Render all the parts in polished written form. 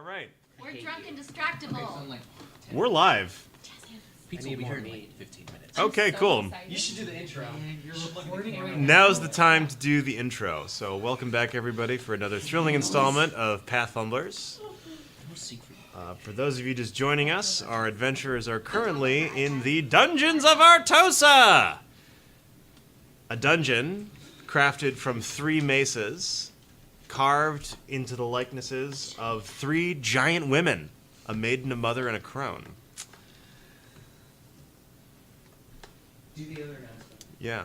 All right. We're drunk and distractible. We're live. Pizza will be here in like 15 minutes. Okay, cool. You should do the intro. Now's the time to do the intro. So welcome back, everybody, for another thrilling installment of Path Fumblers. For those of you just joining us, our adventurers are currently in the Dungeons of Artosa! A dungeon crafted from 3 maces, carved into the likenesses of 3 giant women, a maiden, a mother, and a crone. Do the other announcement. Yeah.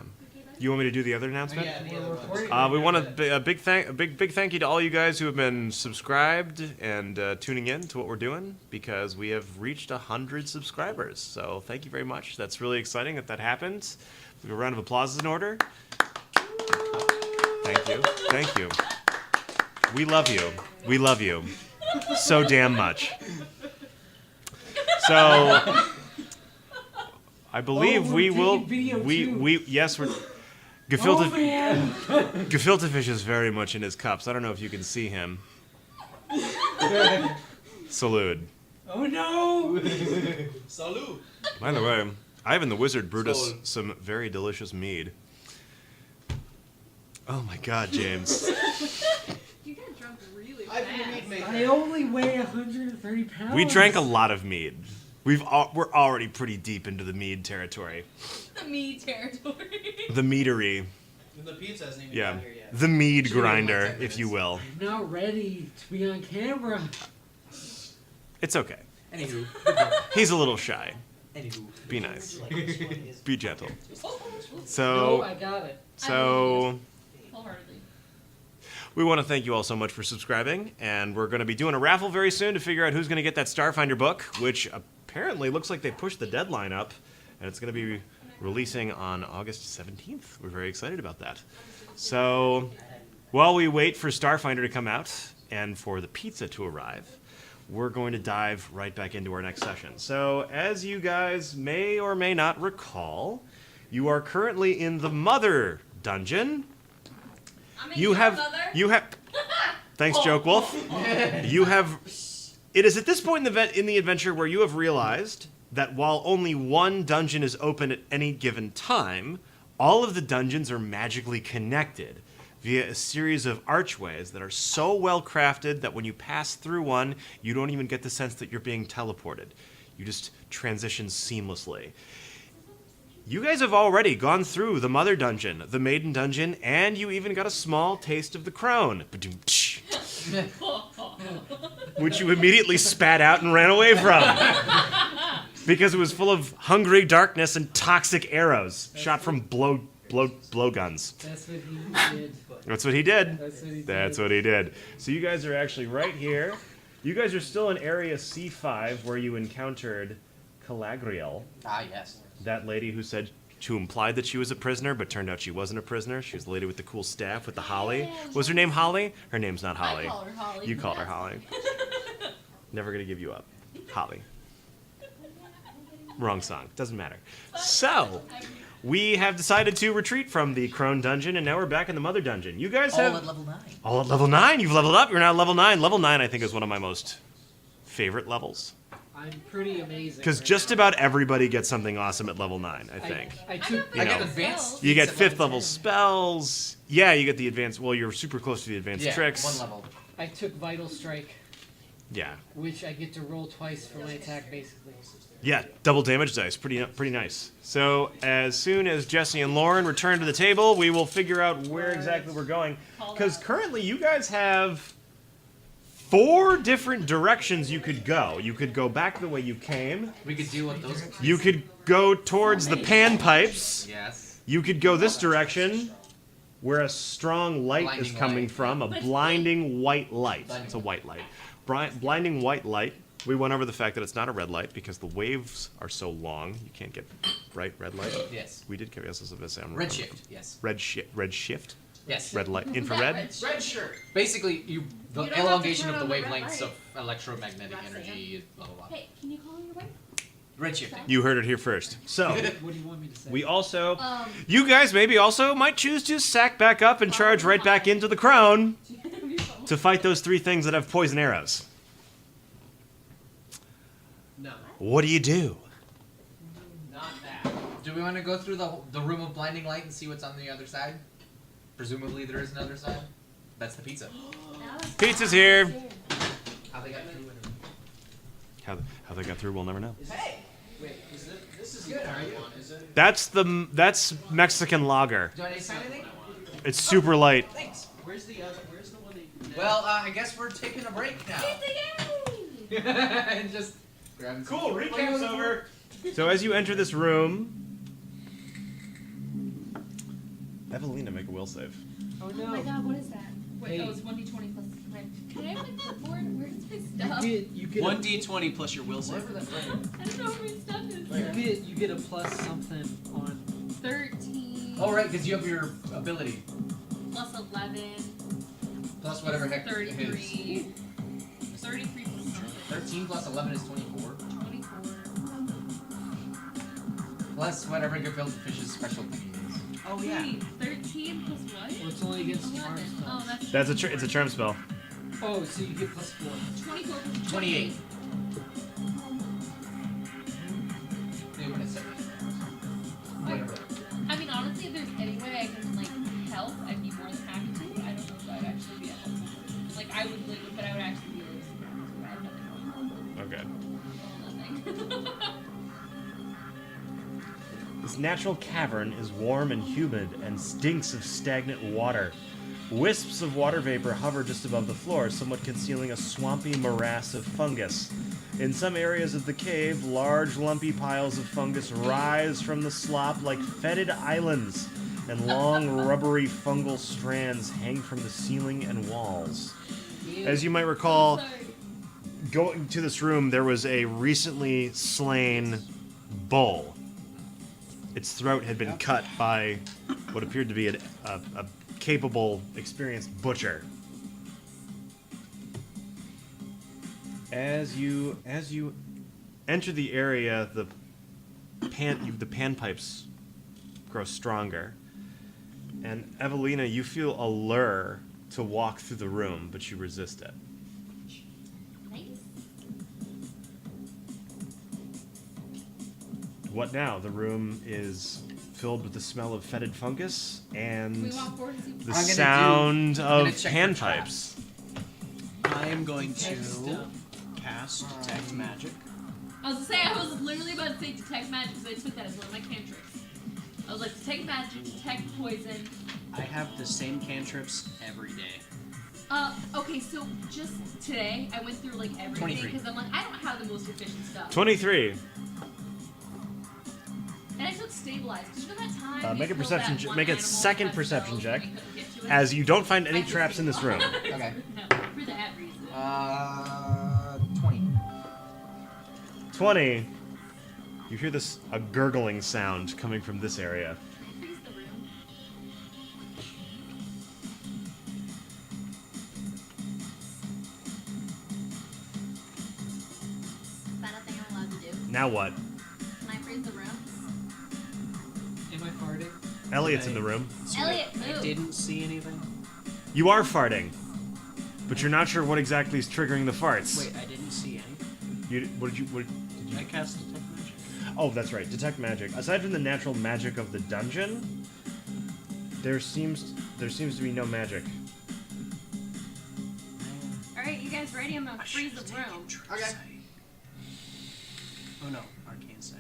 You want me to do the other announcement? Yeah, the other one. We want a big thank you to all you guys who have been subscribed and tuning in to what we're doing, because we have reached 100 subscribers. So thank you very much. That's really exciting that happened. A round of applause is in order. Thank you. Thank you. We love you. We love you so damn much. So I believe we will. Yes, we're. Gefilte fish is very much in his cups. I don't know if you can see him. Salute. Oh no! Salute. By the way, Ivan the Wizard brewed us some very delicious mead. Oh my God, James. You got drunk really I've been fast. I only weigh 130 pounds. We drank a lot of mead. We're already pretty deep into the mead territory. The me territory. The meadery. The pizza hasn't even Yeah. got here yet. The mead Should've been like grinder, 10 if you will. I'm not ready to be on camera. It's okay. Anywho. He's a little shy. Anywho. Be nice. Be gentle. No, So, I got it. Wholeheartedly. we want to thank you all so much for subscribing, and we're going to be doing a raffle very soon to figure out who's going to get that Starfinder book, which apparently looks like they pushed the deadline up, and it's going to be releasing on August 17th. We're very excited about that. So, while we wait for Starfinder to come out and for the pizza to arrive, we're going to dive right back into our next session. So, as you guys may or may not recall, you are currently in the Mother Dungeon. I'm in You your have, mother. you have. Thanks, Joke Wolf. You have. It is at this point in the adventure where you have realized that while only one dungeon is open at any given time, all of the dungeons are magically connected via a series of archways that are so well crafted that when you pass through one, you don't even get the sense that you're being teleported. You just transition seamlessly. You guys have already gone through the Mother Dungeon, the Maiden Dungeon, and you even got a small taste of the Crone. Which you immediately spat out and ran away from. Because it was full of hungry darkness and toxic arrows shot from blow guns. That's what he did. That's what he did. That's what he did. That's what he did. So you guys are actually right here. You guys are still in Area C5 where you encountered Calagriel. Ah, yes. That lady who implied that she was a prisoner, but turned out she wasn't a prisoner. She was the lady with the cool staff with the holly. Was her name Holly? Her name's not Holly. I call her Holly. You called her Holly. Never gonna give you up. Holly. Wrong song. Doesn't matter. So, we have decided to retreat from the Crone dungeon, and now we're back in the Mother dungeon. You guys have... All at level 9. All at level 9? You've leveled up? You're now level 9. Level 9, I think, is one of my most favorite levels. I'm pretty amazing. Because right just now. about everybody gets something awesome at level 9, I think. I took. You I get know, advanced. You get feats at 5th level 10. spells. Yeah, you get the advanced... Well, you're super close to the advanced Yeah, tricks. 1 level. I took Vital Strike, Yeah. which I get to roll twice for my attack, basically. Yeah, double damage dice. Pretty nice. So, as soon as Jesse and Lauren return to the table, we will figure out where exactly we're going. Because currently, you guys have 4 different directions you could go. You could go back the way you came. We could deal with those. You could go towards the panpipes. Yes. You could go this direction, where a strong light is Blinding coming light. from. A blinding white light. It's a white light. Blinding white light. We went over the fact that it's not a red light because the waves are so long. You can't get red light. Yes. We did carry us as a Red shift. Yes. Red shift. Yes. Red light. Infrared. Red shirt. Basically, the You don't have to elongation turn of the on the red wavelengths light. of electromagnetic That's energy, blah blah blah. Hey, can you call your wife? Red shifting. You heard it here first. So What do you want me to say? we also, you guys maybe also might choose to sack back up and charge right back into the Crone to fight those 3 things that have poison arrows. No. What do you do? Not that. Do we want to go through the room of blinding light and see what's on the other side? Presumably there is another side. That's the pizza. Pizza's here. How they got through it. How they got through, we'll never know. Hey! Wait, this is good. Are you? Is it? That's Mexican lager. Do I need to sign anything? It's super light. Thanks. Where's the other? Where's the one that? Well, I guess we're taking a break now. And just grab some. Cool, recap's over. So as you enter this room, Evelina, make a will save. Oh Oh my no. god, what is that? Wait, Hey. oh, it's 1d20 plus 9. Can I have my clipboard? Where's my stuff? You get 1d20 plus your will save. Whatever that's right. I don't know where my stuff is. you get a plus something on. 13. Oh, right, because you have your ability. Plus 11. Plus whatever heck 33. his. 33 plus something. 13 plus 11 is 24. 24. Plus whatever Gefilte Fish's special thing is. Oh yeah. Wait, 13 plus what? Well, it's only against 11. charm Oh, spells. that's It's a charm spell. Oh, so you get plus 4. 24 plus 28. They would have said whatever. I mean, honestly, if there's any way I can, like, help, I'd be more than happy to. I don't know if that would actually be a helpful. Like, I would live, but I would actually be able to. I have nothing. Okay. Nothing. This natural cavern is warm and humid and stinks of stagnant water. Wisps of water vapor hover just above the floor, somewhat concealing a swampy morass of fungus. In some areas of the cave, large lumpy piles of fungus rise from the slop like fetid islands, and long rubbery fungal strands hang from the ceiling and walls. As you might recall, Sorry. going to this room, there was a recently slain bull. Its throat had been cut by what appeared to be a capable, experienced butcher. As you enter the area, the panpipes grow stronger, and Evelina, you feel a lure to walk through the room, but you resist it. Nice. What now? The room is filled with the smell of fetid fungus and Can we walk forward and see the what's I'm gonna sound I'm gonna of check for panpipes. I am going Text, to cast detect magic. I was gonna say, I was literally about to say detect magic because I took that as one of my cantrips. I was like, detect magic, detect poison. I have the same cantrips every day. Okay, so just today, I went through like everything 23. because I'm like, I don't have the most efficient stuff. 23. And I took stabilize. Because you know that time Make we a killed perception that check. one Make a animal second that perception fell check, and we couldn't get to it? as you don't find any I just traps in this room. Okay. No, for that reason. 20. 20. You hear a gurgling sound coming from this area. Freeze the room. Is that a thing I'm allowed to do? Now what? Can I freeze the room? Am I farting? Elliot's in the room. So Elliot, I move. didn't see anything. You are farting, but you're not sure what exactly is triggering the farts. Wait, I didn't see any. What did you? I cast detect magic. Oh, that's right. Detect magic. Aside from the natural magic of the dungeon, there seems to be no magic. Alright, you guys ready? I'm gonna freeze the room. Okay. Oh no, arcane sight.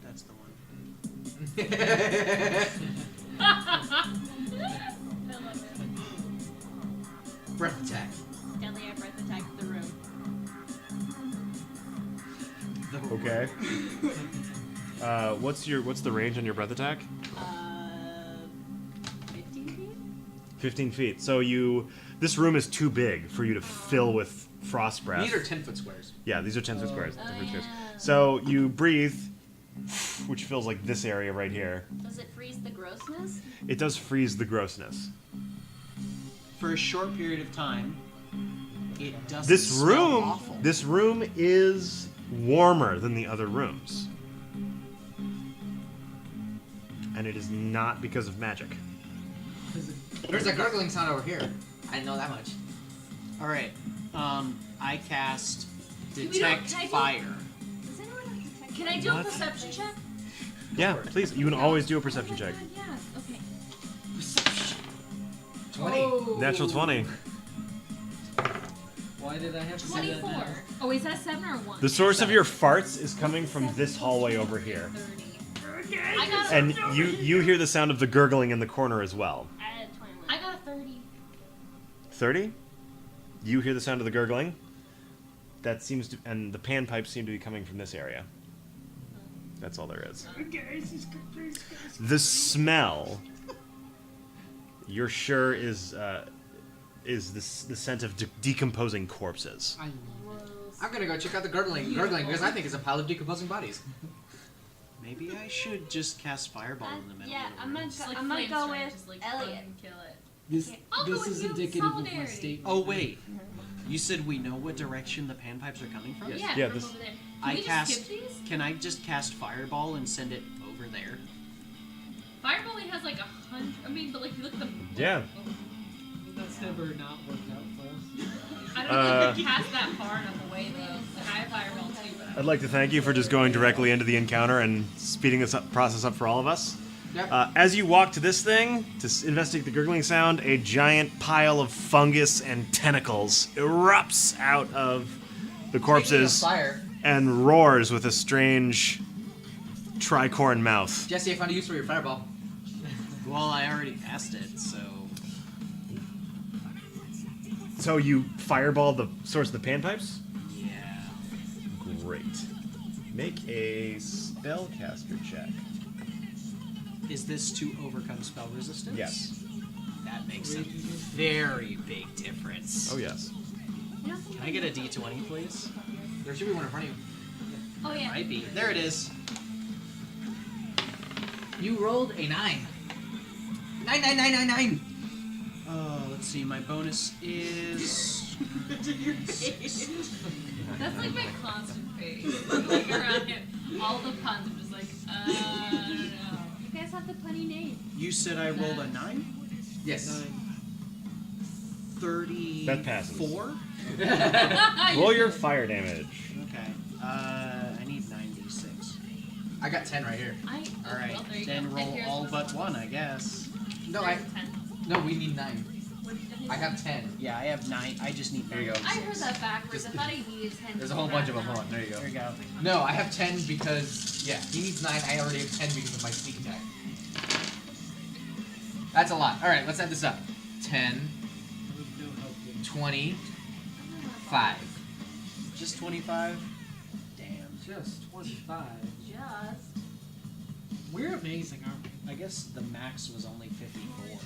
That's the one. I love it. Breath attack. Dudley, I breath attacked the room. Okay. What's the range on your breath attack? 15 feet? 15 feet. So this room is too big for you to fill with frost breath. These are 10-foot squares. Yeah, these are 10 foot squares. Oh, 10 foot squares. yeah. So you breathe, which fills like this area right here. Does it freeze the grossness? It does freeze the grossness. For a short period of time, it doesn't This smell room, awful. this room is warmer than the other rooms. And it is not because of magic. There's a gurgling sound over here. I didn't know that much. All right. I cast We don't- detect can I do- fire. Does Can I do a What? perception check? Yeah, please. You can always do a perception check. Yes. Okay. 20. Oh. Natural 20. Why did I have to say that 24. now? Oh, is that 7 or 1? The source of your farts is coming from this hallway over here. 30. I got a, And you hear the sound of the gurgling in the corner as well. I got a 30. 30? You hear the sound of the gurgling. That seems to, and the panpipes seem to be coming from this area. That's all there is. The smell, you're sure is the scent of decomposing corpses. I'm gonna go check out the gurgling because I think it's a pile of decomposing bodies. Maybe I should just cast Fireball in the middle. Yeah, of the I'm room. gonna, Just like I'm gonna flame go strike, with just like Elliot. kill it. This, I'll go this with is you. indicative of my Solidarity. statement. Oh wait, you said we know what direction the panpipes are coming from? Yeah, Yeah, from this- over there. Can I we just cast. skip these? Can I just cast Fireball and send it over there? Fireball only has like 100. I mean, but like you look at the. Yeah. That's never not worked out for us. I don't know if you can cast that far enough away though. Like I have Fireball too, but. I'd like to thank you for just going directly into the encounter and speeding this process up for all of us. Yep. As you walk to this thing to investigate the gurgling sound, a giant pile of fungus and tentacles erupts out of the corpses Speaking of fire, and roars with a strange tricorn mouth. Jesse, I found a use for your fireball. Well, I already cast it, so. So you fireball the source of the panpipes? Yeah. Great. Make a spellcaster check. Is this to overcome spell resistance? Yes. That makes a very big difference. Oh yes. Can I get a d20, please? There should be one in front of you. Oh yeah. Might be. There it is. You rolled a 9. 9. Let's see. My bonus is. That's like my constant face. Like around him. All the puns. I'm just like, I don't know. You guys have the funny name. You said I rolled a 9? Yes. 34? That passes. I Roll your fire damage. Okay. I need 96. I got 10 right here. All right. Well, there you Then go. roll And here's all one. but one, I guess. No, There's 10. No, we need 9. I have 10. Yeah, I have 9. I just need. There you go. I heard that backwards. I thought I needed 10. There's a whole bunch of them. Hold on. There you go. There you go. No, I have 10 because, yeah, he needs 9. I already have 10 because of my sneak attack. That's a lot. Alright, let's add this up. 10, 25. Just 25. Damn. Just 25. Just. We're amazing, aren't we? I guess the max was only 54.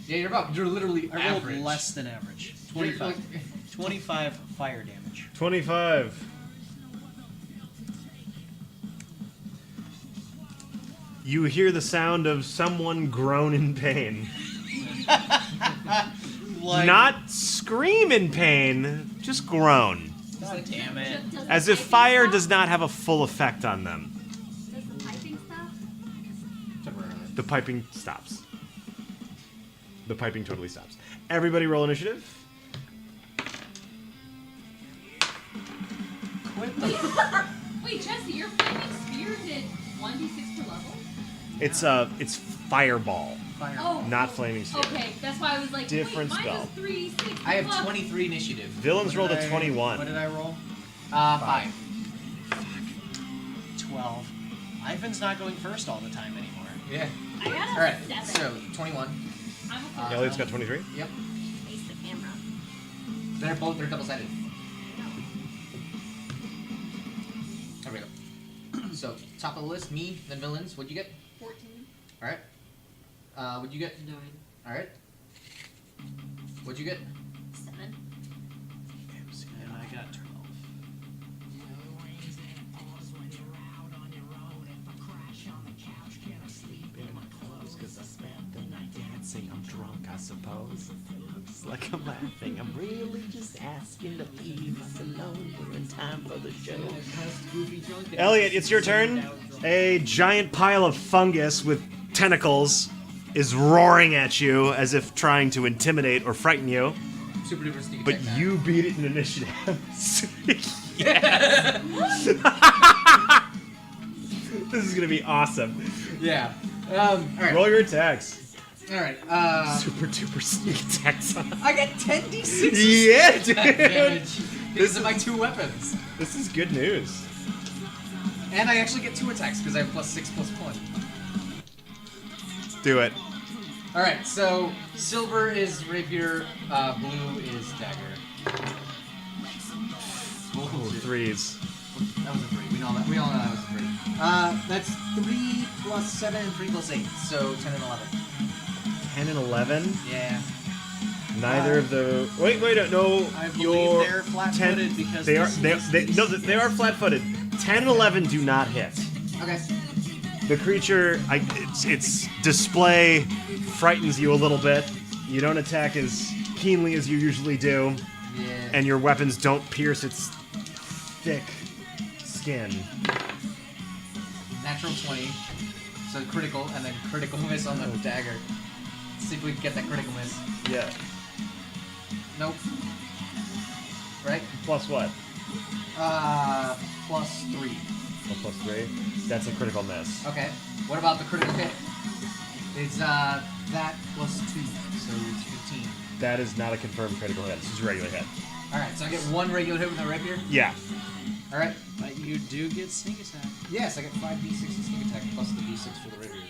Yeah, you're literally I rolled average. less than average. You're 25. like- 25 fire damage. 25. You hear the sound of someone groan in pain. Not scream in pain, just groan. God damn it. Does As the if piping fire stop? does not have a full effect on them. Does the piping stop? Temporarily. The piping stops. The piping totally stops. Everybody roll initiative. Quit the. Wait, Jesse, your flaming spear did 1d6 per level? It's fireball, Fire. Oh. not flaming spear. Okay, that's why I was like, Different wait, spell. mine is 3, 6. I have plus. 23 initiative. Villains rolled a What 21. did I roll? 5. 12. Ivan's not going first all the time anymore. Yeah. I got a Alright, 7. so 21. I'm a Elliot's got 23. Yep. Face the camera. They're double-sided. There we go. So, top of the list, me, then villains. What'd you get? 14. Alright. What'd you get? 9. Alright. What'd you get? 7. And I got 12. Cause I spent the night dancing. I'm drunk, I suppose. Just like I'm laughing. I'm really just asking to leave us alone. We're in time for the show. Elliot, it's your turn. A giant pile of fungus with tentacles is roaring at you as if trying to intimidate or frighten you. Super duper sneak But attack now. you beat it in initiative. This is gonna be awesome. Yeah. All right. Roll your attacks. All right. Super duper sneak attacks. I get 10d6 Yeah, dude. damage because of my 2 weapons, This is good news. and I actually get 2 attacks because I have +6/+1. Do it. All right. So silver is rapier, blue is dagger. Ooh, threes. That was a 3. We all know that was a 3. That's 3 + 7 and 3 + 8, so 10 and 11. 10 and 11. Yeah. Neither of the. Wait, no. I believe Your they're flat-footed because they are. this They, is no, they are flat-footed. 10 and 11 do not hit. Okay. The creature, its display frightens you a little bit. You don't attack as keenly as you usually do, Yeah. and your weapons don't pierce its thick skin. Natural 20. So critical, and then critical miss on the dagger. Let's see if we can get that critical miss. Yeah. Nope. Right? Plus what? +3. Oh, plus 3. That's a critical miss. Okay. What about the critical hit? It's that +2, so it's 15. That is not a confirmed critical hit. This is a regular hit. Alright, so I get 1 regular hit with my rapier? Yeah. Alright. But you do get sneak attack. Yes, I get 5d6 to sneak attack plus the d6 for the rapier.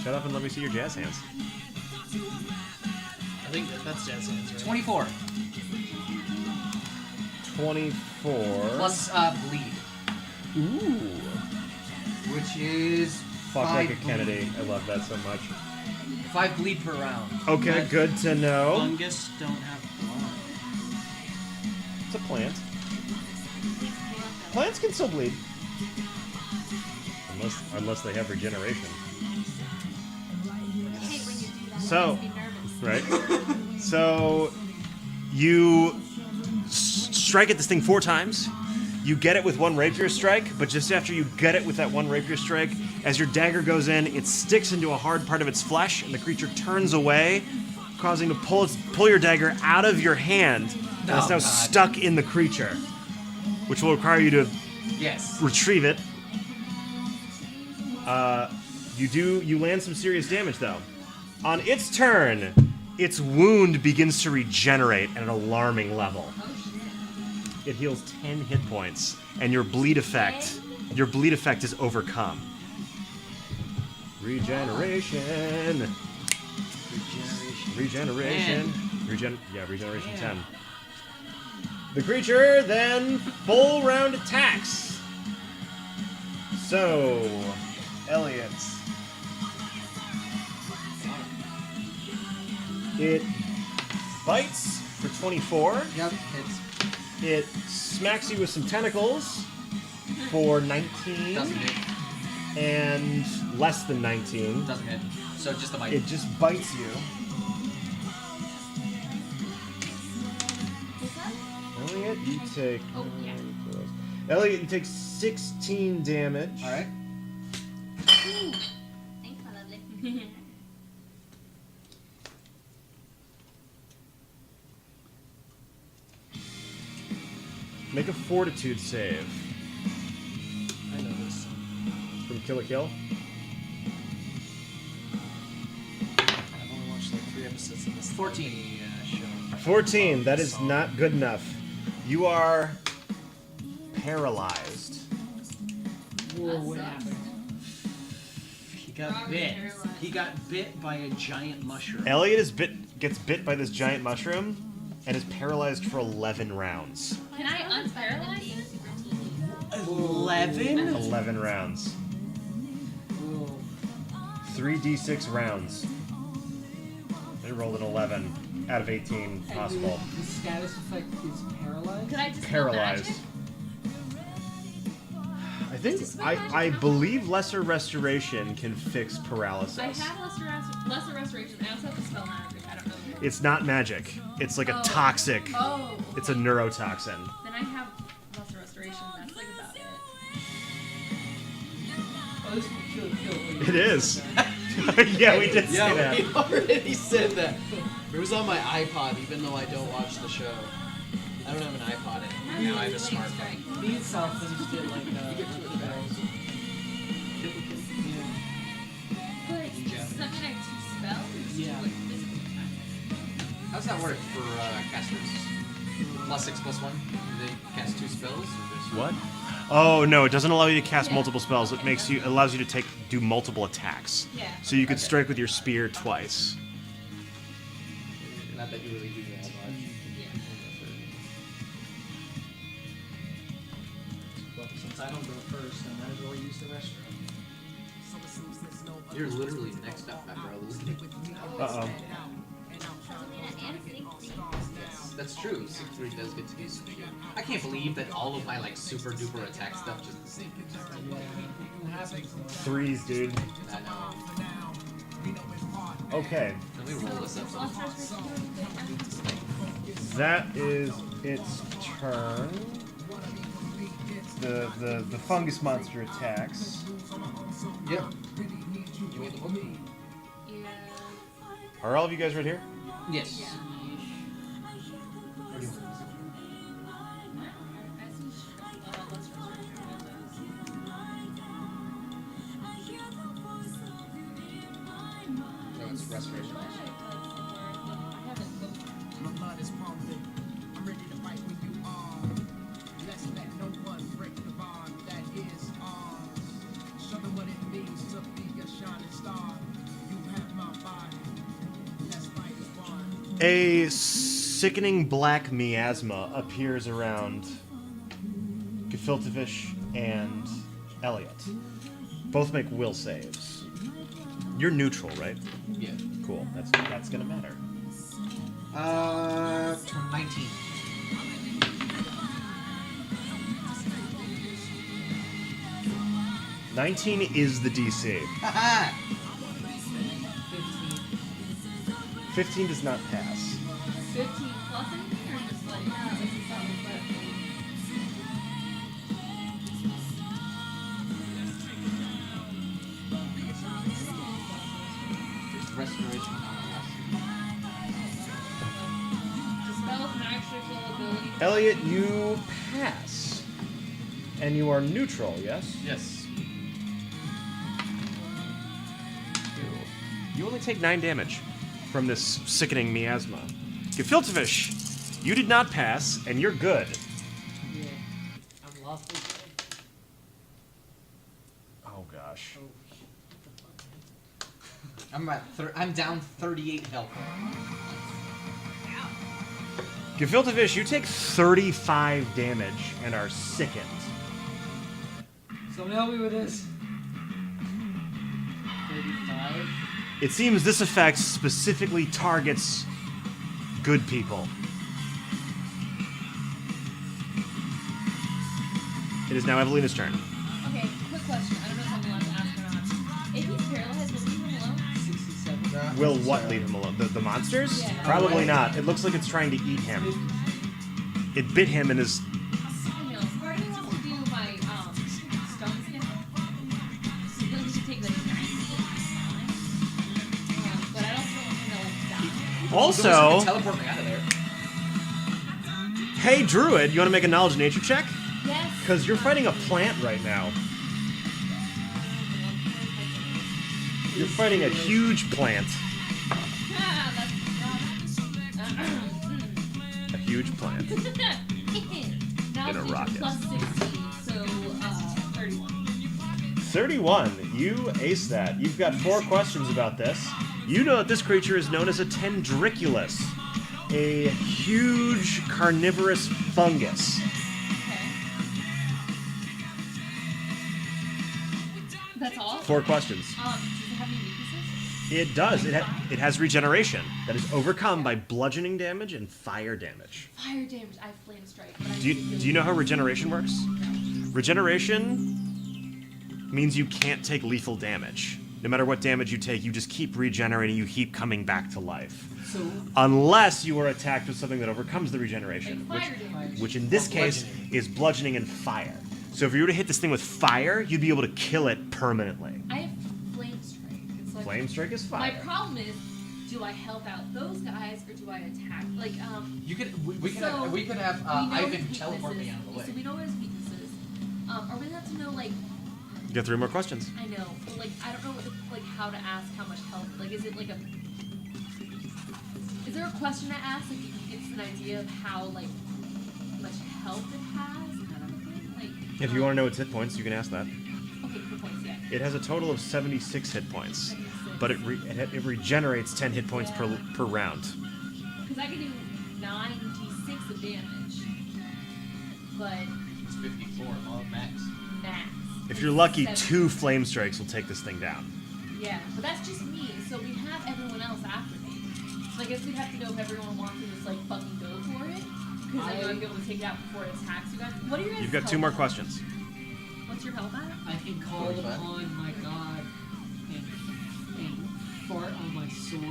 Shut up and let me see your jazz hands. I think that's jazz hands, right? 24 24. plus bleed, Ooh. which is Fuck 5 like a bleed. Kennedy. I love that so much. 5 bleed per round. Okay, But good to know. Fungus don't have blood. It's a plant. Plants can still bleed. Unless they have regeneration. I hate when you do that. So- It makes me nervous. Right? So you strike at this thing 4 times. You get it with 1 rapier strike, but just after you get it with that 1 rapier strike, as your dagger goes in, it sticks into a hard part of its flesh, and the creature turns away, causing to pull your dagger out of your hand, and it's now God. stuck in the creature, which will require you to Yes. retrieve it. You land some serious damage though. On its turn, its wound begins to regenerate at an alarming level. Oh shit. It heals 10 hit points, and your bleed effect is overcome. Regeneration. Regeneration. Regeneration 10. The creature then full round attacks. So, Elliot. It bites for 24. Yep, it's It smacks you with some tentacles for 19 doesn't hit. and less than 19. Doesn't hit. So just a bite. It just bites you. What's that? Elliot, you take. Oh, yeah. Elliot, you take 16 damage. Alright. Thanks, my lovely. Make a fortitude save. I know this. From Kill a Kill. I've only watched like 3 episodes of this 14. show. 14. That is not good enough. You are paralyzed. Whoa, what happened? He got Robert bit. paralyzed. He got bit by a giant mushroom. Elliot gets bit by this giant mushroom and is paralyzed for 11 rounds. Can I unparalyze it? 11? 11 rounds. Whoa. 3d6 rounds. They rolled an 11 out of 18 possible. And the status effect is paralyzed? Could I just Paralyzed. I think I believe lesser restoration can fix paralysis. I have lesser restoration. I also have the spell magic. I don't know. It's not magic. It's like a toxic. Oh. It's a neurotoxin. Then I have lesser restoration. That's like about it. Oh, this is kill. It is. Yeah, we did say Yeah, that. we already said that. It was on my iPod, even though I don't watch the show. I don't have an iPod anymore. Now I have a smartphone. Me and South finished it like spells. Yeah. But subject to spells? Yeah. Like, physical attack. How does that work for casters? +6/+1? Do they cast 2 spells? Or just... What? Oh no, it doesn't allow you to cast multiple spells. It allows you to do multiple attacks. Yeah. So you could Okay. strike with your spear twice. Not that you really do that much. Yeah. Well, since I don't go first, I might as well use the restroom. You're literally next up, my bro. Uh-oh. That's true. 6-3 does get to do some shit. I can't believe that all of my like super duper attack stuff just. Threes, dude. I know. Okay. Let me roll this up. That is its turn. The fungus monster attacks. Yep. You made the book? Yeah. Are all of you guys right here? Yes. Yeah. What do you want? Let's No, it's restoration. I haven't looked. My blood is pumping. I'm ready to fight when you are. Let's let no one break the bond that is ours. Show them what it means to be a shining star. You have my body. Let's fight as one. A sickening black miasma appears around Gefiltevish and Elliot. Both make will saves. You're neutral, right? Yeah. Cool. That's gonna matter. 19. $19 is the DC. Haha! 15 does not pass. 15 plus anything or just like, this is something but Restoration. spell with an extra kill ability. Elliot, you pass. And you are neutral, yes? Yes. You only take 9 damage from this sickening miasma. Gefiltevish, you did not pass, and you're good. Yeah. I'm lawfully dead. Oh gosh. Oh, shit. I'm I'm down 38 health. Gefiltevish, you take 35 damage and are sickened. Someone help me with this. 35. It seems this effect specifically targets good people. It is now Evelina's turn. Okay, quick question. I don't know if I'm allowed to ask or not. If he's paralyzed, will leave him alone? 67. Will what leave him alone? The monsters? Yeah. Probably not. It looks like it's trying to eat him. It bit him and is... I know. Part of me wants to do my stone skin. So then we should take like 90 but I don't want him to like die. Also... Teleport me out of there. Hey, Druid, you want to make a knowledge nature check? Yes. Because you're fighting a plant right now. You're fighting a huge plant. A huge plant. Now In a it's rocket. plus 16, so 31. 31. You ace that. You've got 4 questions about this. You know that this creature is known as a tendriculus, a huge carnivorous fungus. Okay. That's all? 4 questions. Does it have any weaknesses? It does. It has regeneration that is overcome by bludgeoning damage and fire damage. Fire damage. I have flame strike. But I Do you know how regeneration works? No. Regeneration means you can't take lethal damage. No matter what damage you take, you just keep regenerating, you keep coming back to life. So, Unless you are attacked with something that overcomes the regeneration, Like fire damage. which in this case is bludgeoning and fire. So if you were to hit this thing with fire, you'd be able to kill it permanently. I have flame strike. It's like Flame strike is my fire. problem is, do I help out those guys or do I attack? Like, You could. We could So, have. We could have we know Ivan his teleport me weaknesses. out of the way. So we know his weaknesses. Are we allowed to know, like, You got 3 more questions. I know, but like, I don't know what, like, how to ask how much health. Like, is it like a. Is there a question to ask? Like, it's an idea of how, like, much health it has, kind of a thing? Like, If you want to know its hit points, you can ask that. Okay, good points, yeah. It has a total of 76 hit points, but it regenerates 10 hit points per round. Because I can do 96 of damage, but It's 54 max. max. If you're lucky, 70. 2 flame strikes will take this thing down. Yeah, but that's just me, so we have everyone else after me. So I guess we'd have to know if everyone wants to just, like, fucking go for it. Because I know I'd be able to take it out before it attacks you guys. What are your guys' You've got 2 health more at? questions. What's your health at? I can call 45. upon my god and fart on my sword to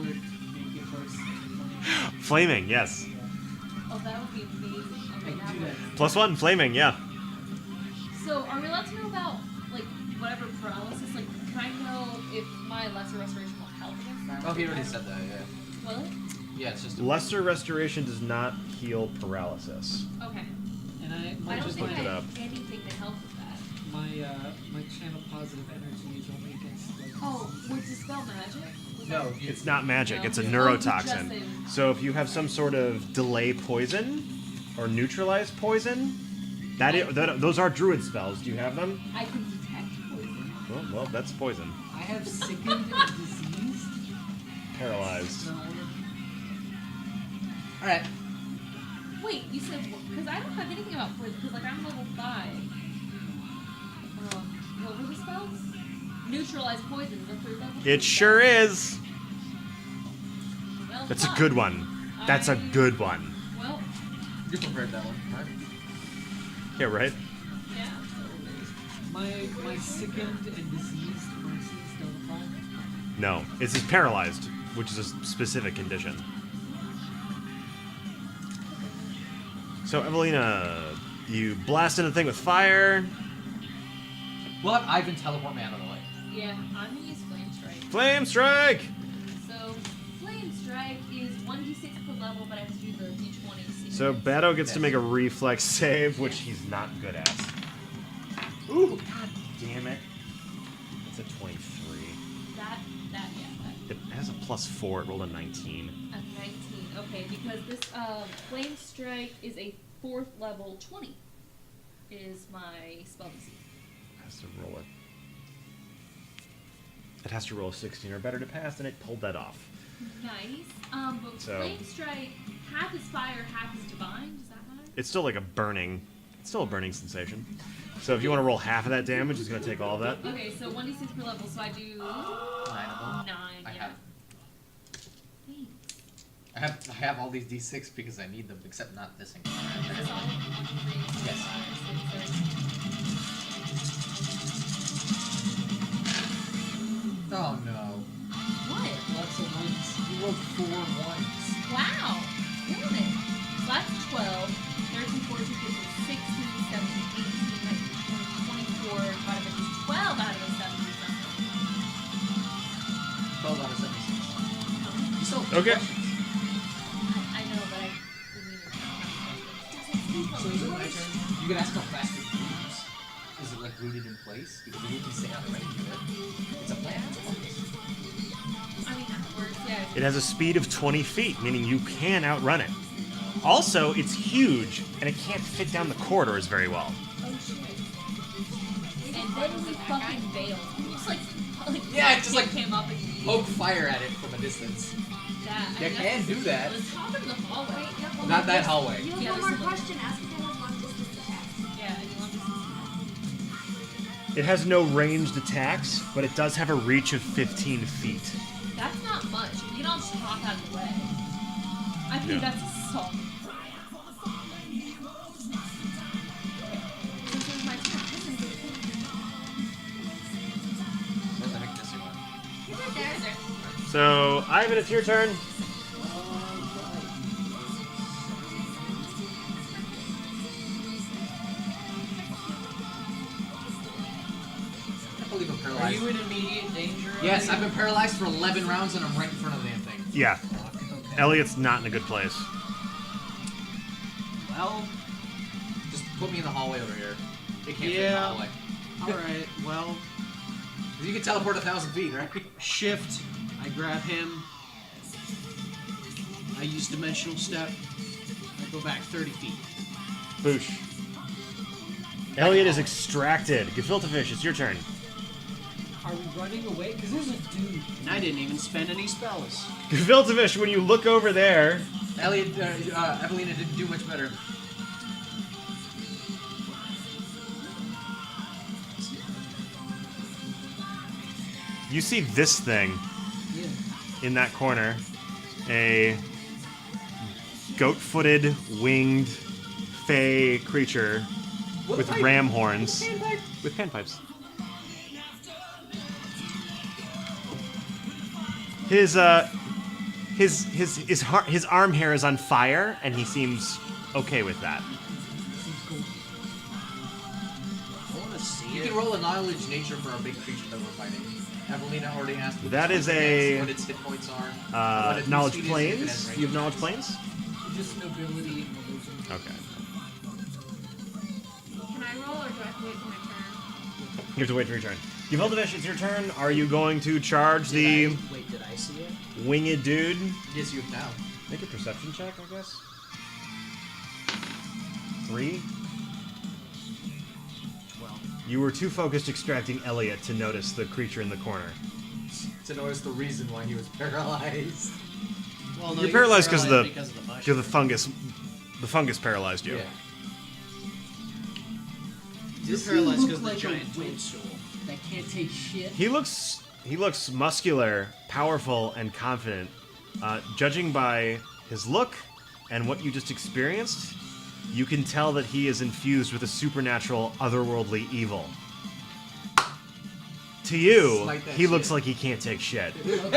make it burst. Flaming, yes. Oh, that would be amazing. I Okay, can do that. +1, flaming, yeah. So, are we allowed to know about, like, whatever paralysis? Like, can I know if my lesser restoration will help against that? Oh, he already said that. Yeah. Will it? Yeah, it's just. Lesser restoration does not heal paralysis. Okay. And I I might don't just think looked I it have up. anything to help with that. my channel positive energy is only against like Oh, would dispel magic? Was No, that- It's not magic, No. it's a Oh, you neurotoxin. just So if you have some sort of delay poison or neutralize poison, those are druid spells. Do you have them? I can detect poison. Well, that's poison. I have sickened and diseased. Paralyzed. No, All right. Wait, you said because I don't have anything about poison. Because like I'm level 5. What were the spells? Neutralize poison. Is that third level? It sure is. Well, That's a fuck. good one. That's a good one. Well, You prepared that one, right? Yeah, right? yeah. my sickened and diseased mercies don't apply. No, it's just paralyzed, which is a specific condition. So, Evelina, you blast into the thing with fire. We'll have Ivan teleport me out of the way. Yeah, I'm gonna use flame strike. Flame strike! So flame strike is 1d6 per level, but I have to do the d20. So, Beto gets to make a reflex save, which he's not good at. Ooh, god damn it. It's a 23. that It has a +4, it rolled a 19. a 19. Okay, because this flame strike is a 4th level 20. Is my spell DC. Has to roll it. It has to roll a 16 or better to pass, and it pulled that off. Nice. But So- flame strike, half is fire, half is divine. Does that matter? It's still like it's still a burning sensation. So if you want to roll half of that damage, it's going to take all of that. Okay, so 1d6 per level, so I do 9 of them. 9. I Yeah. have. Thanks. I have all these d6 because I need them, except not this thing. Is this all? 1, 2, 3, Yes. 4, 5, 6, 7. Oh no. What? Lots of ones. You rolled 4 ones. Wow. Damn it. So that's 12, 13, 14, 15, 16, 17, 18, 19, 20, 24, divided by just 12 out of the 70 something. 12 out of 76. You still have Okay. questions. I know, but I didn't even So is it my turn? You can ask how fast it moves. Is it like rooted in place? Because the root can stay on it, right? It's a plant. It's a fungus. I mean, that works, yeah. It has a speed of 20 feet, meaning you can outrun it. Also, it's huge, and it can't fit down the corridors very well. Oh shit. And then we fucking bailed. Just like Yeah, just like came up and Poke fire at it from a distance. that. You can do that. Let's hop into the hallway. Not that hallway. You have Yeah, one there's more some- question. Ask if they have long distance attacks. Yeah, and you want this? It has no ranged attacks, but it does have a reach of 15 feet. That's not much. You can all just hop out of the way. I think Yeah. that's a solid. This is my turn. Listen to the Where the heck does he went? He's right there. There. So, Ivan, it's your turn. I can't believe I'm Are paralyzed. you in immediate danger? Yes, I've been paralyzed for 11 rounds and I'm right in front of the damn thing. Yeah. Fuck, okay. Elliot's not in a good place. Well, Just put me in the hallway over here. It can't fit in the Yeah. hallway. alright, well, 'Cause you can teleport 1,000 feet, right? shift. I grab him. I use dimensional step. I go back 30 feet. Boosh. Elliot is extracted. Gefilte fish, it's your turn. Are we running away? Because there's a dude. And I didn't even spend any spells. Gefilte fish, when you look over there, Elliot, Evelina didn't do much better. you see this thing Yeah. in that corner. A goat-footed, winged, fey creature with ram horns. With panpipes. His arm hair is on fire, and he seems okay with that. Seems cool. I want to see You it. can roll a knowledge nature for our big creature that we're fighting. Evelina already asked what That its is a, what its hit points are. What its knowledge speed is, and if it planes. has Do you have range knowledge attacks. planes? Just nobility and religion. Okay. Can I roll or do I have to wait for my turn? You have to wait for your turn. Gefilte, it's your turn. Are you going to charge the Wait, did I see it? winged dude? Yes, you have now. Make a perception check, I guess. 3. 12. You were too focused extracting Elliot to notice the creature in the corner. To notice the reason why he was paralyzed. Well, no, You're paralyzed because of the mushroom. fungus. The fungus paralyzed you. Yeah. You're Does he paralyzed look because of the like a giant witch toadstool. that can't take shit? He looks muscular, powerful, and confident. Judging by his look and what you just experienced, you can tell that he is infused with a supernatural, otherworldly evil. To you, Smite that he looks shit. like he can't take shit. And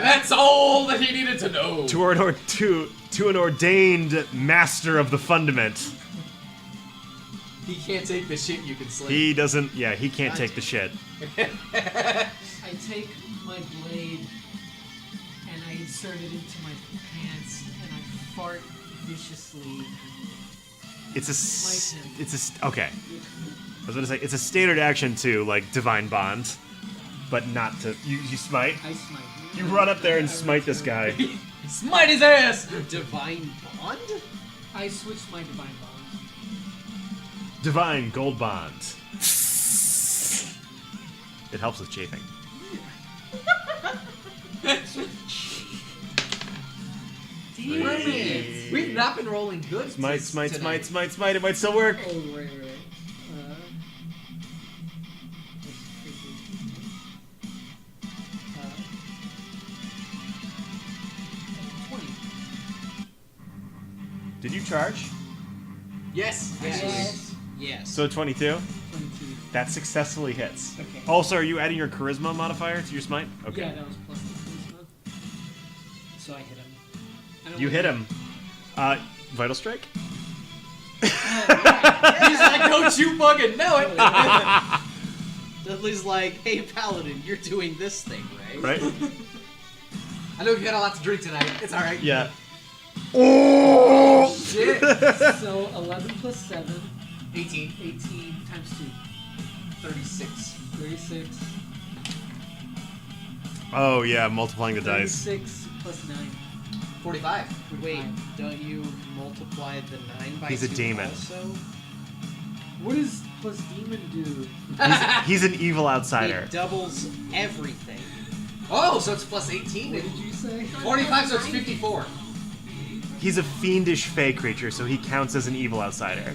that's all that he needed to know. To an ordained master of the fundament, He can't take the shit you can slay. he doesn't. Yeah, he can't take the shit. I take my blade and I insert it into my pants and I fart viciously. Okay. I was gonna say it's a standard action to like divine bond, but not to you smite. I smite. You run up there and smite this guy. Smite his ass! Divine bond? I switch my divine bond. Divine gold bond. It helps with chafing. Damn it! We've not been rolling good. Smite. tonight. It might still work. Oh, right. Uh, 20. Did you charge? Yes. Yes. Yes. So 22. 22. That successfully hits. Okay. Also, are you adding your charisma modifier to your smite? Okay. Yeah, that was plus the charisma. So I hit him. I don't You know. hit him. Vital strike? He's like, don't you fucking know it! Dudley's like, hey, Paladin, you're doing this thing, right? Right? I know you've had a lot to drink tonight. It's alright. Yeah. Oh! Shit! So 11 plus 7, 18. 18 times 2, 36. 36. Oh yeah, multiplying the dice. 36 plus 9. 45. Wait, don't you multiply the 9 by He's a 2 demon. also? What does plus demon do? He's an evil outsider. It doubles everything. Oh, so it's plus 18. What did you say? 45, so it's 54. He's a fiendish fey creature, so he counts as an evil outsider.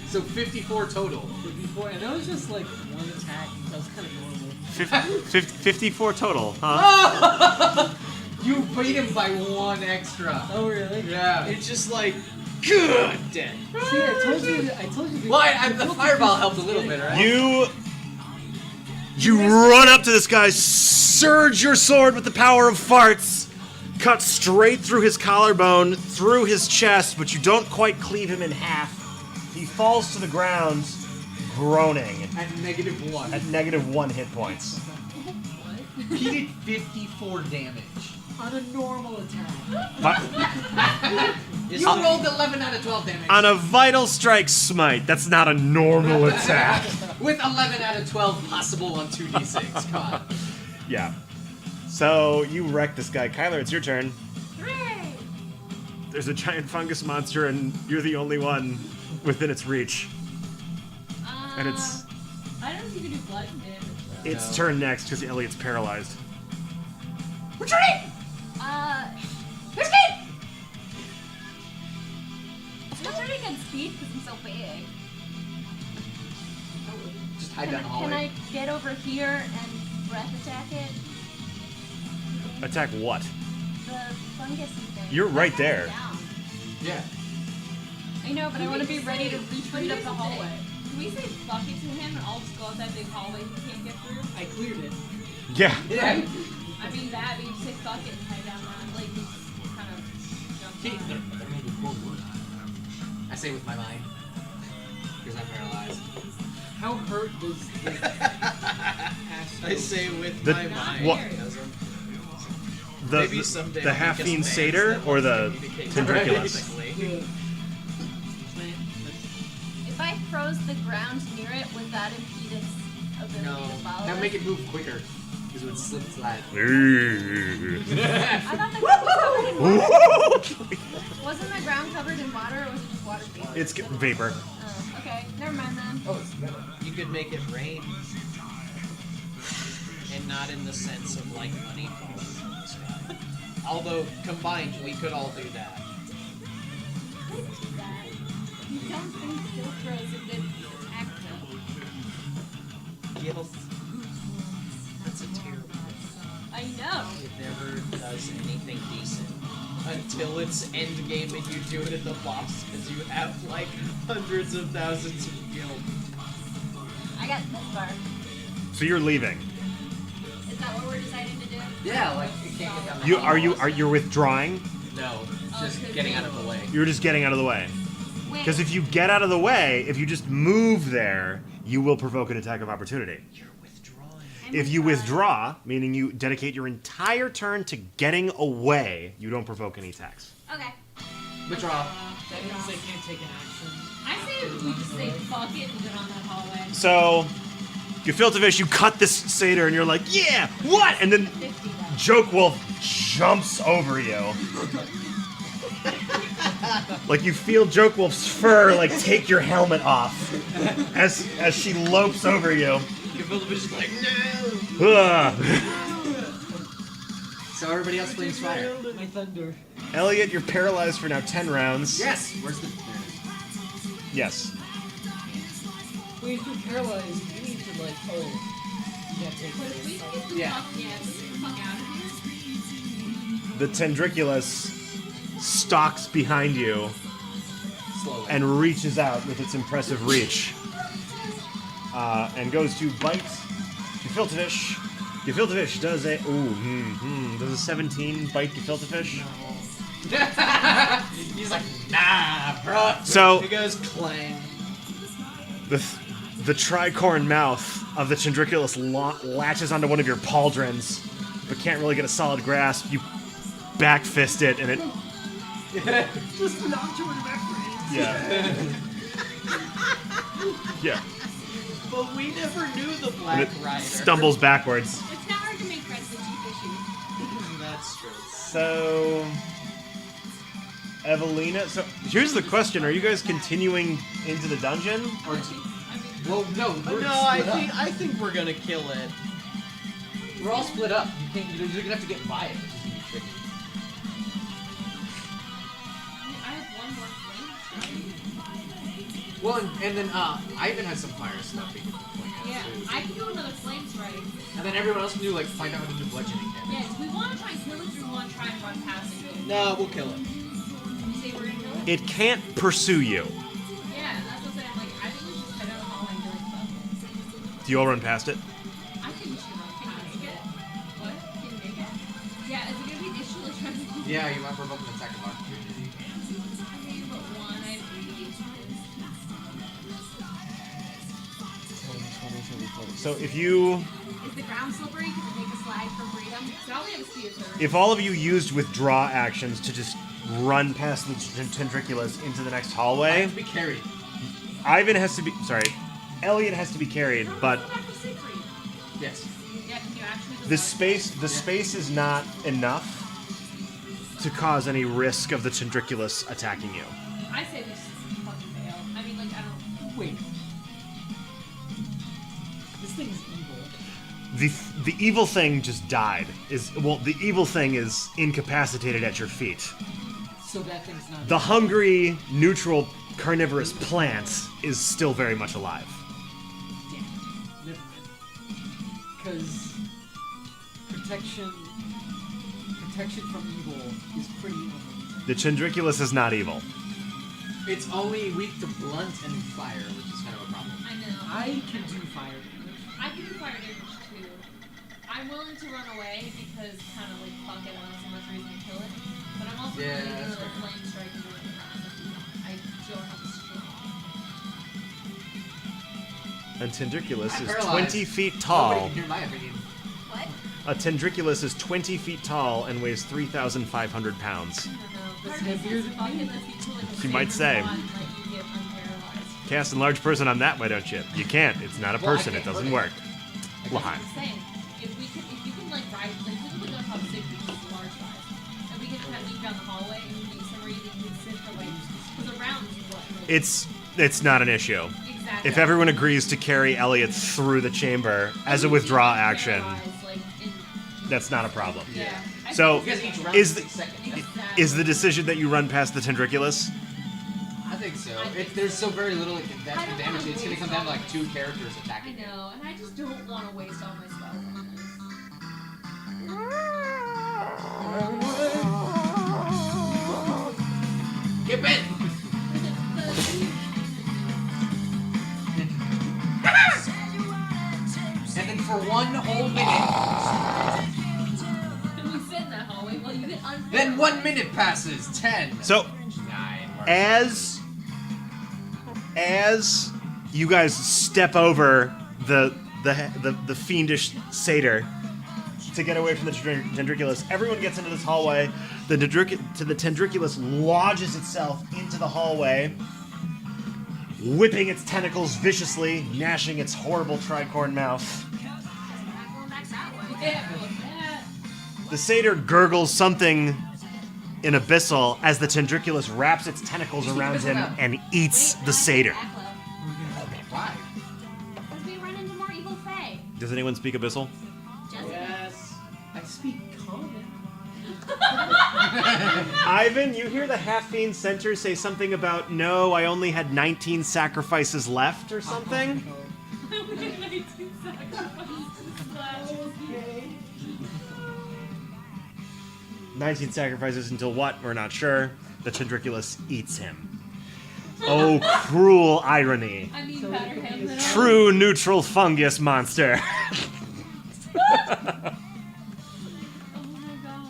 So 54 total. 54, and that was just like one attack. That was kind of normal. 54 total, huh? You beat him by 1 extra. Oh really? Yeah. It's just like, good dead. See, I told you. I told you. Well, the fireball helped a little bit, right? You run up to this guy, surge your sword with the power of farts, cut straight through his collarbone, through his chest, but you don't quite cleave him in half. He falls to the ground, groaning At -1. at -1 hit points. He did 54 damage. On a normal attack. You rolled 11 out of 12 damage. On a vital strike smite, that's not a normal attack. With 11 out of 12 possible on 2d6. Come on. Yeah. So you wreck this guy. Kyler, it's your turn. Hooray! There's a giant fungus monster, and you're the only one within its reach. And it's I don't know if you can do bludgeon damage. Though. its turn next because Elliot's paralyzed. Retreat! Retreat! I'm not pretty good speed because I'm so big. Just hide Can, down the can hallway. I get over here and breath attack it? Attack what? The fungus thing. You're right there. Down. Yeah. I know, but I want to be ready to reach But right up here's the the hallway. thing. Can we say fuck it to him and I'll just go out that big hallway he can't get through? I cleared it. Yeah. Yeah. I mean that, but you say fuck it and hide down that, like, just kind of jump down. I say with my mind. Because I'm paralyzed. How hurt does this I say with The- my mind. what- Maybe someday the I'll make a half-fiend stance satyr that or will the communicate tendriculus? basically. If I froze the ground near it, would that impede its ability No. to follow That us? make it move quicker. Because it would slip slide. I thought the ground was covered in water. Wasn't the ground covered in water, or was it just water vapor? It's vapor. Oh, okay. Never mind then. Oh, it's better. You could make it rain. And not in the sense of like money falling from the sky. Although combined, we could all do that. You don't think still throws a good attack though? Yes. That's a terrible. I know. It never does anything decent. Until it's end game and you do it in the boss because you have like hundreds of thousands of guild. I got this far. So you're leaving. Is that what we're deciding to do? Yeah, like, you can't get down the You're withdrawing? No, just Okay. getting out of the way. You're just getting out of the way. Wait. Because if you get out of the way, if you just move there, you will provoke an attack of opportunity. You're withdrawing. If you withdraw, meaning you dedicate your entire turn to getting away, you don't provoke any attacks. Okay. Withdraw. That means they can't take an action. I say we just say fuck it and get on that hallway. So, Gefiltevish, you cut this satyr and you're like, yeah, what? And then 50 then. Joke Wolf jumps over you. Like you feel Joke Wolf's fur like take your helmet off as she lopes over you. Gefiltevish is like, no! Ugh. So everybody else flames fire. My thunder. Elliot, you're paralyzed for now 10 rounds. Yes! Where's the... Yes. Wait, if you're paralyzed, you need to like, oh, you can't take But if we it. can get the Yeah. fuck, yeah, if we get the fuck out of here. The Tendriculus stalks behind you Slowly. and reaches out with its impressive reach. And goes to bite Gefiltevish. Gefiltevish does a... does a 17 bite Gefiltevish? He's like, nah, bro. So... He goes clang. The tricorn mouth of the Tendriculus latches onto one of your pauldrons, but can't really get a solid grasp. You back fist it, and it. Just knocked you in the back. Yeah. Yeah. But we never knew the And Black it Rider. stumbles backwards. It's not hard to make friends with deep issues. That's true. So. Evelina. So here's the question: are you guys continuing into the dungeon, or? Well, no, we're No, I split up. think we're gonna kill it. We're all split up. You can't. You're gonna have to get by it. Which is gonna be tricky. I have one more flame strike. Well, and then Ivan has some fire stuff he can point at Yeah, too. I can do another flame strike. And then everyone else can do like find out how to do bludgeoning damage. Yeah, do we want to try and kill it, or do we want to try and run past it? No, we'll kill it. You say we're gonna kill it? It can't pursue you. Yeah, that's what I'm saying. Like, I think we should head out the hallway and be like, fuck it. Do you all run past it? I think we should run past it. What? Can you make it? Yeah, is it gonna be an issue like trying to do Yeah, you might provoke an attack of opportunity. Okay, but one, I have 3 So if you Is the ground slippery? Can it make a slide for freedom? So I only have a speed of 30. If all of you used withdraw actions to just run past the Tendriculus into the next I hallway, have to be carried. Ivan has to be. Sorry, Elliot has to be carried, but Yes. Yeah, can you actually just the space is not enough to cause any risk of the Tendriculus attacking you. I say we just fucking fail. I mean, like, I don't. Wait. This thing's evil. The evil thing just died. The evil thing is incapacitated at your feet. So that thing's not. The hungry, neutral, carnivorous plant is still very much alive. Damn. Never mind. Because protection from evil is pretty amazing. The Tendriculus is not evil. It's only weak to blunt and fire, which is kind of a problem. I know. I can do fire damage. I can do fire damage too. I'm willing to run away because kind of like fuck it, I don't have so much reason to kill it. But I'm also Yeah, willing to do that's another fair. flame strike and do it around if you want. I don't have a strong. A Tendriculus I'm is paralyzed. 20 feet Nobody tall. can hear my opinion. What? A Tendriculus is 20 feet tall and weighs 3,500 pounds. I don't know. That's Part of me heavier says than fuck me. it, let's be cool, like a You might saber say. swat and let you get unparalyzed. Cast enlarge person on that, why don't you? You can't. It's not a Well, I person. It can't doesn't hurt work. That's what Lie. I'm saying. If you can like ride, like we can put on top 6 because it's large size. And we can kind of leave down the hallway and we can somewhere you can sit for like, because around is what? Like, It's not an issue. exactly. If everyone agrees to carry Elliot through the chamber as a withdraw action, Like, in, that's not a problem. yeah. I So, You guys each round Is 6 seconds. Exactly. is the decision that you run past the Tendriculus? I think so. I think If there's so very little it can I don't damage, wanna it's gonna come waste down to all like 2 characters I attacking. know, and I just don't want to waste all my spells on this. Get bit! And then for 1 whole minute, And we sit in that hallway while you get unparalyzed. then 1 minute passes. 10. So, 9. as you guys step over the fiendish satyr to get away from the Tendriculus, everyone gets into this hallway. The Tendriculus lodges itself into the hallway, whipping its tentacles viciously, gnashing its horrible tricorn mouth. Not going back that way. Yeah, but like that. The satyr gurgles something in abyssal as the Tendriculus wraps its tentacles around him and eats the satyr. Why? Because we run into more evil fae. Does anyone speak abyssal? Just Yes. I speak common. Ivan, you hear the half-fiend center say something about, no, I only had 19 sacrifices left or something? We get 19 sacrifices left. 19 sacrifices until what? We're not sure. The Tendriculus eats him. Oh, cruel irony. I mean, better him than True neutral fungus monster. Oh my god.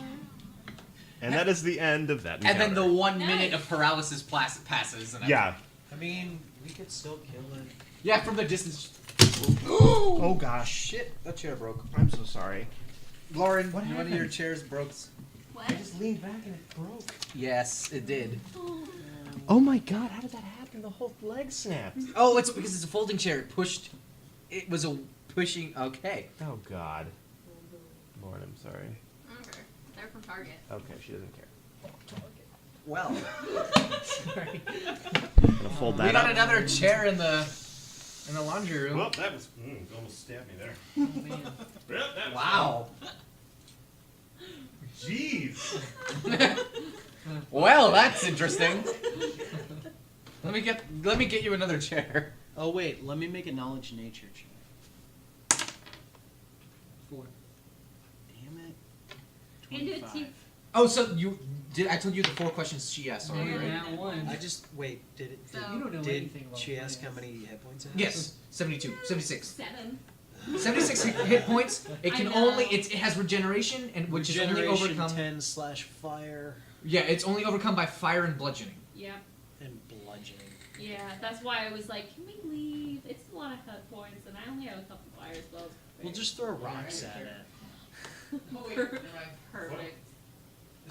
And that is the end of that And then the encounter. 1 minute of paralysis passes. And Yeah. I mean, we could still kill it. Yeah, from the distance. Oh gosh. Shit, that chair broke. I'm so sorry. Lauren, one of your chairs broke. what? I just leaned back and it broke. Yes, it did. Oh my god, how did that happen? The whole leg snapped. Oh, it's because it's a folding chair. It pushed. It was a pushing. Okay. Oh god. Lauren, I'm sorry. Okay. They're from Target. Okay, she doesn't care. Well, Sorry. I'm gonna fold that We got up. another chair in the laundry room. Well, that was almost stabbed me there. Oh, man. Well, that was Wow. Jeez. Well, that's interesting. Let me get you another chair. Oh wait, let me make a knowledge nature check. 4. Damn it. And do it 25. Oh, so you did? I told you the 4 questions she asked already, Yeah, right? that one. I just wait. Did it? So- You don't know Did anything about she ask how plants. many hit points it has? Yes, 72, 76. 7. 76 hit points. It I can know. only it has regeneration and which is only Regeneration overcome. 10/fire Yeah, it's only overcome by fire and bludgeoning. Yeah. and bludgeoning. Yeah, that's why I was like, can we leave? It's a lot of hit points, and I only have a couple fire spells. We'll just throw rocks at it. Oh, wait, never mind. Perfect.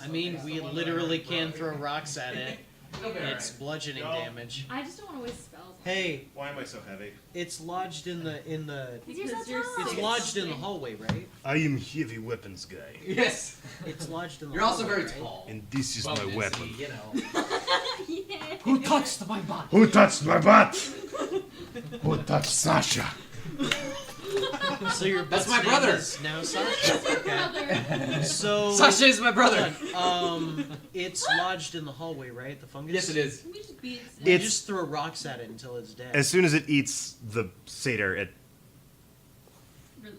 I mean, we literally can throw rocks at it. It'll be It's alright. bludgeoning damage. I just don't want to waste spells. Hey, Why am I so heavy? it's lodged in the You're so Because you're tall. It's lodged in the hallway, right? I am heavy weapons guy, Yes. It's lodged in the You're also hallway, very right? tall. and this is my Well, weapon. see, you know. Yeah. Who touched my butt? Who touched my butt? Who touched Sasha? So your That's butt's my name brother. is now Sasha. Okay. Brother. So Sasha is my brother. hold on. It's lodged in the hallway, right? The fungus. Yes, it is. Can we just beat it? You It's- just throw rocks at it until it's dead. As soon as it eats the satyr,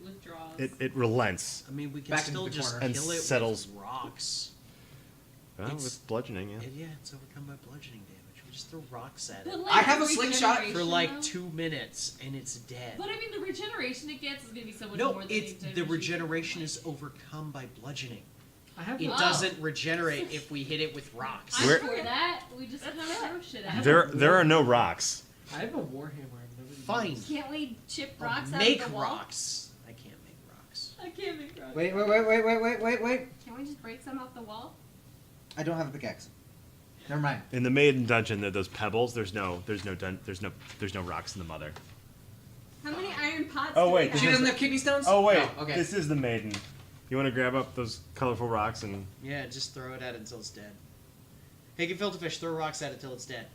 Withdraws. it relents. I mean, we can Back into still the just corner. And kill it settles. with rocks. Well, It's- with bludgeoning, yeah. Yeah, it's overcome by bludgeoning damage. We just throw rocks at But, it like, I have a regeneration, slingshot for like though? 2 minutes, and it's dead. But I mean, the regeneration it gets is gonna be so much No, more than it's the regeneration is overcome by bludgeoning. I have It Wow. doesn't regenerate if we hit it with rocks. I'm Where- for that. We just kind of throw shit at it. There are no rocks. I have a warhammer. I've never used. Fine. Can't we chip rocks Make out of the wall? rocks. I can't make rocks. I can't make rocks. Wait. Can we just break some off the wall? I don't have a pickaxe. Never mind. In the Maiden dungeon, there are those pebbles. There's no rocks in the mother. How many iron pots Oh, do wait, we She have? doesn't have kidney stones? Oh wait, No, okay. this is the Maiden. You want to grab up those colorful rocks and Yeah, just throw it at it until it's dead. Hey, gefilte fish, throw rocks at it till it's dead.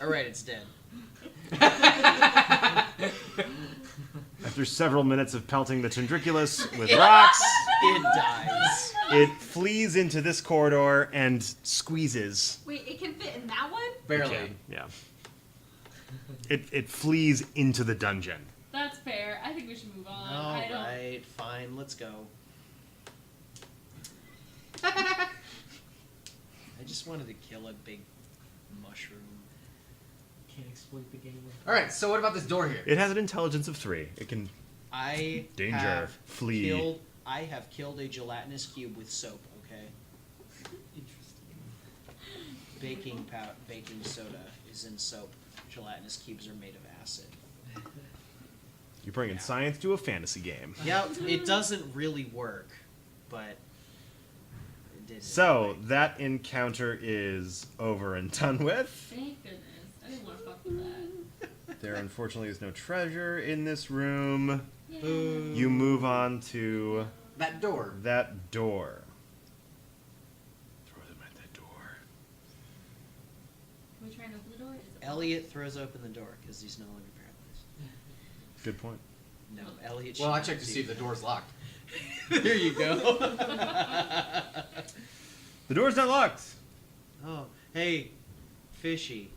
Alright, it's dead. after several minutes of pelting the Tendriculus with rocks, It dies. it flees into this corridor and squeezes. Wait, it can fit in that one? Barely. Yeah. It flees into the dungeon. That's fair. I think we should move on. I don't. Alright, fine, let's go. I just wanted to kill a big mushroom. Can't exploit the game. Alright, so what about this door here? It has an intelligence of 3. It can I Danger. have Flee. killed a gelatinous cube with soap, okay? Interesting. Baking soda is in soap. Gelatinous cubes are made of acid. you're bringing science to a fantasy game. Yeah, it doesn't really work, but it did. So that encounter is over and done with. Thank goodness. I didn't want to fuck with that. There unfortunately is no treasure in this room. Yeah. You move on to That door. that door. Throw them at that door. Can we try and open the door? Is it Elliot throws open the door because he's no longer paralyzed. Good point. No, Elliot. Well, I should checked to see if the door's locked. There you go. The door's not locked. Oh, hey, fishy.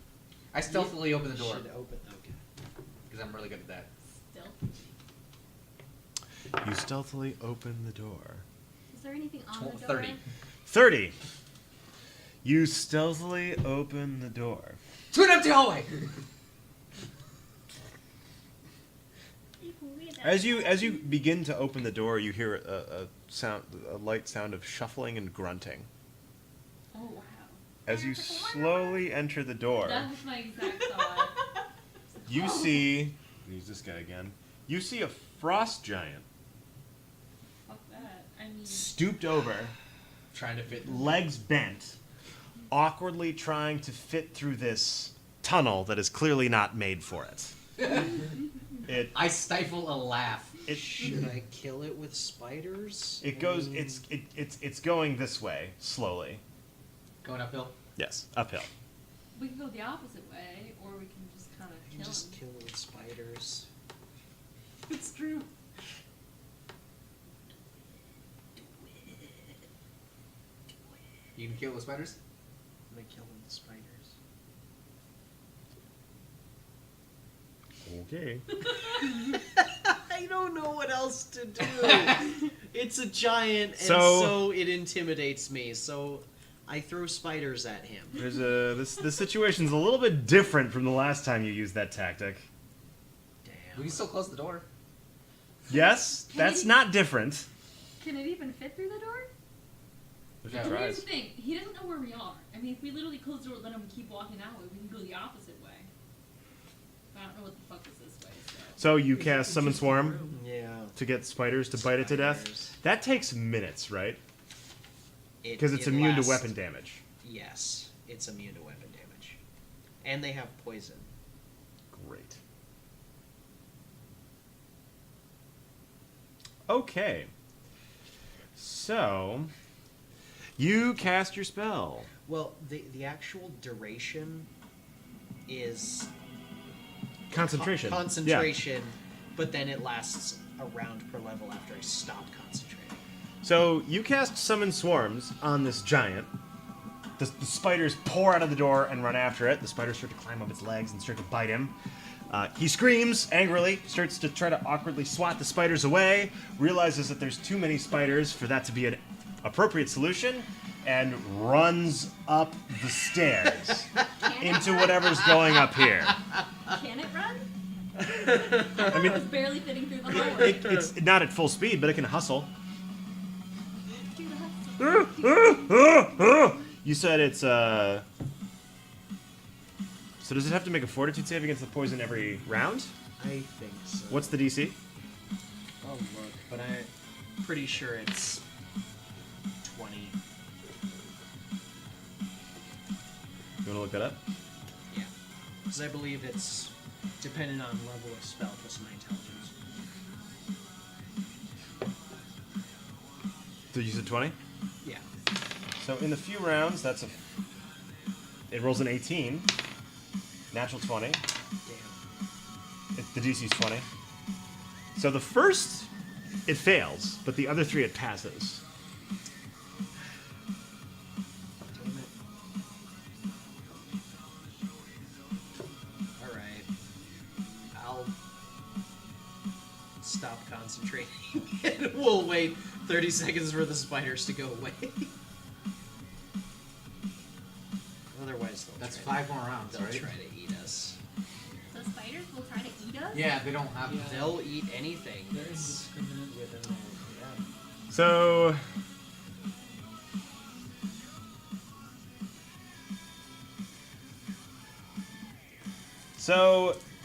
I stealthily open the door Should open. Okay. because I'm really good at that. still? You stealthily open the door. Is there anything on the door? 30. 30. You stealthily open the door. To an empty hallway! As you begin to open the door, you hear a light sound of shuffling and grunting. Oh wow. As you slowly enter the door, That was my exact thought. you see. Use this guy again. You see a frost giant Fuck that. I mean, stooped over, Trying to fit. legs bent, awkwardly trying to fit through this tunnel that is clearly not made for it. It I stifle a laugh. Should I kill it with spiders? it goes. It's going this way slowly. Going uphill. Yes, uphill. we can go the opposite way, or we can just kind of I can kill just him. kill it with spiders. It's true. You can kill the spiders? I'm gonna kill it with spiders. Okay. I don't know what else to do. It's a giant, and So- so it intimidates me. So I throw spiders at him. There's this situation's a little bit different from the last time you used that tactic. We Damn. can still close the door. Yes, that's not different. Can it even fit through the door? Yeah, But right. here's the thing. He doesn't know where we are. I mean, if we literally close the door, let him keep walking that way, we can go the opposite way. don't know what the fuck is this way. So you cast Summon Swarm Yeah. to get spiders to bite it to death. Spiders. That takes minutes, right? It- Because it's it immune lasts- to weapon damage. Yes, it's immune to weapon damage. And they have poison. Great. Okay. So, you cast your spell. Well, the actual duration is Concentration. concentration, but then it lasts a round per level after I stop concentrating. So you cast Summon Swarms on this giant. The spiders pour out of the door and run after it. The spiders start to climb up its legs and start to bite him. He screams angrily, starts to try to awkwardly swat the spiders away, realizes that there's too many spiders for that to be an appropriate solution, and runs up the stairs into whatever's going up here. Can it run? I mean, I was barely fitting through the hallway. it's not at full speed, but it can hustle. Do the hustle. You said it's So does it have to make a fortitude save against the poison every round? I think so. What's the DC? I'll look, but I'm pretty sure it's 20. You want to look that up? Yeah. Because I believe it's dependent on level of spell plus my intelligence. So you said 20? Yeah. So in the few rounds, it rolls an 18, natural 20. Damn. The DC's 20. So the first, it fails, but the other three, it passes. Damn it. Alright. I'll stop concentrating and we'll wait 30 seconds for the spiders to go away. Otherwise, That's 5 more rounds, they'll right? try to eat us. So spiders will try to eat us? Yeah, they don't have. Yeah. They'll eat anything. They're It's- indiscriminate within their So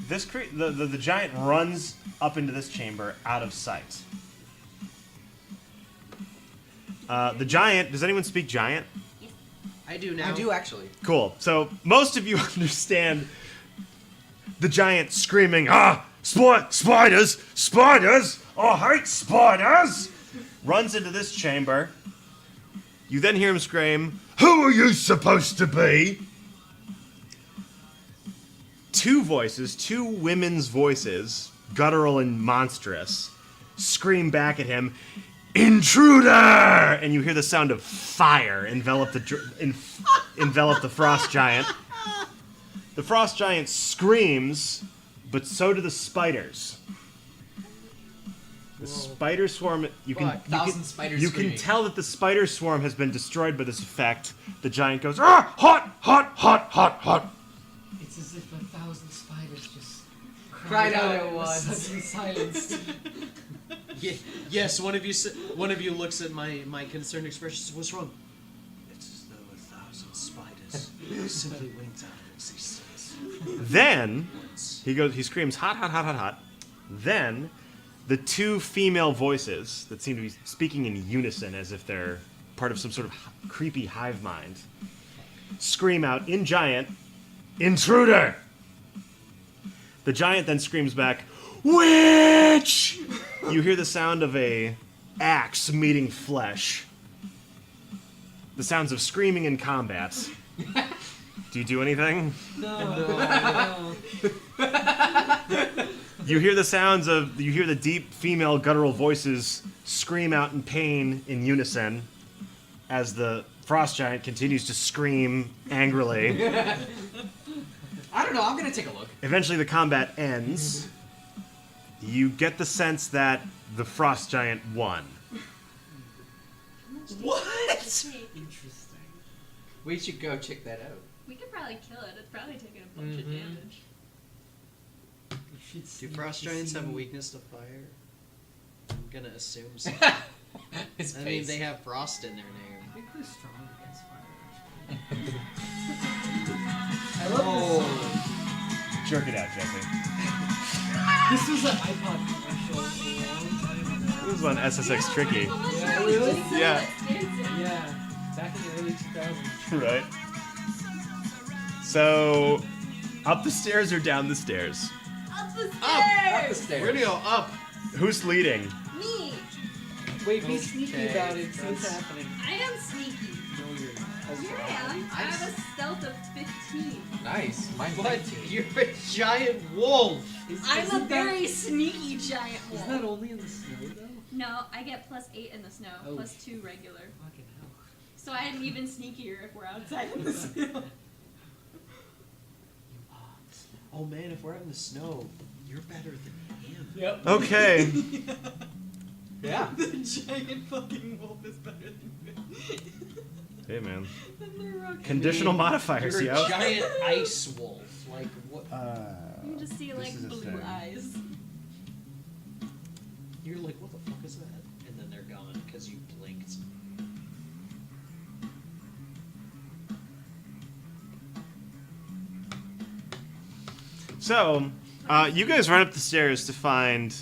the giant runs up into this chamber out of sight. The giant. Does anyone speak giant? I do now. I do actually. Cool. So most of you understand the giant screaming, "Ah, spiders, spiders! I hate spiders!" Runs into this chamber. You then hear him scream, "Who are you supposed to be?" Two voices, two women's voices, guttural and monstrous, scream back at him, "Intruder!" And you hear the sound of fire envelop the frost giant. The frost giant screams, but so do the spiders. The spider swarm. You can 1,000 spiders you screaming. can tell that the spider swarm has been destroyed by this effect. The giant goes, "Ah, hot, hot, hot, hot, hot." It's as if 1,000 spiders just Cried out at and were once. suddenly silenced. Yes, one of you looks at my concerned expression. Says, "What's wrong?" It's as though 1,000 spiders simply winked out of existence. Then he screams, "Hot, hot, hot, hot, hot." Then the two female voices that seem to be speaking in unison as if they're part of some sort of creepy hive mind scream out in giant, "Intruder!" The giant then screams back, "Witch!" You hear the sound of a axe meeting flesh. The sounds of screaming in combat. Do you do anything? No. You hear the deep female guttural voices scream out in pain in unison as the frost giant continues to scream angrily. I don't know. I'm gonna take a look. Eventually the combat ends. You get the sense that the frost giant won. What? Interesting. We should go check that out. We could probably kill it. It's probably taking a bunch of Mhm. damage. You should Do sneak frost to giants have a see- weakness to fire? I'm gonna assume so. His I mean, face. they have frost in their I name. think we're strong against fire. Actually. I love this. Jerk it out, Jesse. This was an iPod commercial a long time ago. This was on SSX Tricky. Yeah, really? Yeah. Yeah, back in the early 2000s. Right. So, up the stairs or down the stairs? Up the stairs! Up the stairs. We're gonna go up. Who's leading? Me! Wait, be sneaky Okay, about it. See what's that's- happening. I am sneaky. No, you're not. Here I am. I have a stealth of 15. Nice. Mine's But 19. you're a giant wolf. I'm a Isn't very sneaky giant wolf. Isn't that only in the snow, though? No, I get +8 in the snow, Oh. +2 regular. Fucking hell. So I'm even sneakier if we're outside in the snow. Oh man, if we're out in the snow, you're better than him. Yep. Okay. Yeah. The giant fucking wolf is better than me. Hey, man. Than the rock. Conditional modifiers, You're yo. a giant ice wolf. Like what? You just see like this is a blue thing. eyes. You're like, what the fuck is that? And then they're gone because you blinked. So, you guys run up the stairs to find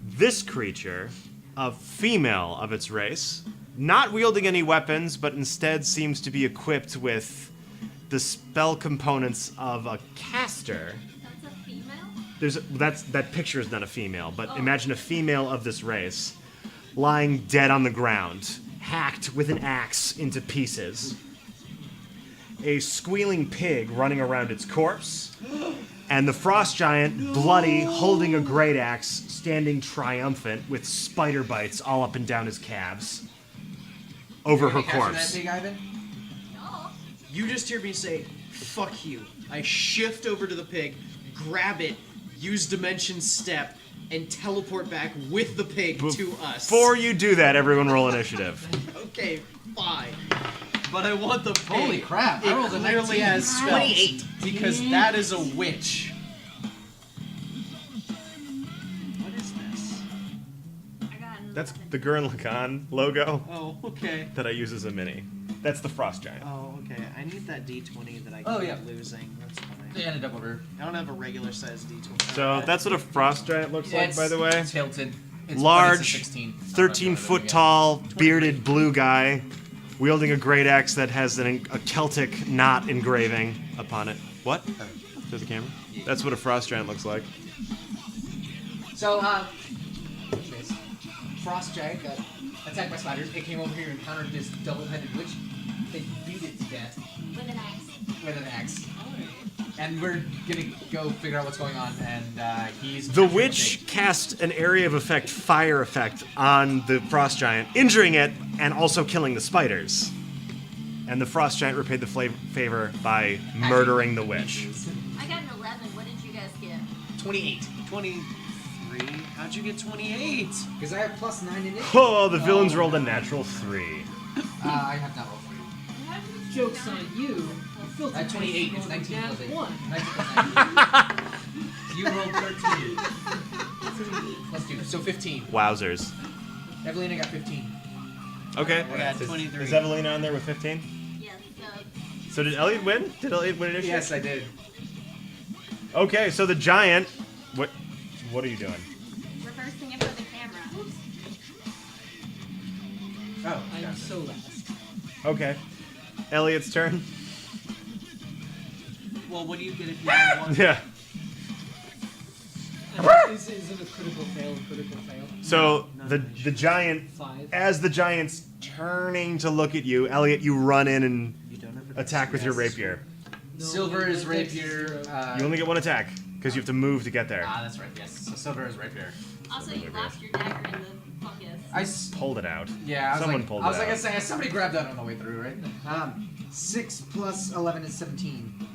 this creature, a female of its race, not wielding any weapons, but instead seems to be equipped with the spell components of a caster. That's a female? That picture is not a female, but Oh. imagine a female of this race lying dead on the ground, hacked with an axe into pieces. A squealing pig running around its corpse, and the frost giant, bloody, holding a great axe, standing triumphant with spider bites all up and down his calves over her Can you capture corpse. That pig, Ivan? No. You just hear me say, "Fuck you." I shift over to the pig, grab it, use dimension step, and teleport back with the pig to us. Before you do that, everyone roll initiative. Okay, fine. But I want the pig. Holy crap, I It rolled a clearly 19. has spells. 28. Because that is a witch. What is this? I got an That's 11. the Gurren Lagann logo Oh, okay. that I use as a mini. That's the frost giant. Oh, okay. I need that D20 that I keep Oh, yeah. losing. That's fine. Yeah, and a double bird. I don't have a regular size D20. So that's what a frost giant looks like, by the way. It's tilted. It's Large, 16. 13-foot tall, bearded blue guy, wielding a great axe that has a Celtic knot engraving upon it. What? To the camera? That's what a frost giant looks like. So, this frost giant got attacked by spiders. It came over here and encountered this double-headed witch. They beat it to death With an axe. with an axe. And we're gonna go figure out what's going on. And he's The witch cast an area of effect, fire effect, on the frost giant, injuring it and also killing the spiders. And the frost giant repaid the favor by murdering the witch. I got an 11. What did you guys get? 28. 23. How'd you get 28? Because I have +9 in it. Oh, the villains rolled a natural 3. I have not rolled 3. Joke's on you. You I have 28. It's 19 nat plus 8. 1. 19 plus 9. You rolled 13. Plus 2. So 15. Wowzers. Evelina got 15. Okay. I got 23. Is Evelina on there with 15? Yes, So did Elliot win? Did Elliot win initiative? Yes, I did. Okay, so the giant. What are you doing? reversing it for the camera. Oh, I'm gotcha. so last. Okay. Elliot's turn. Well, what do you get if you roll one? Yeah. Is it a critical fail? A critical fail? So the giant, 5. as the giant's turning to look at you, Elliot, you run in and You don't have attack with your rapier. No, Silver is my dex rapier. 0. You only get one attack because you have to move to get there. That's right. Yes. So silver is rapier. Also, you lost your dagger in the fungus. I s- Pulled it out. yeah. I was Someone like, pulled I was it like, out. saying somebody grabbed that on the way through, right? 6 plus 11 is 17.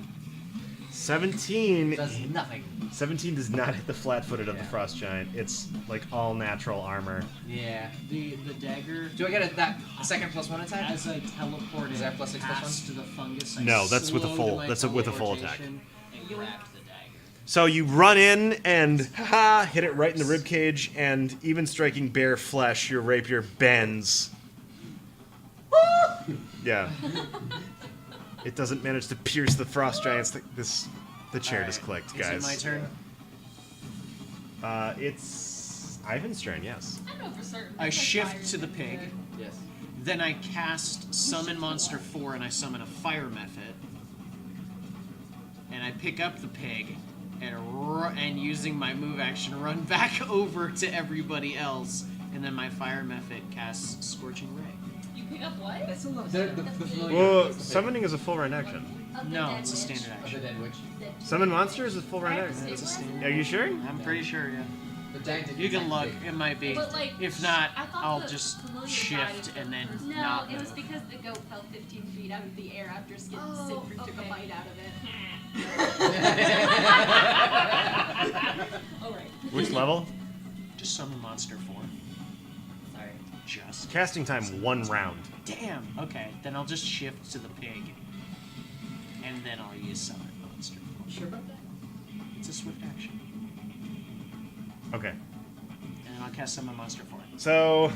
17. Does nothing. 17 does not hit the flat-footed of the Yeah. frost giant. It's like all natural armor. Yeah. The dagger. Do I get a second +1 attack? As I teleported Is that +6 +1? past to the fungus, I No, that's with a slowed full- my that's with a full attack. teleportation And grabbed the dagger. So you run in and hit it right in the rib cage, and even striking bare flesh, your rapier bends. Yeah. It doesn't manage to pierce the frost giants. The chair just clicked, Is it guys. my turn? It's Ivan's turn, yes. I know for certain. I because shift fire's to the in pig. there. Yes. Then I cast Summon Monster 4 and I summon a fire method. And I pick up the pig and using my move action run back over to everybody else. And then my fire method casts Scorching Ray. You pick up what? That's a lot of The stuff. familiar. Well, is the pig. summoning is a full round action. Of the No, dead it's a witch. standard Of the action. dead witch. Summon monsters is full round Fire action. It's a stabilizer? standard. Are you sure? I'm pretty sure, yeah. The giant didn't You can attack look. the pig. It might be. But, like, If not, I thought I'll the just familiar shift died and then first. No, not it was move. because the goat fell 15 feet out of the air after Siegfried Oh, took a okay. bite out of it. Oh, right. Which level? Just Summon Monster 4. Sorry. Just. Casting time 1 round. Damn. Okay, then I'll just shift to the pig. And then I'll use Summon Monster 4. Sure about that? It's a swift action. Okay. And then I'll cast Summon Monster 4. So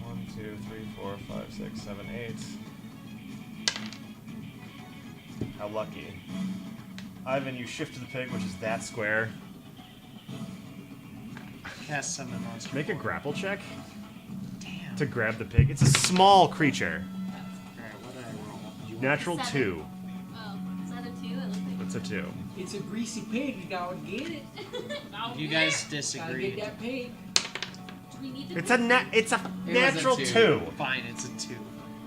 1, 2, 3, 4, 5, 6, 7, 8. How lucky. Ivan, you shift to the pig, which is that square. Cast Summon Monster Make a 4. grapple check Damn. to grab the pig. It's a small creature. Alright, what did I roll? Natural 7. 2. Oh, is that a 2? It looks like That's a 2. It's a greasy pig. You gotta get it. You guys Gotta disagree. get that pig. Do we need to It's a was a natural 2. 2. Fine, it's a 2.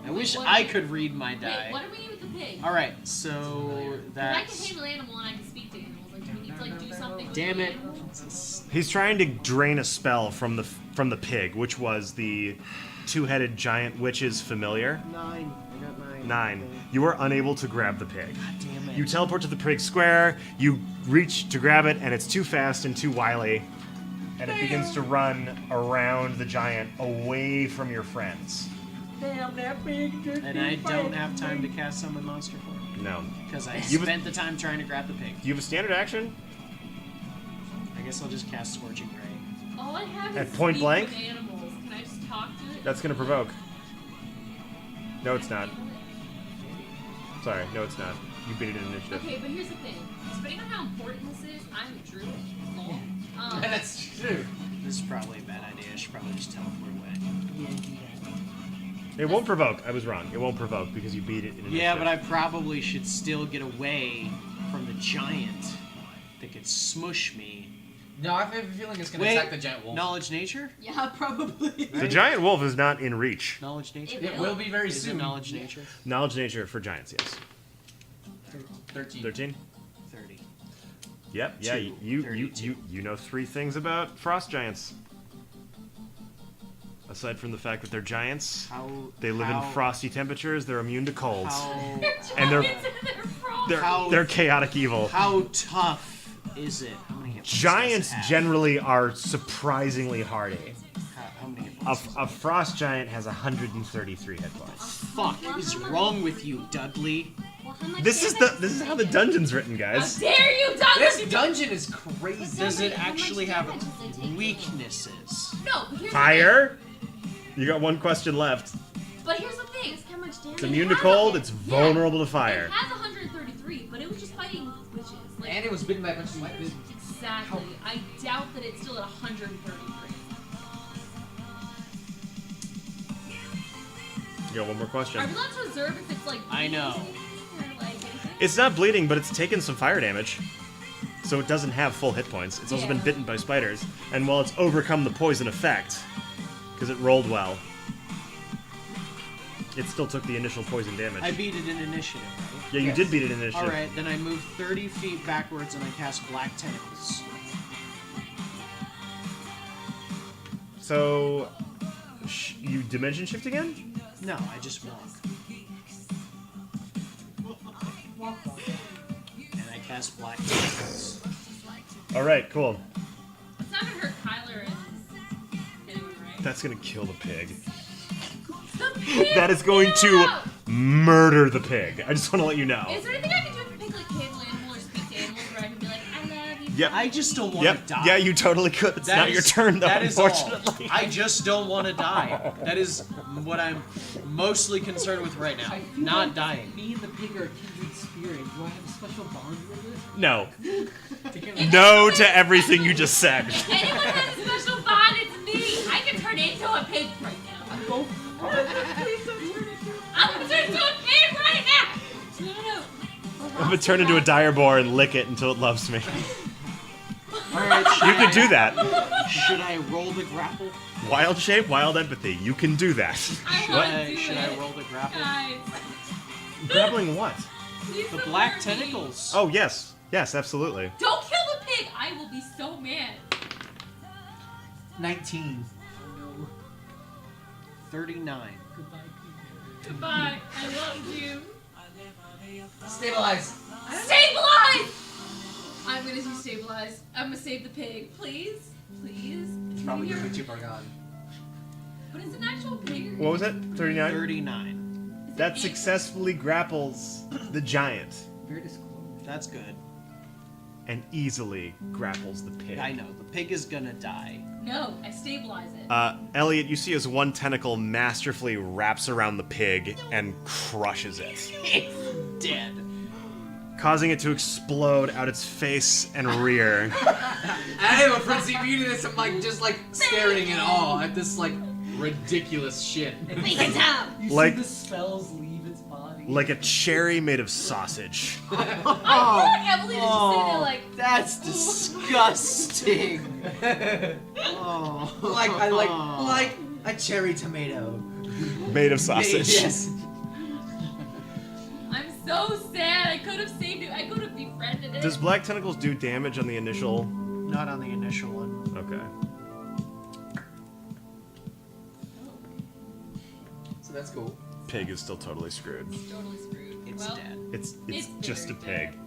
I Wait, wish what- I could read my Wait, die. what do we need with the pig? Alright, so 'Cause I can that's. handle animal and I can speak to animals. Like, do we need to like do something with Damn the it. animals? He's trying to drain a spell from the pig, which was the two-headed giant witch's familiar. 9. I got 9. 9. You are unable to grab the pig. God damn it. You teleport to the pig square, you reach to grab it, and it's too fast and too wily, and it begins to run around the giant away from your friends. Damn, that pig just And I don't have time to cast Summon Monster 4. No. Because I You've- spent the time trying to grab the pig. Do you have a standard action? I guess I'll just cast Scorching Ray. All I have At is point speak blank? with animals. Can I just talk to it? That's gonna provoke. No, it's not. Sorry, no, it's not. You beat it in initiative. Okay, but here's the thing. Depending on how important this is, I'm a druid. Lol. That's true. This is probably a bad idea. I should probably just teleport away. It won't provoke. I was wrong. It won't provoke because you beat it in initiative. Yeah, but I probably should still get away from the giant that could smush me. No, I have a feeling it's gonna Wait, attack the giant wolf. Knowledge Nature? Yeah, probably. The giant wolf is not in reach. Knowledge Nature? It It will be very Is it soon. Knowledge Nature? Knowledge nature for giants, yes. 13. 13? 30. Yep, yeah, 2, you 32. know 3 things about frost giants. Aside from the fact that they're giants, How they live in frosty temperatures, they're immune to colds. How, And they're They're they're chaotic evil. how tough is it? How many hit points does Giants it have? generally are surprisingly hardy. How many hit A, points? a frost giant has 133 hit points. Fuck is wrong with you, Dudley? Well, how much This is how the dungeon's written, How guys. dare you, Dudley! This dungeon is crazy. Does it How much actually have damage does it take? weaknesses? No, but here's Fire? You got one question left. the thing. But here's the thing. How much damage? It's immune to cold, it's vulnerable to It fire. has 133, but it was just fighting witches. Like, And it was bitten by a bunch of spiders. exactly. I doubt that it's still at 133. You got one more question. Are we allowed to observe if it's like? I know. bleeding or, like, anything? It's not bleeding, but it's taken some fire damage. So it doesn't have full hit points. It's also been Yeah. bitten by spiders. And while it's overcome the poison effect, because it rolled well, it still took the initial poison damage. I beat it in initiative, right? Yeah, you Yes. did beat it in initiative. Alright, then I move 30 feet backwards and I cast Black Tentacles. So, you dimension shift again? No, I just walk. And I cast Black Tentacles. All right, cool. It's not gonna hurt Kyler and anyone, right? That's gonna kill the pig. The pig! That is going to No! murder the pig. I just want to let you know. Is there anything I can do with a pig, like handle animal or speak to animals, where I can be like, I love you? Yep. I just don't want Yep. to die. Yeah, you totally could. It's That not your is- turn, though, that is unfortunately. all. I just don't want to die. That is what I'm mostly concerned with right now. I feel Not like dying. Me and the pig are a kindred spirit. Do I have a special bond with it? No. Damn. No to everything you just said. If anyone has a special bond, it's me. I can turn into a pig right now. I'm both. I'm gonna turn into a pig right now. No. I'm gonna turn into a dire boar and lick it until it loves me. Alright, You could do that. should I roll the grapple? Wild shape, wild empathy. You can do that. I Should want I, to do should it. I roll the grapple? Guys, Grappling what? please The support black me. tentacles. Oh, yes. Yes, absolutely. Don't kill the pig. I will be so mad. 19. 39. Goodbye, pig. Goodbye. I love you. Stabilize. Stabilize! I'm gonna do stabilize. I'm gonna save the pig. Please? Please? It's probably gonna be too far gone. But it's an actual pig. What was it? 39? 39. That successfully grapples the giant Very disclosed. That's good. and easily grapples the pig. I know. The pig is gonna die. No, I stabilize it. Elliot, you see as one tentacle masterfully wraps around the pig and crushes it, It's dead. causing it to explode out its face and rear. I have a frenzy mutinous. I'm like just like staring in awe at this like ridiculous shit. We can tell. You Like- see the spells leave its body. Like a cherry made of sausage. I feel like Evelyn is just sitting there like, That's disgusting. Oh. Like a cherry tomato. Made of sausage. Yes. I'm so sad. I could have saved it. I could have befriended it. Does black tentacles do damage on the initial? Not on the initial one. Okay. So that's cool. Pig is still totally screwed. Totally screwed. It's well, dead. It's It's just a very pig.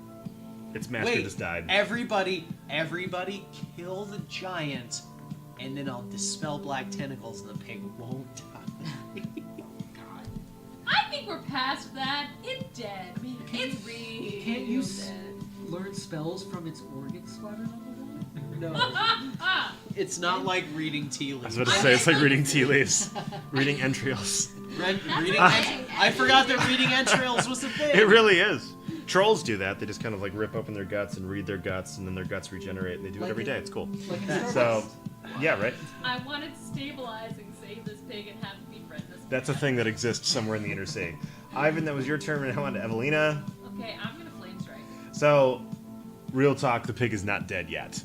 Its master Wait, just died. everybody kill the giant, and then I'll dispel black tentacles and the pig won't die. I think we're past that. It's dead. It's real. Can't you dead. learn spells from its organ splatter? No. It's not like reading tea I was leaves. about to say, it's like reading tea leaves. Reading entrails. Reading Ah. I forgot that reading entrails was a thing. It really is. Trolls do that. They just kind of like rip open their guts and read their guts, and then their guts regenerate, and they do it Like every in- day. It's cool. Like So, yeah, right? I wanted to stabilize and save this pig and have to befriend this pig. That's a thing that exists somewhere in the inner sea. Ivan, that was your turn, and now on to Evelina. Okay, I'm gonna flame strike. So, real talk, the pig is not dead yet.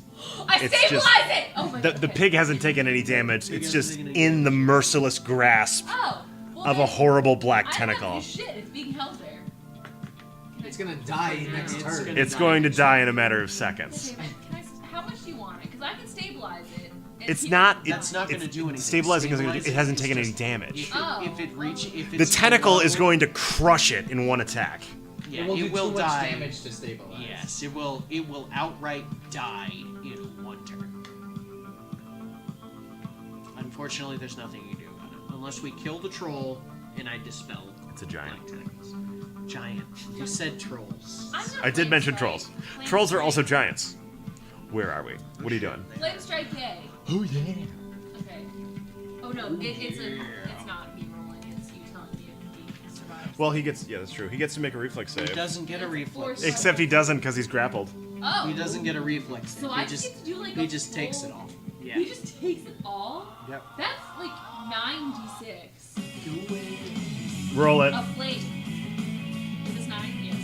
I It's stabilize just- it! Oh my The, god. the okay. pig hasn't taken any damage. Pig It's hasn't just taken any in the merciless grasp Oh. Well, of a then horrible black I don't tentacle. have to do shit. It's being held there. It's gonna die next It's turn. gonna- It's going to die in a matter of seconds. Okay, can I, how much do you want it? Because I can stabilize it. and It's keep not. it That's not going to it's- do anything. Stabilizing isn't going to do. It hasn't Stabilizing taken is any just- damage. Oh. If The it's tentacle is below- going to crush it in one attack. Yeah, it will do too much die. damage to stabilize. Yes, it will. It will outright die in one turn. Unfortunately, there's nothing you can do about it unless we kill the troll and I dispel. It's a giant. black tentacles. Giant. You said trolls. I'm gonna I did flame mention strike. trolls. Flame Trolls are strike. also giants. Where are we? What are you doing? Flame strike yay. Oh yeah. Okay. Oh no, it's not me rolling. It's you telling me if he survives. Well, he gets. Yeah, that's true. He gets to make a reflex He save. doesn't get a It's reflex. forced. Except he doesn't because he's grappled. Oh. He doesn't get a reflex. So he I just get to do like he a just takes it full- off. Yeah. He just takes it all. Yep. That's like 9d6. Roll it. A flame. Is this 9? Yes.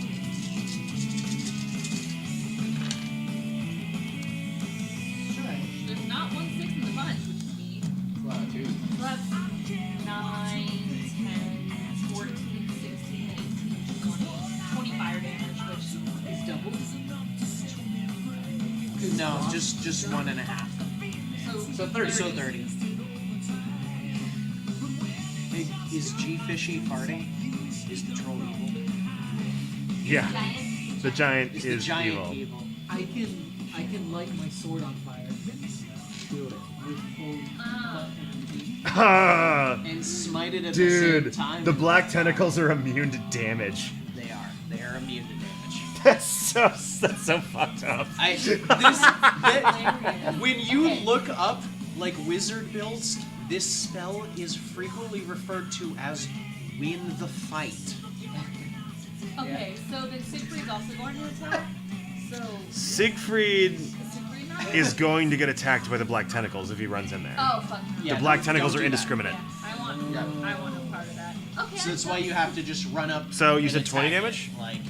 There's not 1 6 in the bunch, which is me. It's a lot of twos. So that's 9, 10, 14, 16, 18, 20. 20 fire damage, which is double. No, just 1.5. So 30. So 30. Hey, is G Fishy farting? Is the troll evil? Yeah. Giant. The giant Is is the giant evil. evil? I can light my sword on fire. Do it with full butt energy. Ah, And smite it at the same dude, time. the black tentacles are immune to damage. They are. They are immune to damage. That's so fucked up. When you look up like wizard builds, this spell is frequently referred to as win the fight. Okay, so then Siegfried's also going to attack. So Siegfried is Siegfried not? is going to get attacked by the black tentacles if he runs in there. Oh fuck. Yeah, The black don't tentacles do are that. indiscriminate. Yeah, I want no part of that. Okay. So that's why you have to just run up. So you and said 20 attack damage? it, like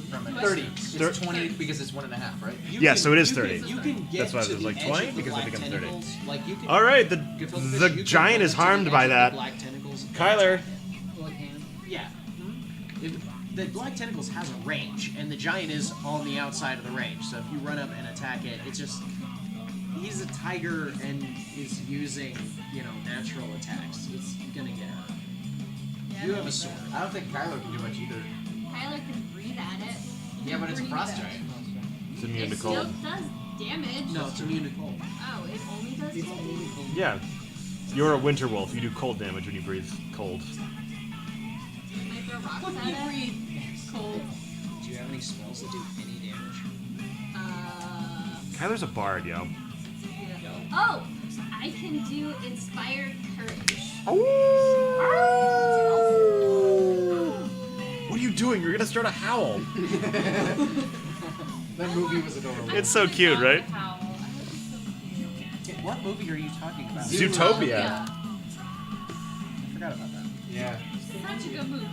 from a 30. distance. It's 20 because it's 1.5, right? You Yeah, can- so it is you can- 30. You can get That's why I to was the like edge 20 of the because it black becomes 30. tentacles, like you can, All right, Gefilte fish, the you can giant run is up to the harmed edge by of the that. black tentacles and Kyler. attack it. Like him. Yeah. The black tentacles has a range, and the giant is on the outside of the range. So if you run up and attack it, it's just he's a tiger and is using natural attacks. It's gonna get hurt. Yeah, You have a sword. I don't think Kylo can do much either. Tyler can breathe at it. Yeah, but it's a Breathe frost it. giant. It's immune It to still cold. does damage. No, it's immune to cold. Oh, it only does It's damage. only cold. Yeah. You're a winter wolf. You do cold damage when you breathe cold. Can I throw rocks What do at you it? breathe? Cold. Do you have any spells that do any damage? Kyler's a bard, yo. Oh, I can do inspired courage. What are you doing? You're gonna start a howl. That movie was adorable. It's so cute, right? What movie are you talking about? Zootopia. I forgot about that. Yeah. Such a good movie.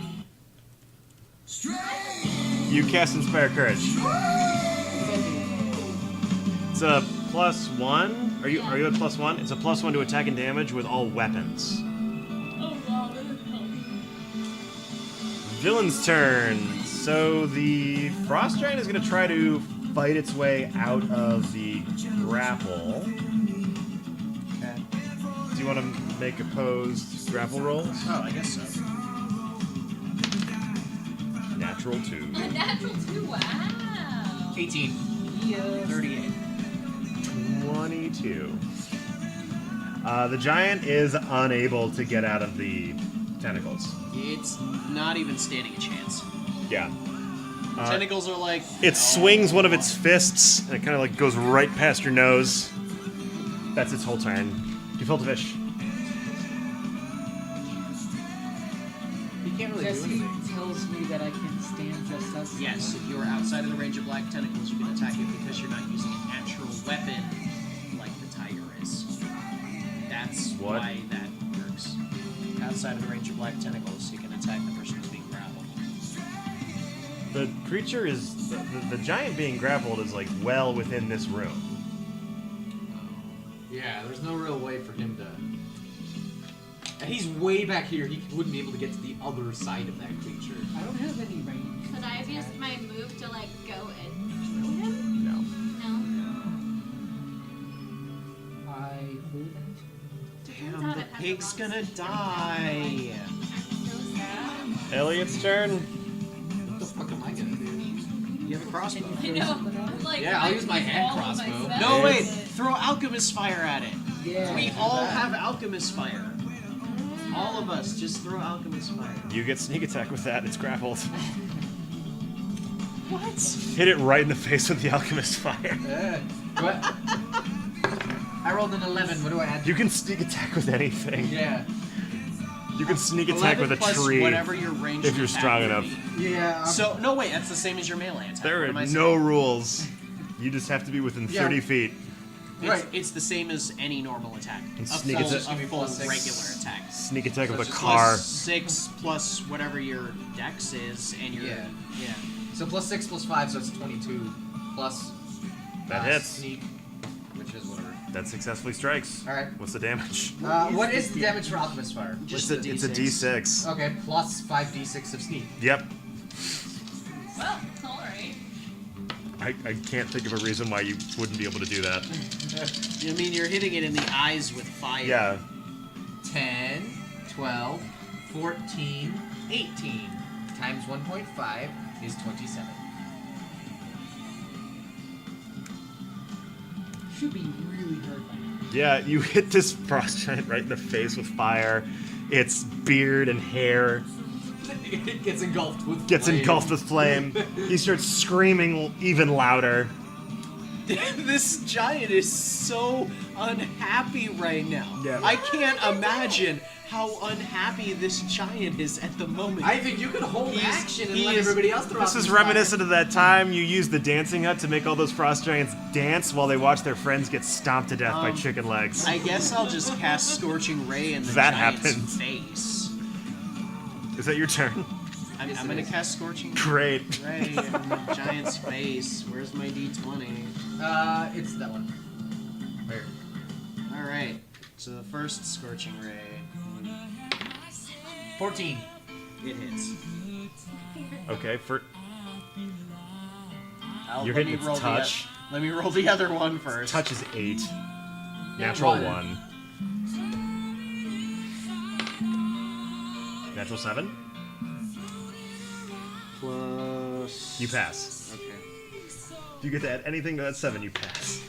You cast Inspire Courage. It's a +1. Are you at +1? It's a +1 to attack and damage with all weapons. Oh wow, that is cool. Villain's turn. So the frost giant is going to try to fight its way out of the grapple. Okay. Do you want to make opposed grapple rolls? Oh, I guess so. Natural 2. A natural 2, wow. 18. 38. 22. The giant is unable to get out of the tentacles. It's not even standing a chance. Yeah. Tentacles are like. It swings one of its fists, and it kind of like goes right past your nose. That's its whole turn. Gefilte fish. He can't really do Jesse anything. tells me that I can stand just us. Yes, if you are outside of the range of black tentacles, you can attack it because you're not using an actual weapon like the tiger is. That's What? why that works. Outside of the range of black tentacles, you can attack the person who's being grappled. The creature is the giant being grappled is like well within this room. Yeah, there's no real way for him to. And he's way back here. He wouldn't be able to get to the other side of that creature. I don't have any range. Could I have used my move to like go and drill him? No. No. I hold Damn, out the it has a pig's wrong gonna stick. die. So sad. Elliot's turn. What the fuck am I gonna do? You have a crossbow. I know. Like, Yeah, I'll use my hand all of crossbow. my No, spells. wait! Throw alchemist fire at it. Yeah. We all have alchemist fire. All of us just throw alchemist fire. You get sneak attack with that. It's grappled. What? Hit it right in the face with the alchemist fire. What? I rolled an 11. What do I add? You can sneak attack with anything. Yeah. You can sneak attack with a 11 plus tree whatever your range if you're attack strong would enough. be. Yeah. So no, wait, that's the same as your melee attack. There What are am I no saying? rules. You just have to be within Yeah. 30 feet. It's the same as any normal attack. And A sneak full, attack- a full plus six. regular attack. Sneak attack with a just car. Plus 6 plus whatever your dex is, and your Yeah. yeah. So plus 6 plus 5, so it's 22. Plus. That hits. Sneak, which is whatever. That successfully strikes. Alright. What's the damage? What is the damage for Alchemist Fire? Just It's a D6. Okay, plus 5d6 of sneak. Yep. Well, alright. I can't think of a reason why you wouldn't be able to do that. I mean, you're hitting it in the eyes with fire. Yeah. 10, 12, 14, 18 times 1.5 is 27. Should be really hurt by now. Yeah, you hit this frost giant right in the face with fire. Its beard and hair It gets engulfed with Gets flame. engulfed with flame. He starts screaming even louder. This giant is so unhappy right now. Yeah. I can't imagine how unhappy this giant is at the moment. I think you could hold He's- action and he let is- everybody else throw This out is some reminiscent of that time you used the dancing hut to make all those frost giants dance while they watch their friends get stomped to death by chicken legs. I guess I'll just cast Scorching Ray in the That giant's happens. face. Is that your turn? I'm gonna cast Scorching Great. Ray in the giant's face. Where's my D20? It's that one. Where? Alright, so the first Scorching Ray, 14. it hits. Okay, for Let You're hitting me its roll touch. Let me roll the other one first. touch is 8. Natural one. 1. Natural 7. Plus... You pass. Okay. If you get to add anything to that 7, you pass.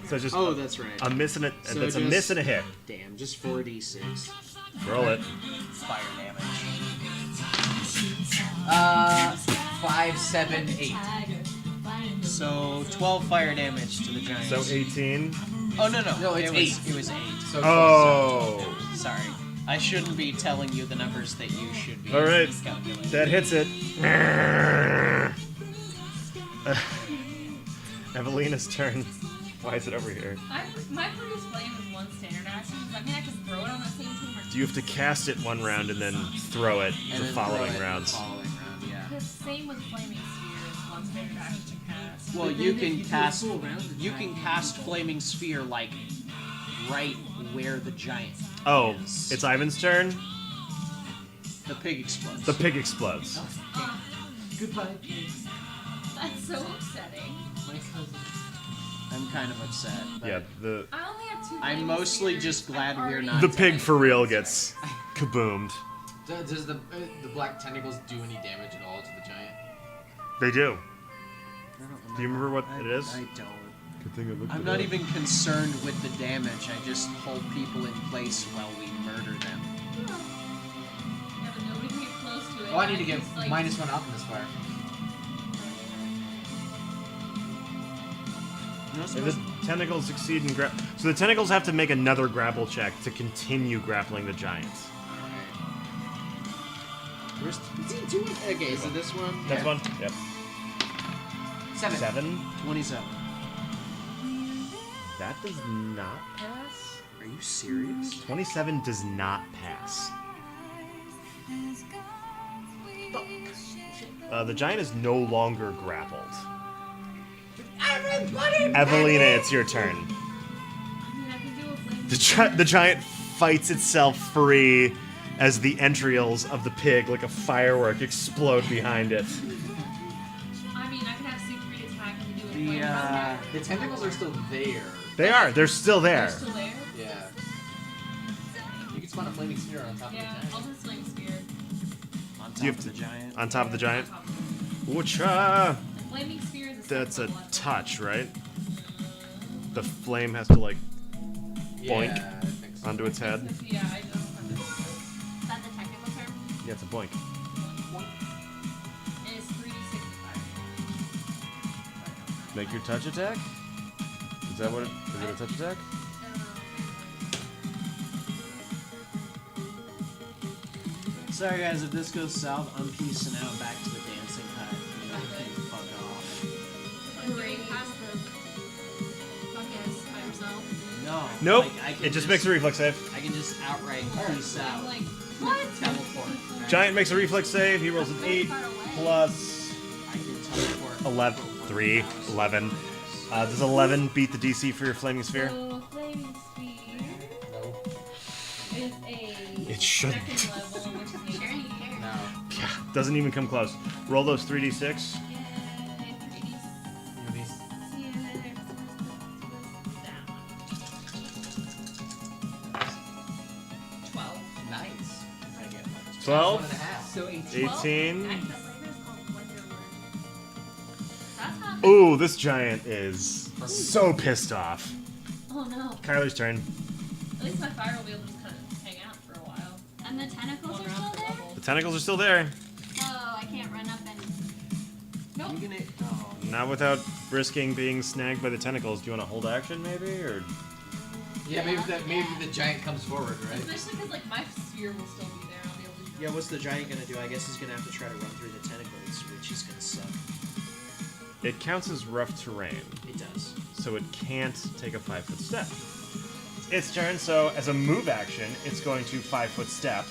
So it's just Oh, that's right. a miss and a So that's a just- miss and a hit. Damn, just 4d6. Roll it. Fire damage. 5, 7, 8. So 12 fire damage to the giant. So 18. Oh no, No, it's it 8. was 8. So Oh. Sorry, I shouldn't be telling you the numbers that you should be. All right. calculating. That hits it. Evelina's turn. Why is it over here? My Produce Flame is one standard action. Does that mean I can throw it on that same team? Or Do you have to cast it one round and then throw it And the then following throw it rounds? The following round, yeah. Because same with Flaming Spheres, one standard action to cast. Well, But you then if can do a cast. full round You attack, can cast Flaming Sphere like right where the giant. Oh, is. it's Ivan's turn. The pig explodes. The pig explodes. Goodbye, pigs. That's so upsetting. My cousin. I'm kind of upset. But Yeah, the I only have 2 I'm Flaming mostly Spheres. just glad I've we're already not- the pig for real gets kaboomed. Does the black tentacles do any damage at all to the giant? They do. I don't Do you remember what it is? I don't. Good thing I looked I'm not even concerned with the damage. I just hold people in place while we murder them. Yeah, but nobody can get close to it. Oh, I need to and get it's like, -1 alchemist fire. If the tentacles succeed in so the tentacles have to make another grapple check to continue grappling the giants. Where's okay, so this one. That's one. Yep. 7. 7. 27. That does not pass. Are you serious? 27 does not pass. The giant is no longer grappled. Evelina, it's your turn. I mean, I can do a flame. The giant fights itself free as the entrails of the pig, like a firework, explode behind it. I mean, I can have secret attack and do a flame. The tentacles are still there. They are. They're still there. They're still there? Yeah. You can spawn a flaming sphere on top Yeah, of the I'll giant. just flame spear. On Do you top have of the giant. On top of the giant. On top of it. Woocha! The flaming spear is a That's a second level. touch, right? The flame has to like boink Yeah, I think so. onto its head. Yeah, I don't have this. Is that the technical term? Yeah, it's a boink. And it's 3d65. Make your touch attack. Is that what? Is it a touch attack? Sorry guys, if this goes south, I'm piecing out back to the dancing hut. You know, can fuck off. Right past the fungus by yourself. No. Nope. like, I can It just makes a reflex save. I can just outright piece I'm out. like, what? Teleport. Right? Giant makes a reflex save. He rolls an 8 plus I can teleport. 11. 3, 11. Does 11 beat the DC for your flaming sphere? So, flaming sphere No. is a It shouldn't. second level, which is Sharing an care. No. Yeah, doesn't even come close. Roll those 3d6. You know, these. 12. Nice. I get 12. 1.5. So 18. 18. That flavor's called Wonderwood. That's not Ooh, this giant is so pissed off. Oh no. Kyler's turn. At least my fire will be able to just kind of hang out for a while. And the tentacles One are round still per there? level. The tentacles are still there. Nope. You gonna? Oh. Not without risking being snagged by the tentacles. Do you want to hold action, maybe, or? Yeah, maybe the giant comes forward, right? Especially because like my sphere will still be there. I'll be able to. Yeah, what's the giant gonna do? I guess he's gonna have to try to run through the tentacles, which is gonna suck. It counts as rough terrain, It does. so it can't take a 5-foot step. Its turn, so as a move action, it's going to 5-foot step.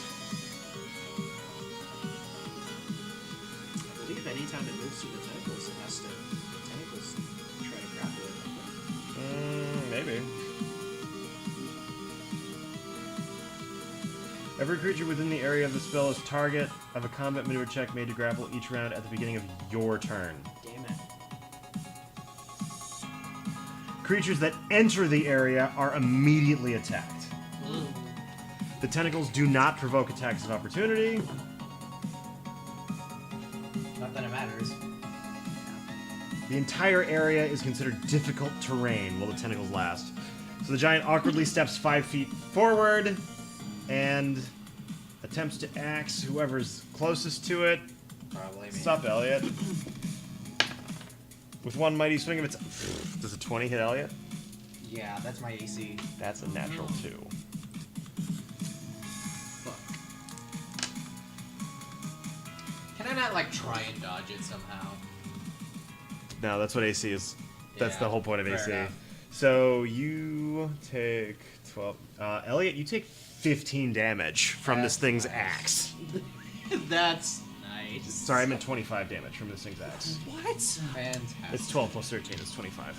I believe anytime it moves through the tentacles, it has to. The tentacles try to grapple it. Maybe. Every creature within the area of the spell is target of a combat maneuver check made to grapple each round at the beginning of your turn. Damn it. Creatures that enter the area are immediately attacked. The tentacles do not provoke attacks of opportunity. Not that it matters. The entire area is considered difficult terrain while the tentacles last. So the giant awkwardly steps 5 feet forward and attempts to axe whoever's closest to it. Probably me. Stop, Elliot. With one mighty swing of its... Does a 20 hit Elliot? Yeah, that's my AC. That's a natural 2. Fuck. Can I not like try and dodge it somehow? No, that's what AC is. That's Yeah, the whole point of fair AC. enough. So you take 12... Elliot, you take 15 damage from this That's thing's nice. axe. That's nice. Sorry, I meant 25 damage from this thing's axe. What? Fantastic. It's 12 plus 13, it's 25.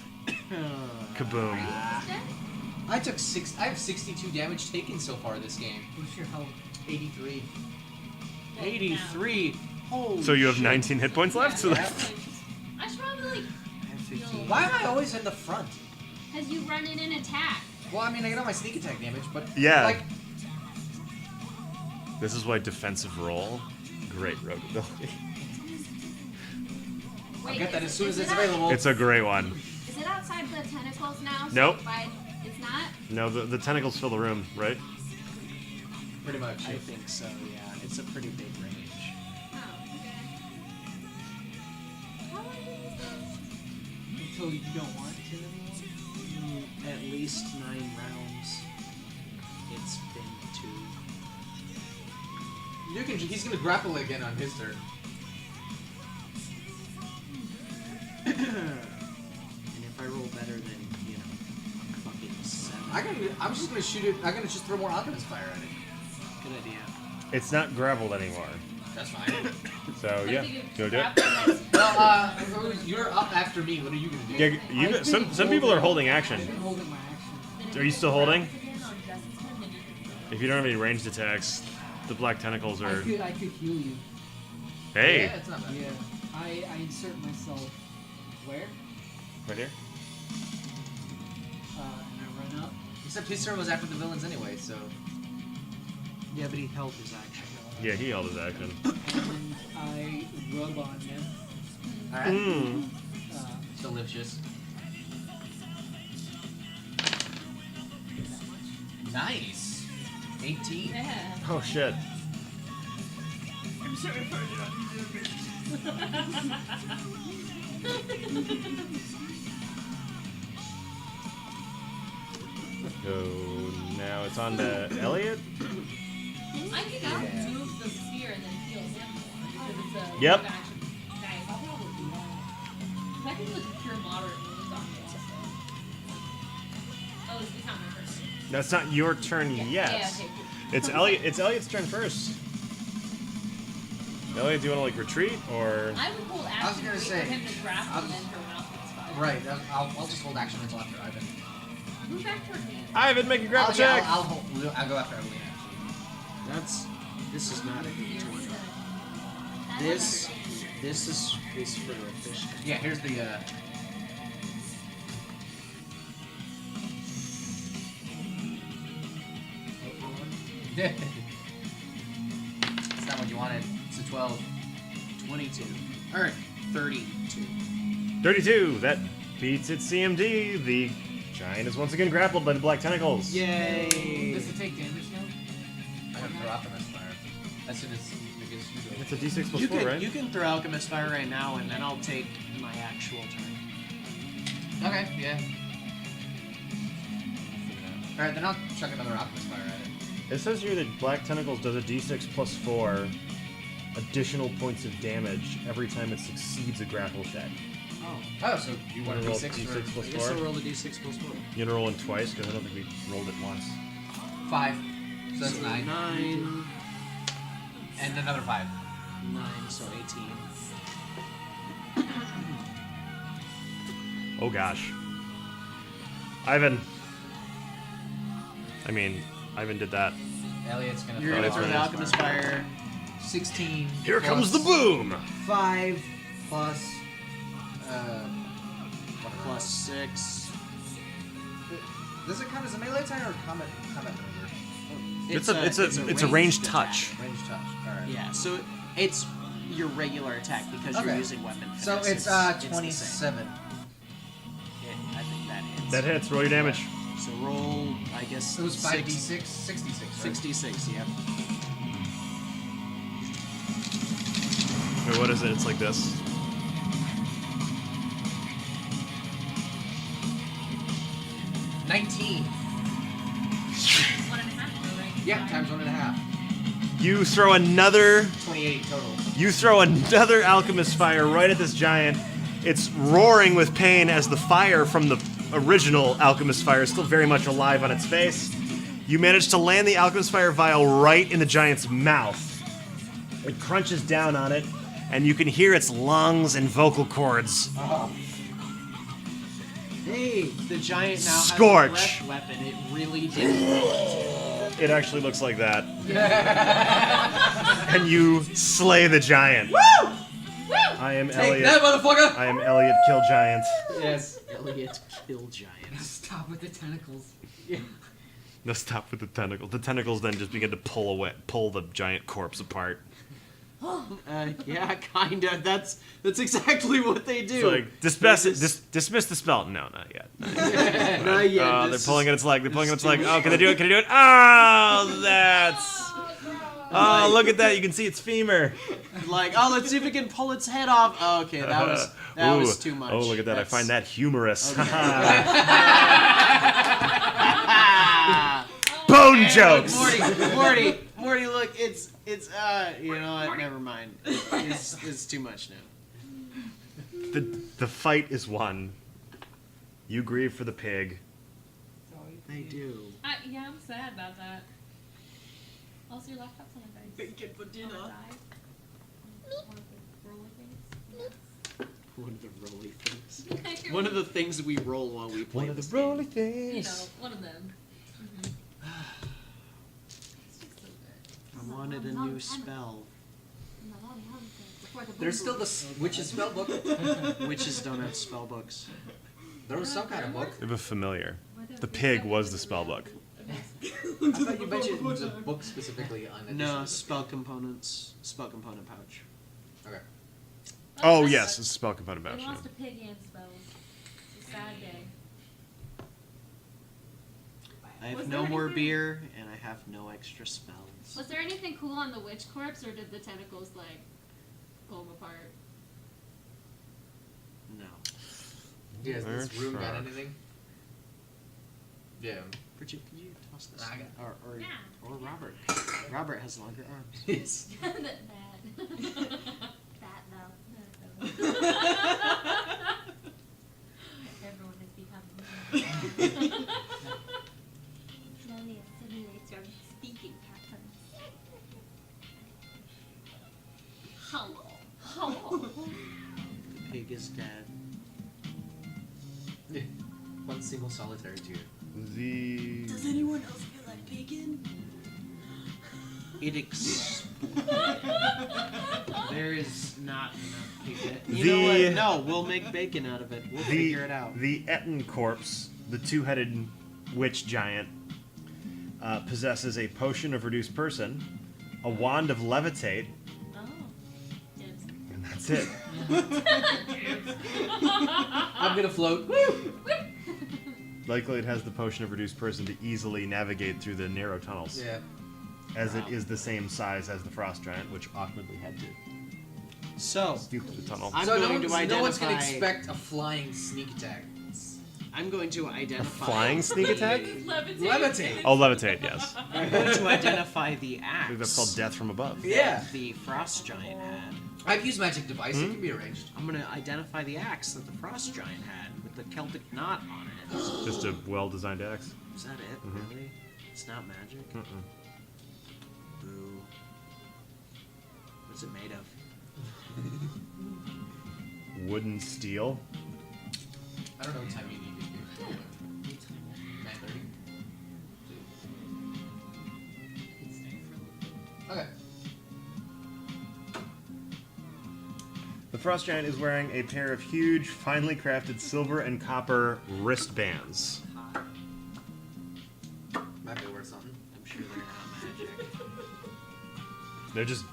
Kaboom. I took I have 62 damage taken so far this game. What's your health? 83. 83. Holy So you have shit. 19 hit points left? So Yeah. that's... I should probably like. I have 15. Why am I always in the front? Because you run in and attack. Well, I mean, I get all my sneak attack damage, but Yeah. like, This is why defensive roll, great rogue ability. I'll get that as soon as is it's it out- available. It's a great one. Is it outside the tentacles now? So Nope. it's not? No, the tentacles fill the room, right? Pretty much. I think so, yeah. It's a pretty big range. Oh, okay. How long is this? Until you don't want to anymore. At least 9 rounds. It's been 2. He's gonna grapple again on his turn. And if I roll better than, fucking 7. I'm just gonna shoot it. I'm gonna just throw more alchemist fire at it. Good idea. It's not grappled anymore. That's fine. So yeah, I think go do it. Well, you're up after me. What are you gonna do? Yeah, you got, some people are holding action. I've been holding my action. Are you still holding? If you don't have any ranged attacks, the black tentacles I are. could heal you. Hey, Yeah, it's not bad. Yeah. I insert myself where? right here. And I run up. Except his turn was after the villains anyway, so. Yeah, but he held his action. Yeah, he held his action. And I rub on him. Alright. Mm. Delicious. Nice. 18. Yeah. Oh shit. I'm sorry for So now it's on to Elliot. I can move the sphere and then heal him more because it's a Yep. move action. Nice, I'll probably do that. I can do like pure moderate moves on me also. Oh, it's not my first. That's not your turn yet. Yeah, okay, cool. It's Elliot. It's Elliot's turn first. Elliot, do you want to like retreat or? I would hold I was action gonna wait say, for him to grapple I'll- and then everyone else gets five. Right. I'll just hold action until after Ivan. Move back toward me. Ivan, make a grapple check. I'll go after Evelyn actually. This is not a good tournament. This is for the fish. Yeah, here's the. It's not what you wanted. It's a 12. 22. Alright, 32. 32. That beats its CMD. The giant is once again grappled by the black tentacles. Yay! Does it take damage now? I'm gonna throw Optimus Fire as soon as it gets usually. It's a D6 plus You 4, can right? you can throw Alchemist Fire right now, and then I'll take my actual turn. Okay, yeah. Alright, then I'll chuck another Alchemist Fire at it. It says here that Black Tentacles does a D6 plus 4 additional points of damage every time it succeeds a grapple check. Oh. Oh, so you want a roll D6 D6 for plus I guess 4? I'll roll the D6 plus 4. You gonna roll it twice? Because I don't think we rolled it once. 5. So that's 9. 9. And another 5. 9, so 18. Oh gosh. Ivan. Ivan did that. Elliot's gonna You're throw gonna throw the Alchemist Fire. 16. Here comes the boom! 5 plus. Whatever. Plus 6. Does it count as a melee attack or combat maneuver? It's a ranged touch. Range touch. Alright. Yeah, so it's your regular attack because you're Okay. using weapon finesse. So it's the same. 27. Yeah, I think that hits. That hits. Roll your damage. So roll, I guess. It was 6 5d6, 66. Right? 66, yeah. Wait, what is it? It's like this. $19. 1.5, right? Yeah, times 1.5. You throw another 28 total. You throw another alchemist fire right at this giant. It's roaring with pain as the fire from the original alchemist fire is still very much alive on its face. You manage to land the alchemist fire vial right in the giant's mouth. It crunches down on it, and you can hear its lungs and vocal cords. Hey, the giant now Scorch. has a breath weapon. It really didn't. It actually looks like that. And you slay the giant. Woo! I am Take Elliot. that, motherfucker! I am Elliot Kill Giant. Yes. Elliot Kill Giant. Stop with the tentacles. No, stop with the tentacle. The tentacles then just begin to pull the giant corpse apart. Yeah, kinda. That's exactly what they It's do. like dismiss the spell. No, not yet. Not yet. They're This pulling is- at its leg. They're pulling at this its leg. is Oh, can they do it? Can they do it? Oh, that's. Oh, look at that! You can see its femur. Like, oh, let's see if we can pull its head off. Oh, okay, that was Ooh. too much. Oh, look at that! I find that humorous. Ah. Bone jokes. Morty, look, it's you know what? Never mind. It's too much now. The fight is won. You grieve for the pig. They do. Yeah, I'm sad about that. Also, your laptop's on the dice. Bacon for dinner. On the die. One of the roller things. One of the rolly things. One of the things we roll while we play One of this the roly game. You know, things. one of them. It's just so good. I wanted a new spell. There's still the witch's spell book. Witches don't have spell books. There was some kind of book. They have a familiar. The pig was the spell book. I thought you mentioned it was a book specifically on it. No, spell component pouch. Okay. Oh that's yes, good. it's a spell component We pouch. lost a pig and spells. It's a sad day. I have Was no there more anything- beer, and I have no extra spells. Was there anything cool on the witch corpse, or did the tentacles like pull them apart? No. Yeah, has this Very room got sharp. anything? Yeah. Bridget, can you toss this? I got it. Or Robert. Robert has longer arms. Yes. That though. Everyone is becoming. Slowly assimilates your speaking patterns. Hello. The pig is dead. Yeah. One single solitary tear. The anyone else feel like bacon? There is not enough bacon. You know what? No, we'll make bacon out of it. We'll figure it out. The Etten corpse, the two-headed witch giant, possesses a potion of reduced person, a wand of levitate, Oh. Yes. and that's it. I'm gonna float. Woo! Likely, it has the potion of reduced person to easily navigate through the narrow tunnels. Yeah. as it is the same size as the frost giant, which awkwardly had to So, scoop through the tunnel. I'm So going to no one's gonna identify- expect a flying sneak attack. I'm going to identify... Flying sneak attack? Levitate. Levitate. Oh, levitate, yes. I'm going to identify the I axe. believe that's called death from above. Yeah. The frost giant had. I've used magic device. It can be arranged. I'm going to identify the axe that the frost giant had with the Celtic knot on it. Just a well-designed axe. Is that it? Mhm. Really? It's not magic? Mm-mm. Boo. What's it made of? Wooden steel. I don't know what time you need to do. 9:30. Okay. The frost giant is wearing a pair of huge, finely crafted silver and copper wristbands. Might be worth something. I'm sure they're not magic. They're just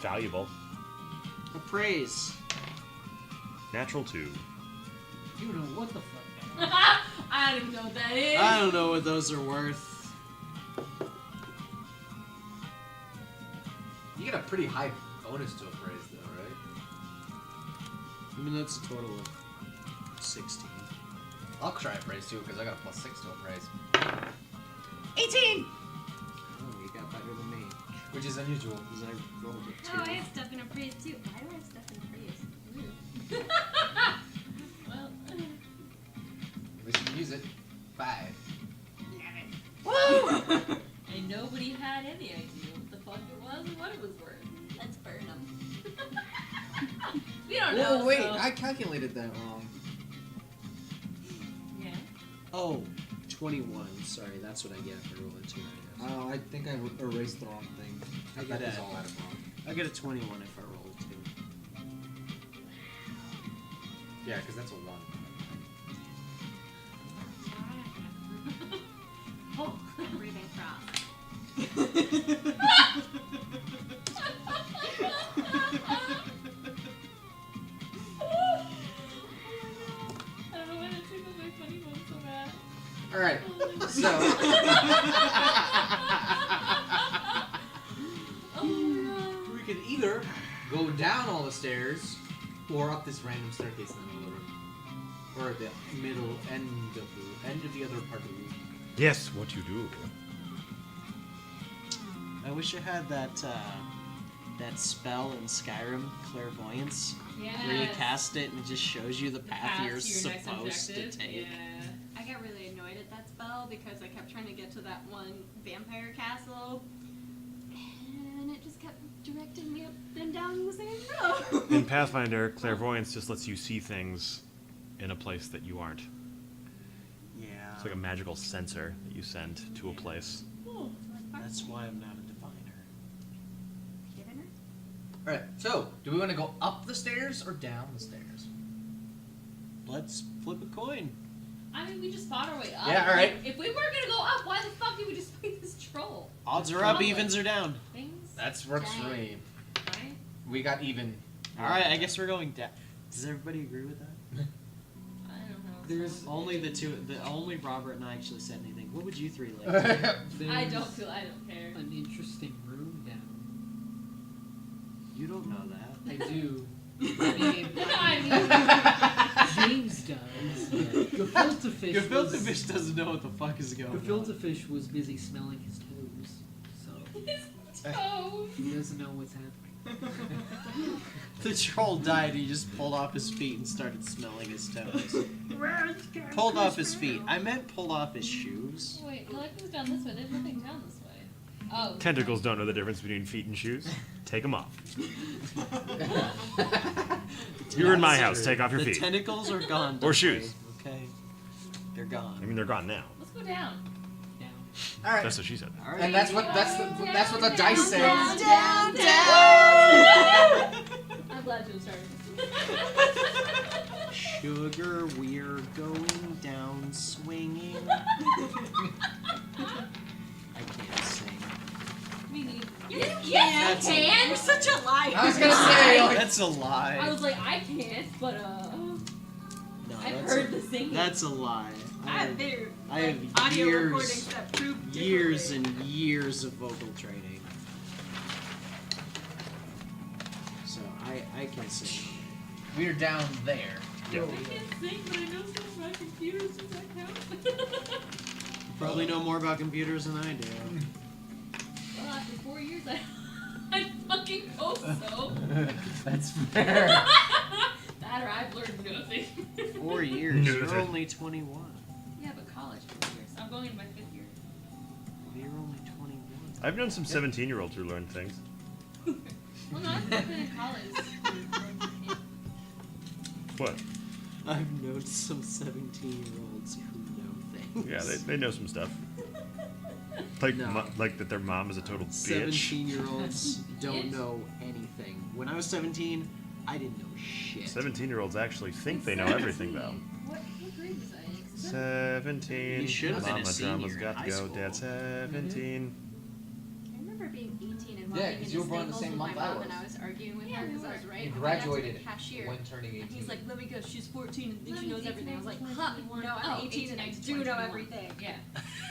valuable. Appraise. Natural 2. You know what the fuck? I don't even know what that is. I don't know what those are worth. You get a pretty high bonus to appraise, though, right? I mean, that's a total of 16. I'll try appraise too, because I got a +6 to appraise, 18! Oh, you got better than me. which is unusual. Because I rolled a 2. Oh, I have stuff in appraise too. Why do I have stuff in appraise? Weird. Well, At least you can use it. 5. and nobody had any idea what the fuck it was or what it was worth. Let's burn them. We don't know. Oh wait, so- I calculated that wrong. Yeah. Oh, 21. Sorry, that's what I get for rolling 2, I guess. Oh, I think I erased the wrong thing. I That get is a, all out of wrong. I get a 21 if I roll a 2. Yeah, because that's a 1. Oh, breathing frost. I don't know why that tickles my funny bone so bad. Alright, so. Oh my god. We could either go down all the stairs or up this random staircase in the middle of the room. Or at the middle end of the other part of the room. Yes, what you do. I wish I had that spell in Skyrim, Clairvoyance, where you Yes. cast it and it just shows you the path you're to your next supposed to objective. take. Yeah. I got really annoyed at that spell because I kept trying to get to that one vampire castle, and it just kept directing me up and down the same road. In Pathfinder, clairvoyance just lets you see things in a place that you aren't. Yeah. It's like a magical sensor that you send to a place. That's why I'm not a diviner. Alright, so, do we want to go up the stairs or down the stairs? Let's flip a coin. I mean, we just fought our way up. Yeah, alright. If we were gonna go up, why the fuck did we just fight this troll? Odds are up, evens are down. Things, That's works for me. right? We got even. Alright, I guess we're going down. Does everybody agree with that? I don't know. There's Only Robert and I actually said anything. What would you three like? I there's don't care. an interesting room down. You don't know that. I do. I mean, James does. Gefilte fish. Gefilte fish doesn't know what the fuck is going on. Gefilte fish was busy smelling his toes, so Oh, he doesn't know what's happening. The troll died. He just pulled off his feet and started smelling his toes. Pulled off his feet. I meant pulled off his shoes. wait, the light goes down this way. There's nothing down this way. Oh. Tentacles don't know the difference between feet and shoes. Take them off. You're in my house. Take off your The feet. tentacles are gone. Or Dudley, shoes. Okay. They're gone. I mean, they're gone now. Let's go down. Down. Alright. That's what she said. All right. And that's what the dice say. Down. I'm glad you started. Sugar, we're going down swinging. I can't sing. Me neither. Yes, That's- you can. You're such a liar. I was gonna say, like, That's a lie. I was like, I can't, but No, I've that's heard the singing. That's a lie. I have video, I have audio years- recordings that prove Years differently. and years of vocal training. So I can sing. We're down there. I can't sing, but I know stuff about computers. Does that count? You probably know more about computers than I do. Well, after 4 years, I fucking hope so. That's fair. That or I've learned nothing. 4 years. You're only 21. Yeah, but college 4 years. I'm going into my 5th year. You're only 21. I've known some 17-year-olds who learn things. Well, no, I've been in college. What? I've known some 17-year-olds who know things. Yeah, they know some stuff. Like, No. like that their mom is a total bitch. 17-year-olds don't Bitch. know anything. When I was 17, I didn't know shit. 17-year-olds actually think they know everything, though. What grade was I in? 17. You should have been a Mama senior drama's in got to high go. school. Dad 17. I remember being 18 and Yeah, walking 'cause into you were born the Staples same with my month I mom, was. and I was arguing with Yeah, her we because I were. was right. You and my dad was graduated the cashier. when turning 18. And he's like, let me go. She's 14 and Let she me knows see, everything. I was like, 21. huh? No, I'm Oh, 18 and I 18, do know 21. everything. Yeah.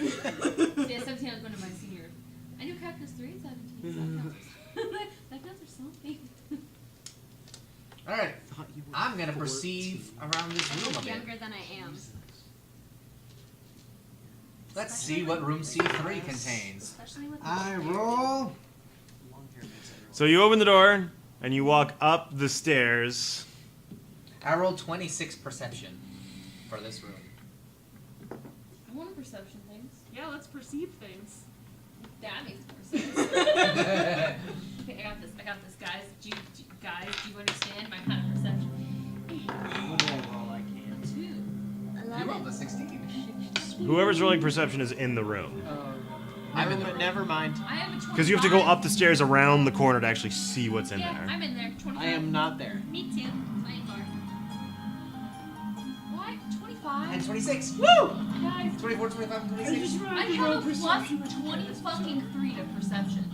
Yeah, 17 I was going to my senior. I knew calculus 3 and 17. That counts for something. All right, Thought you were I'm gonna 14. perceive around this room a I'm bit. younger than I am. Let's see what room C3 contains. Especially with the I hair. roll. Long hair makes everyone- So you open the door and you walk up the stairs. I rolled 26 perception for this room. I want to perception things. Yeah, let's perceive things. That makes more sense. Okay, I got this, guys. Do you understand my kind of perception? What do I roll? I can't. 2. You rolled a 16. Whoever's rolling perception is in the room. I'm in the room. Never mind. I have a 25. Because you have to go up the stairs around the corner to actually see what's in Yeah, there. I'm in there. 25. I am not there. Me too. Playing card. What? 25? And 26. Woo! Guys, 24, 25, 26. I have a plus 20 fucking 3 to perception.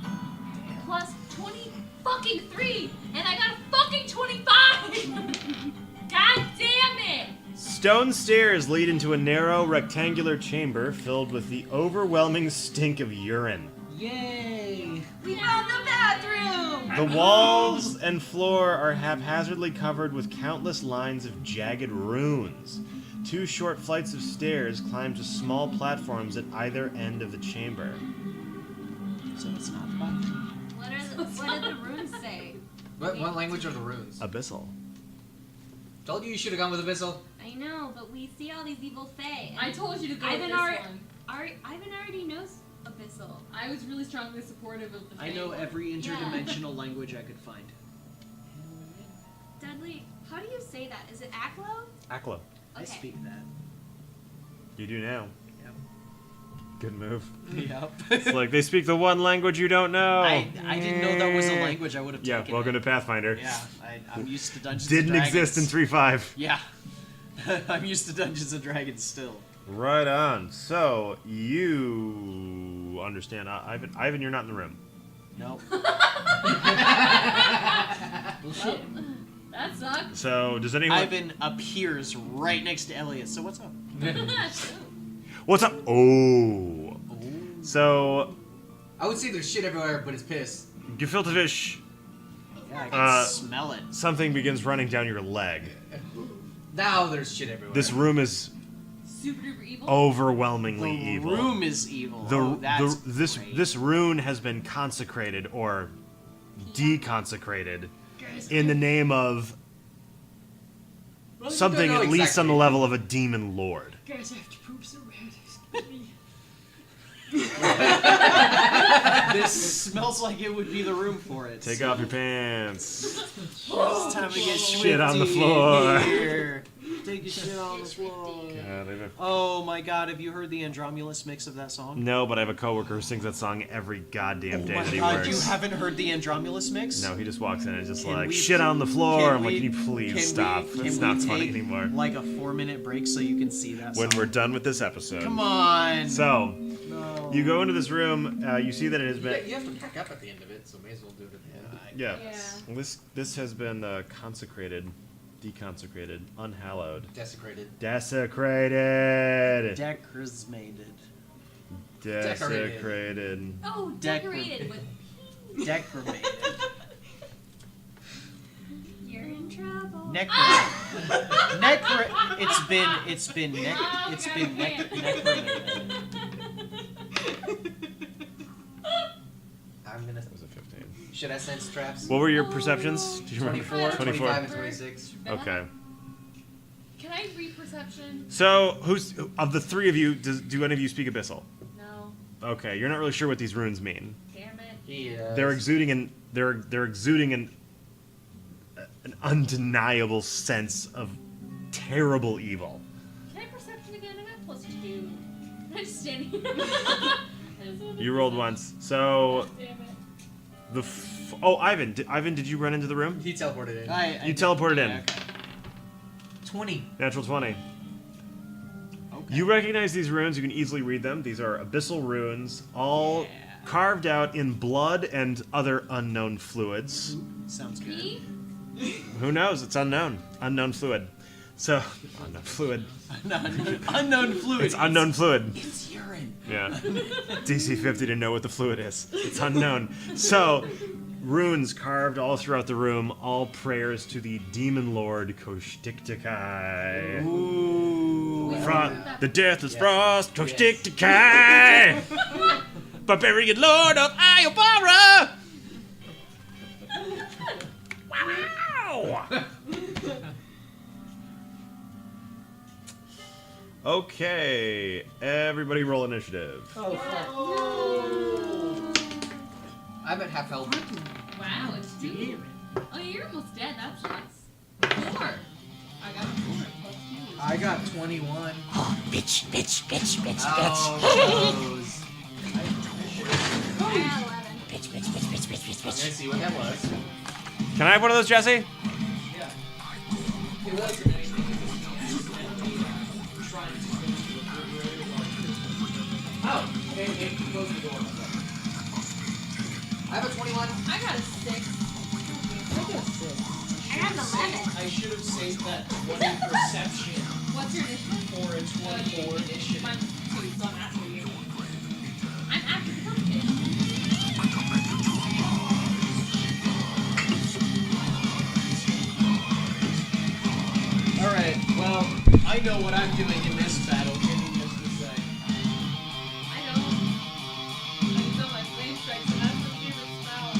Plus 20 fucking 3! And I got a fucking 25! God damn it! Stone stairs lead into a narrow rectangular chamber filled with the overwhelming stink of urine. Yay! We found the bathroom! The walls and floor are haphazardly covered with countless lines of jagged runes. 2 short flights of stairs climb to small platforms at either end of the chamber. So it's not fun. What did the runes say? What language are the runes? Abyssal. Told you should have gone with Abyssal. I know, but we see all these evil fae. and I told you to go Ivan with this already- one. Ivan already knows Abyssal. I was really strongly supportive of the I Fae know one. every interdimensional language I could find. Dudley, how do you say that? Is it Aklo? Aklo. I Okay. speak that. You do now. Yep. Good move. Yep. It's like they speak the one language you don't know. I didn't know that was a language. I would have Yeah, taken welcome it. to Pathfinder. Yeah, I'm used to Dungeons Didn't and Dragons. exist in 3.5. Yeah. I'm used to Dungeons and Dragons still. Right on. So, you understand. Ivan, you're not in the room. Nope. Well, that sucks. So, does anyone... Ivan appears right next to Elliot. So what's up? What's up? Oh. So, I would say there's shit everywhere, but it's piss. gefilte fish, Yeah, I can smell it. something begins running down your leg. Now there's shit everywhere. This room is Super duper evil. overwhelmingly The evil. room is evil. This great. rune has been consecrated or deconsecrated in the name of Well, you something don't know at least on the exactly. level of a demon lord. Guys, I have to poop so bad. Excuse me. This smells like it would be the room for it. Take so off your pants. It's time to get Shit on the swifty floor. in here. Take your shit on the floor. God, Oh my god, have you heard the Andromulus mix of that song? no, but I have a coworker who sings that song every goddamn day Oh my that he god, works. you haven't heard the Andromulus mix? No, he just walks in and is just Can like, we- shit on the floor. can I'm like, we- can you please can stop? we- It's can not we funny take, anymore. Like a 4-minute break so you can see that When song? we're done with this episode. Come on! So, No. you go into this room, you see that it has Yeah, been... you have to pack up at the end of it, so may as well do it at the end. Yeah. Yeah. This has been consecrated Deconsecrated. Unhallowed. Desecrated. Desecrated. Decrismated. Desecrated. Oh, decorated with. Decremated. You're in trouble. Necromated. It's been necromated. I'm gonna. That was a 15. Should I sense traps? What were your perceptions? Do you remember? 24, 25, and 26. Okay. Can I read perception? So, who's of the three of you? Do any of you speak Abyssal? No. Okay, you're not really sure what these runes mean. Damn it. They're exuding an undeniable sense of terrible evil. Can I perception again? I got +2. I'm just standing here. You rolled once, so Damn it. Ivan, did you run into the room? He teleported in. You teleported in. Okay. 20. Natural 20. Okay. You recognize these runes. You can easily read them. These are abyssal runes, all carved out in blood and other unknown fluids. Sounds good. Me? Who knows? It's unknown. Unknown fluid. So, unknown fluid. Unknown fluid. It's unknown fluid. It's urine. Yeah. DC 50 to know what the fluid is. It's unknown. So, runes carved all throughout the room, all prayers to the demon lord Koshtiktikai. Ooh. The death is frost, Koshtiktikai! Barbarian lord of Iobara! Wow! Okay, everybody roll initiative. I'm at half health. Wow, it's 2. Oh, you're almost dead. That's nice. 4. I got a 4 +2. I got 21. Oh, bitch. Oh, I got 11. Bitch. let's see what that was. Can I have one of those, Jesse? It wasn't anything. Oh, it closed the door. I have a 21. I got a 6. I got an 11. I should have saved that 20 perception What's your initiative? for a 24 initiative. Mine's 2, so I'm after you. I'm after the pumpkin. Alright, well, I know what I'm doing in this battle. Needless to say. I know. I know my flame strikes, and that's the favorite spell.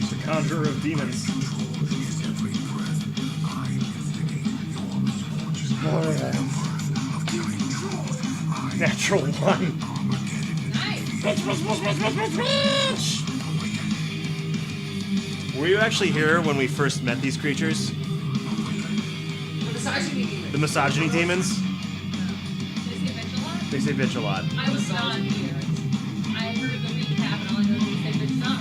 The conjurer of demons. Oh, yeah. Natural 1. Nice. Were you actually here when we first met these creatures? The misogyny demon. The misogyny demons? Did they say bitch a lot? They say bitch a lot. I was not here. I heard the recap, and all I know is they say bitch, not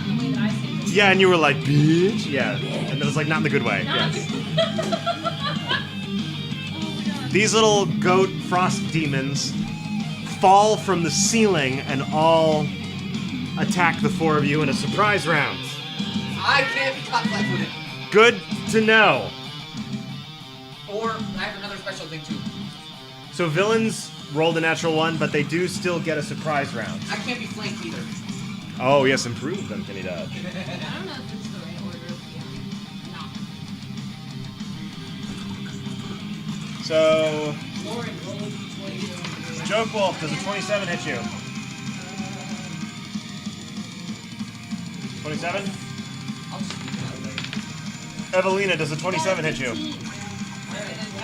in the way that I say bitch. Yeah, and you were like, bitch? Yeah. And it was like, not in the good way. Not Yes. Oh my god. These little goat frost demons fall from the ceiling and all attack the 4 of you in a surprise round. I can't be caught flat-footed. Good to know. Or I have another special thing too. So villains rolled a natural 1, but they do still get a surprise round. I can't be flanked either. Oh, yes, improve them, can he dodge? I don't know if it's the right order. No. So, Lauren, roll a 20. Joke Wolf, does a 27 hit you? 27? I'll just keep it out there. Evelina, does a 27 hit you? I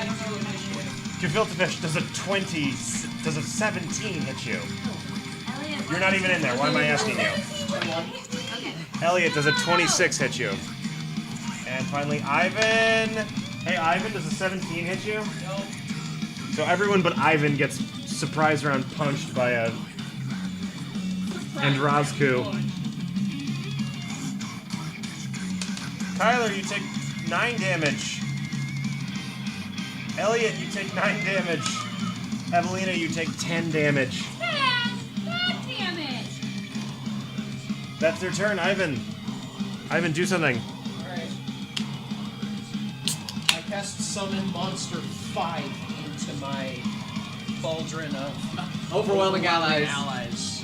don't know initiative. Gefilte Fish, does a 17 hit you? Elliot, You're not even in there, why am I asking you? Okay. Elliot, does a 26 hit you? And finally, Ivan. Hey, Ivan, does a 17 hit you? No. So everyone but Ivan gets surprise round punched by a Androzku. Tyler, you take 9 damage. Elliot, you take 9 damage. Evelina, you take 10 damage. God damn it! That's their turn, Ivan. Ivan, do something. Alright. I cast Summon Monster 5 into my Baldrin of Overwhelming allies.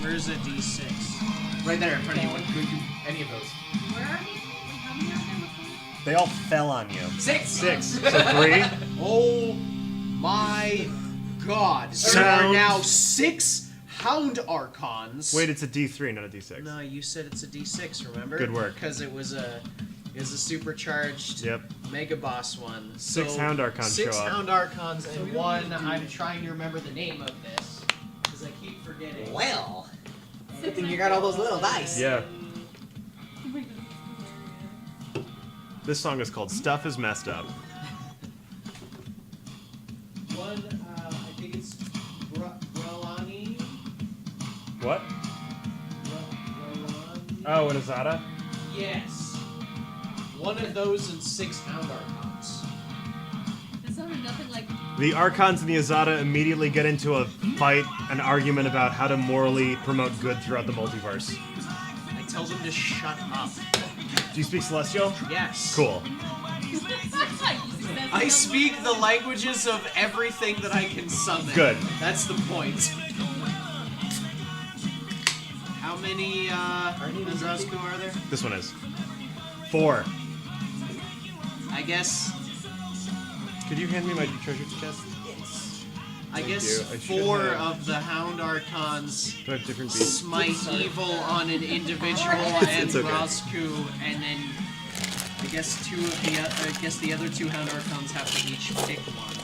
Where's a D6? Right there in front of you. Any of those. Where are they? How many are there before? They all fell on you. 6. 6. So 3. Oh my god. There are Sound. now 6 Hound Archons. Wait, it's a D3, not a D6. No, you said it's a D6, remember? Good work. Because it was a supercharged Yep. Mega Boss one. 6 Hound Archons 6 show up. Hound Archons and 1. I'm trying to remember the name of this because I keep forgetting. Well. Good thing you got all those little dice. Yeah. Oh my God. This song is called Stuff Is Messed Up. One, I think it's Brelani. What? Brelani. Oh, and Azada? Yes. One of those and 6 Hound Archons. That sounded nothing like. The Archons and the Azada immediately get into a fight, an argument about how to morally promote good throughout the multiverse. I tell them to shut up. Do you speak Celestial? Yes. Cool. I speak the languages of everything that I can summon. Good. That's the point. How many Nazazku are there? This one is 4. I guess. Could you hand me my treasure chest? I Thank guess you. I should 4 have- of the Hound Archons Do I have different beats? smite evil on an individual and It's okay. Rosku, and then I guess the other 2 Hound Archons have to each pick one.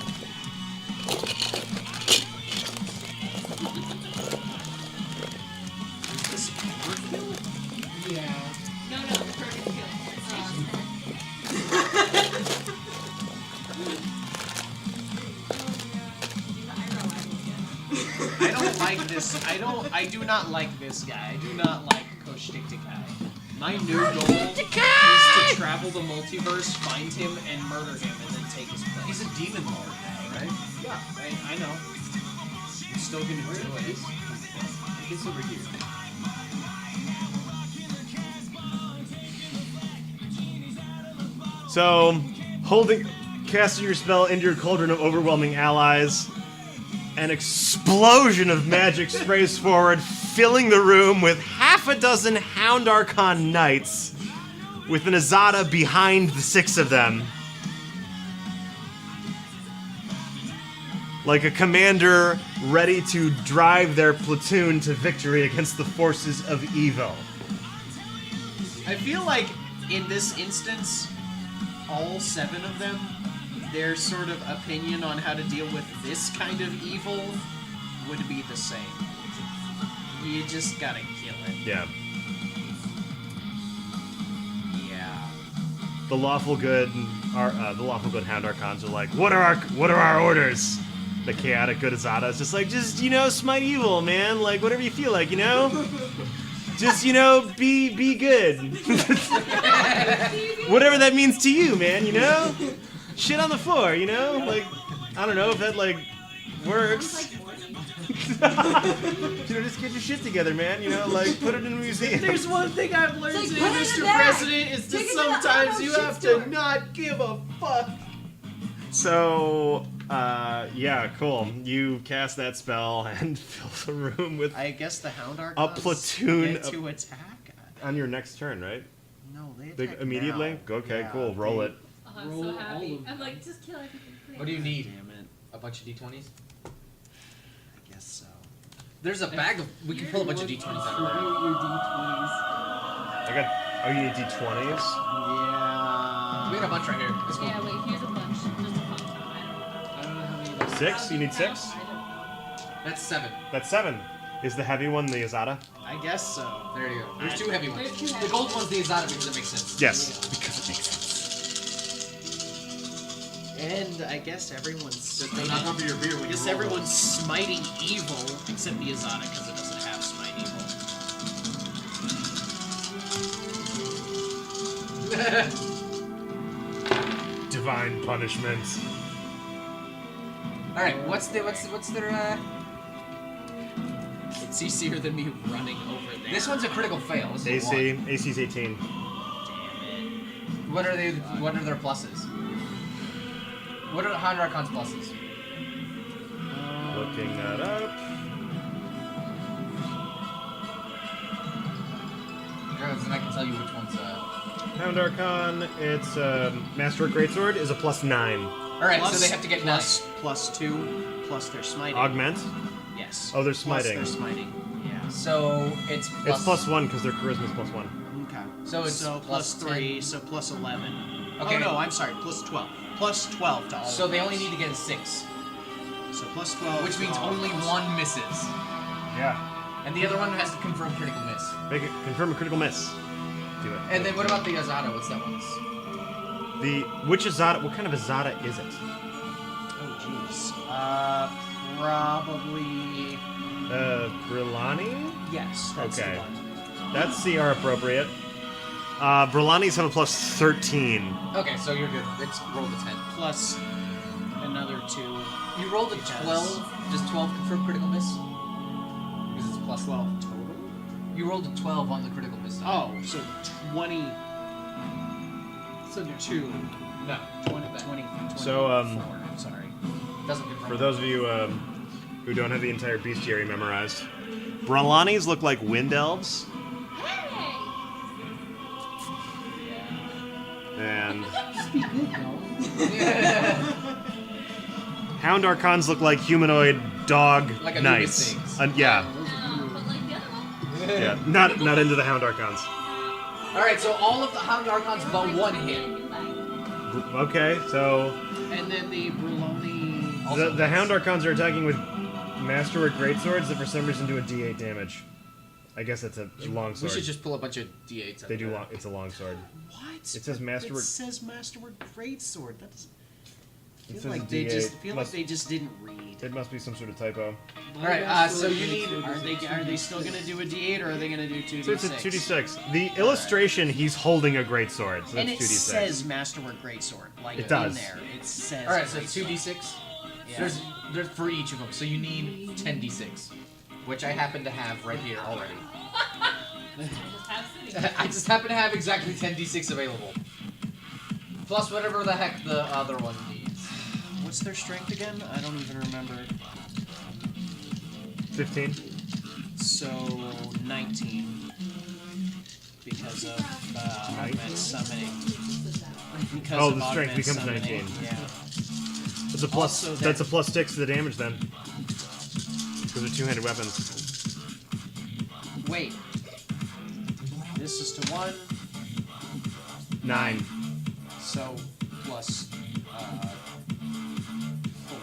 Is this overkill? Yeah. No, perfect kill. I don't like this. I do not like this guy. I do not like Koshtiktikai. My new goal is to travel the multiverse, find him, and murder him, and then take his place. He's a demon lord now, right? Yeah, I know. I'm still gonna do it. I guess over here. So, casting your spell into your cauldron of overwhelming allies, an explosion of magic sprays forward, filling the room with half a dozen Hound Archon knights, with an Azada behind the 6 of them. Like a commander ready to drive their platoon to victory against the forces of evil. I feel like in this instance, all 7 of them, their sort of opinion on how to deal with this kind of evil would be the same. You just gotta kill it. Yeah. Yeah. The lawful good Hound Archons are like, what are our orders? The chaotic good Azada is just like, smite evil, man. Like, whatever you feel like, Just, be good. Whatever that means to you, man, Shit on the floor, Like, I don't know if that, works. Just get your shit together, man, Like, put it in a museum. There's one thing I've learned It's like, today, put it in Mr. there. President, is that Take it to the sometimes you shit have store. to not give a fuck. So, yeah, cool. You cast that spell and fill the room with I guess the Hound Archons platoon get of- to attack. on your next turn, right? No, they Big attack immediately? now. Okay, Yeah, cool. Roll they- it. Oh, I'm Roll so all happy. of them. I'm like, just kill everything. Please. What do you need? Damn it. A bunch of d20s? I guess so. There's a bag of. We can pull a bunch of d20s out of there. Your D20s. I got. Oh, you need d20s? Yeah. We got a bunch right here. This one. Yeah, wait, here's a bunch. Just a bunch. I I don't know how many of those. 6? You need 6? That's 7. That's 7. Is the heavy one the Azada? I guess so. There you go. There's 2 heavy ones. There's 2 The heavy gold one's the Azada because it makes sense. Yes. Because it makes sense. And I guess everyone's Just don't knock over your beer when I you guess roll. everyone's smiting evil except the Azada because it doesn't have smite evil. Divine punishment. All right, what's their? It's easier than me running over there. This one's a critical fail. This is a AC. one. AC's 18. What are they? What are their pluses? What are Hound Archon's pluses? Looking that up. Because then I can tell you which one's Hound Archon, it's Master of Greatsword is a +9. All right, so they have to get +2 plus their smiting. Augment. Yes. Oh, they're Plus smiting. their smiting. Yeah. So it's It's +1 because their charisma's +1. Okay. So it's plus plus 3, so plus 11. Okay. Oh no, I'm sorry, plus 12. Plus 12 to all. So of they those. only need to get a 6, So plus 12. which to means all of only those. one misses, Yeah. and the other one has to confirm critical miss. Make it confirm a critical miss. Do it. And then what about the Azada? What's that one's? Which Azada? What kind of Azada is it? Oh jeez. Probably. Brilani? Yes. That's Okay. the one. That's CR appropriate. Brilani's have a +13. Okay, so you're good. It's rolled a 10. Plus another 2. You rolled a Because- 12. Does 12 confirm critical miss? Because it's plus 12 total. You rolled a 12 on the critical miss. Oh, so 20. So 2. No. 20. 20. So, 24, I'm sorry. Doesn't confirm. For those of you who don't have the entire bestiary memorized, Bralanis look like wind elves, Hey! and Be good, though. Hound Archons look like humanoid dog Like Anubis knights. things. Yeah, But like the other one. yeah. Not into the Hound Archons. All right, so all of the Hound Archons but one hit. Okay, so And then the Bruloni. the Hound Archons are attacking with Masterwork Greatswords that for some reason do a D8 damage. I guess that's a long We sword. should just pull a bunch of D8s. out They of do there. long. It's a long sword. What? It says Masterwork. It says Masterwork Greatsword. That doesn't. It Feel says like they D8. just feel like Must- they just didn't read. It must be some sort of typo. All right, so you need. Are they still gonna do a D8 or are they gonna do 2d6? So it's a 2d6. The illustration, he's holding a greatsword, so And that's it 2d6. says Masterwork Greatsword, like It does. in there. It says. All right, so Greatsword. 2d6. Yeah. There's for each of them, so you need 10d6, which I happen to have right here already. Just have sitting. I just happen to have exactly 10d6 available, plus whatever the heck the other one needs. What's their strength again? I don't even remember. 15. So 19. Because of augment summoning. Because Oh, of the strength augment becomes summoning. 19. Yeah. That's a plus. Also That's a that- +6 to the damage then. Because they're two-handed weapons. Wait. This is to 1. 9. So plus 4.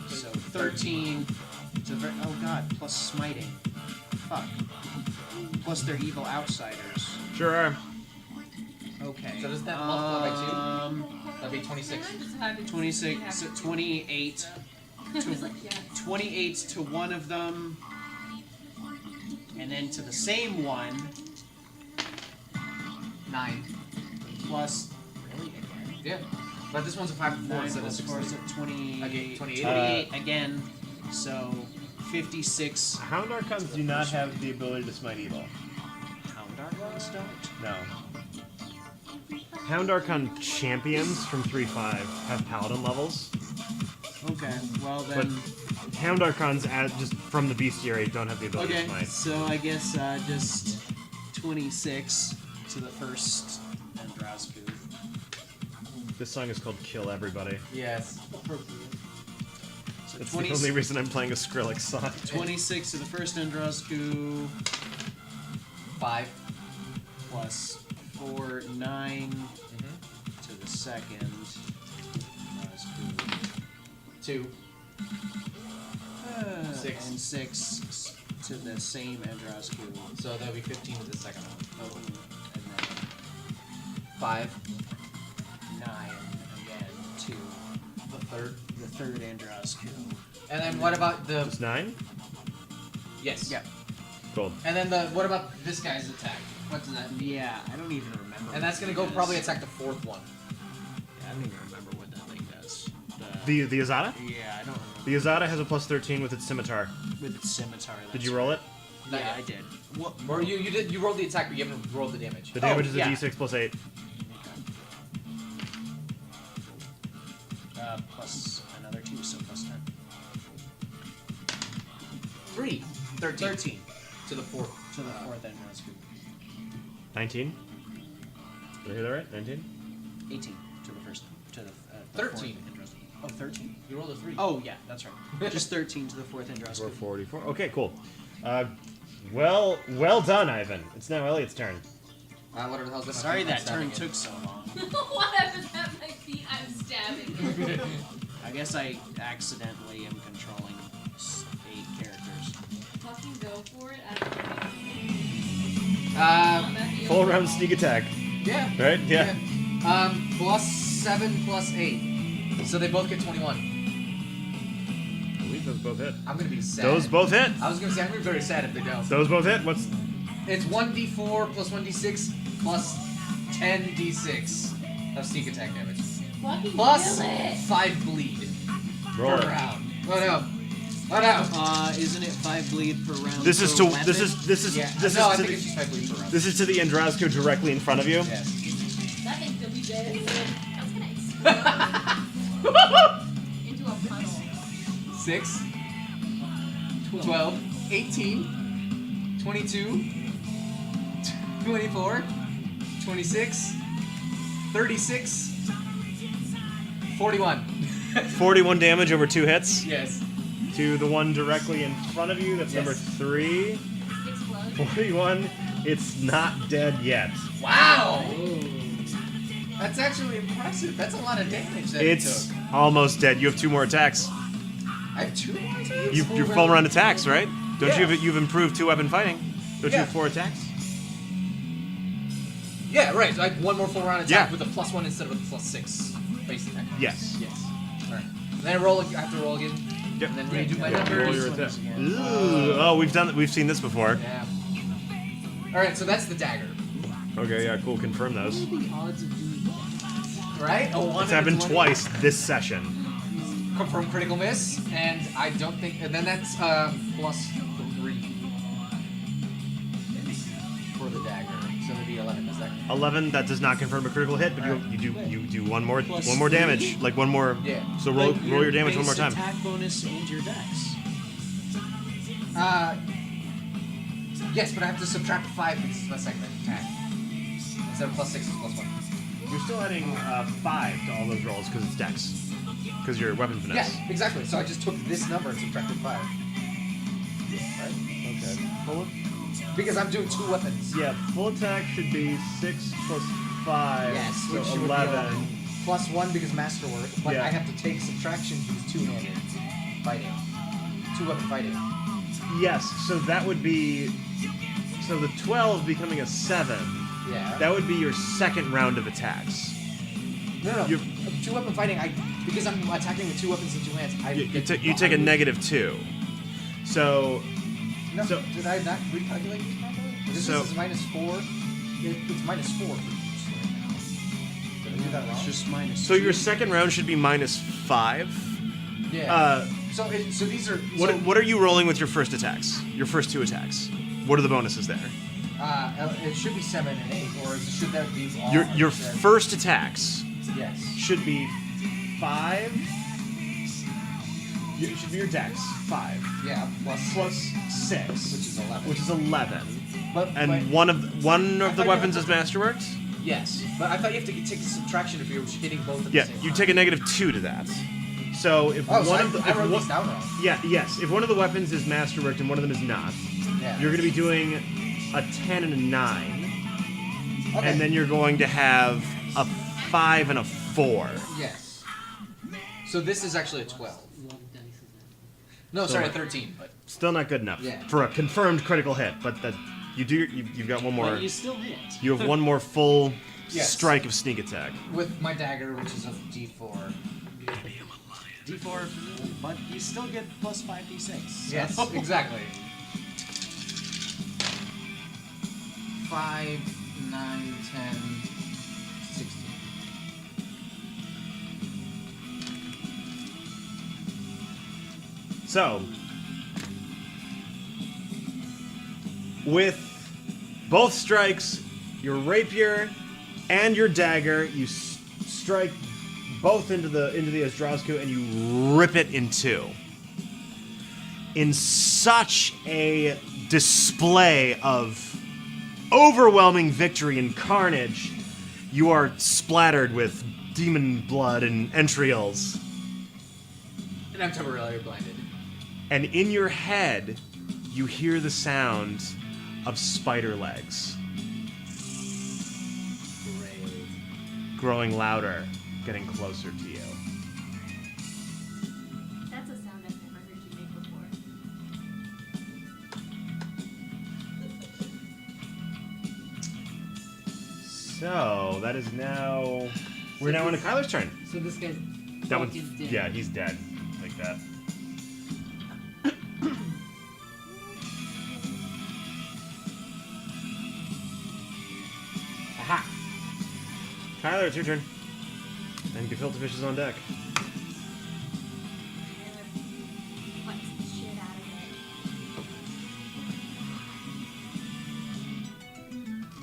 So 13. Oh god, plus smiting. Fuck. Plus they're evil outsiders. Sure are. Okay. So does that multiply by 2? 2? That'd be 26. 26, so 28. To, 28 to one of them. And then to the same one. 9. Plus. Really? Again? Yeah. But this one's a 5 and 4 9 instead of plus 6. 4 is 20, Okay, 28. 28 again. So 56. Hound Archons do not have the ability to smite evil. Hound Archons don't? No. Hound Archon champions from 3.5 have paladin levels, Okay, well but then. Hound Archons, just from the bestiary, don't have the ability Okay, to smite. so I guess just 26 to the first Andrasku. This song is called Kill Everybody. Yes. So That's the only reason I'm playing a Skrillex song. 26 to the first Andrasku 5. plus 4, 9 Mm-hmm. to the second Andrasku. 2. 6. And 6 to the same Andrasku. So that'll be 15 to the second one. Oh, and then 5. 9 again to The third. the third Andrasku. And then what about the... It's 9? Yes. Yeah. Gold. And then what about this guy's attack? What does that mean? Yeah, I don't even remember. And that's gonna go probably attack the 4th one. I don't even remember what that thing does. The Azada? Yeah, I don't remember The Azada has a plus 13 with its scimitar. With its scimitar. Did that's you roll right. it? Not Yeah, yet. I did. What? Or you rolled the attack, but you haven't rolled the damage. The damage is a yeah. d6 plus 8. Plus another 2, so plus 10. 3. 13. To the 4th. To the 4th end rescue. 19. Did I hear that right? 19? 18 to the first. To the 13. 4th end rescue. Oh, 13? You rolled a 3. Oh, yeah, that's right. Just 13 to the 4th end rescue. 44. Okay, cool. Well done, Ivan. It's now Elliot's turn. Whatever the hell's that? Sorry I'm that stabbing turn it. took so long. Whatever's at my feet, I'm stabbing. I guess I accidentally am controlling 8 characters. Fucking go for it. Full round sneak attack. Yeah. Right? Yeah. Plus 7 plus 8. So they both get 21. I believe those both hit. I'm gonna be sad. Those both hit. I was gonna say I'm gonna be very sad if they don't. Those both hit. What's It's 1d4 plus 1d6 plus 10d6 of sneak attack damage. Fucking Plus kill it. 5 bleed roll per it? round. Oh no. Oh no. Isn't it 5 bleed per round? This is per to weapon? this is Yeah. this no, I is to think it's the just 5 bleed per round. this is to the Andrasco directly in front of you. Yes. That thing's gonna be dead. That's gonna explode into a puddle. 6, 12, 18, 22, 24, 26, 36, 41. 41 damage over 2 hits Yes. to the one directly in front of you. That's Yes. number 3. Explode. 41. It's not dead yet. Wow! That's actually impressive. That's a lot of damage that It's it took. almost dead. You have 2 more attacks. I have 2 more attacks? Your full round attacks, right? Don't Yeah. you've improved 2 weapon fighting? Don't you Yeah. have 4 attacks? Yeah, right. Like one more full round attack Yeah. with a +1 instead of a +6 base attack. Yes. Yes. Alright. And then I have to roll again. Yep. And then redo my Yeah, numbers. roll your attack. Ooh, oh, we've seen this before. Yeah. Alright, so that's the dagger. Okay, yeah, cool. Confirm those. What are the odds of doing that? Right? A 1 It's in a happened 20. twice this session. Confirm critical miss, and I don't think. And then that's +3 for the dagger. So it'd be 11. Is that? 11. That does not confirm a critical hit, but Alright. you do one more Plus one more 3? damage, like one more. Yeah. So roll Like roll your damage one base more time. Attack bonus and your dex. Yes, but I have to subtract 5 because it's my second attack. Instead of +6, it's +1. You're still adding 5 to all those rolls because it's dex, because your weapon finesse. Yeah, exactly. So I just took this number and subtracted 5. Right? Okay. Full, Because I'm doing 2 weapons. yeah, full attack should be 6 plus 5. Yes, so which would be 11. +1 because masterwork, but Yeah. I have to take subtraction because 2-handed fighting. 2-weapon fighting. Yes, so that would be. So the 12 becoming a 7. Yeah. That would be your second round of attacks. No. You're- 2-weapon fighting. Because I'm attacking with 2 weapons in 2 hands. You take a -2. So No, so- did I not recalculate these properly? This So- is -4. It's -4 for each right now. Did I do that wrong? It's just minus. so 2. your second round should be -5. Yeah. So these are. What are you rolling with your first attacks? Your first 2 attacks. What are the bonuses there? It should be 7 and 8, or should that be all? Your instead? first attacks Yes. should be 5. It should be your dex 5 Yeah. plus 6, Which is 11. which is 11. But And one of thought the you weapons had is masterworks. Yes, but I thought you have to take a subtraction if you're hitting both at Yeah, the same you time. take a -2 to that. So if Oh, one so of the I if wrote one- these down wrong. yeah, yes, if one of the weapons is masterworked and one of them is not, Yeah. you're going to be doing a 10 and a 9, Okay. and then you're going to have a 5 and a 4. Yes. So this is actually a 12. Love dice is that. No, So sorry, a what? 13. But Still not good enough Yeah. for a confirmed critical hit, but that you've got one more. But you still hit. You have one more full Yes. strike of sneak attack. with my dagger, which is a D4. D4, but you still get plus 5d6. Yes, exactly. 5, 9, 10, 16. So, with both strikes, your rapier and your dagger, you strike both into the Ostrozco and you rip it in two. In such a display of overwhelming victory and carnage, you are splattered with demon blood and entrails. And I'm temporarily blinded. And in your head, you hear the sound of spider legs. Great. Growing louder, getting closer to you. That's a sound I've never heard you make before. So, that is now... We're now on to Kyler's turn. So this guy's That one's... fucking dead. Yeah, he's dead. Like that. Aha! Kyler, it's your turn. And gefilte fish is on deck. What's the shit out of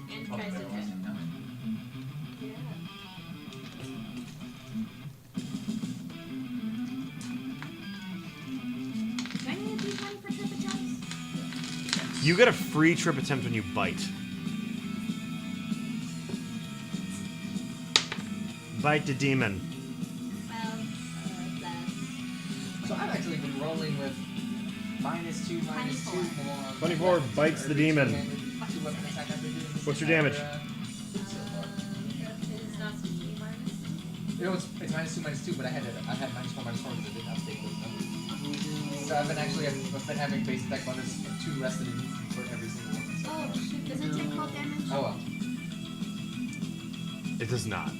it? And tries to hit. Yeah. Do I need to do one for trip attempts? You get a free trip attempt when you bite. Bite the demon. Well, less. So I've actually been rolling with -2, -2, more. 24 bites the demon. Two weapon attack I've been doing this What's your entire, damage? It's not sticky minus. You know, it's -2, -2, but I had -4, -4 because I didn't update those numbers. So I've been having base attack bonus of 2 rested in for every single one. So Oh, shit. Does it take cold damage? oh well. It does not.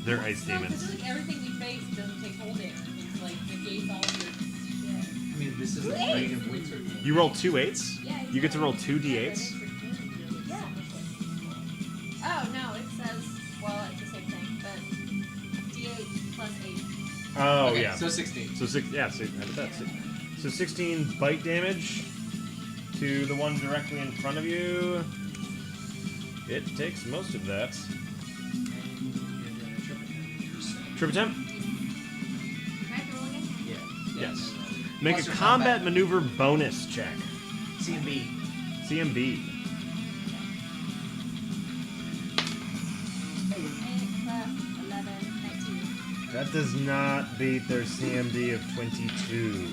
They're ice No, demons. because like everything we face doesn't take cold damage. It's like negates all of your shit. I mean, this is the rate of winter. You roll 2 8s? Yeah, You get to roll 2 d8s? Yeah. Oh, no, it says, well, it's the same thing, but D8 plus 8. Oh, Okay, yeah. So 16. So how about that? So 16 bite damage to the one directly in front of you. It takes most of that. Trip attempt? Do I have to roll again? Yeah. Yes. Make Plus a your combat maneuver bonus check. CMB. CMB. 8 plus 11, 19. That does not beat their CMD of 22.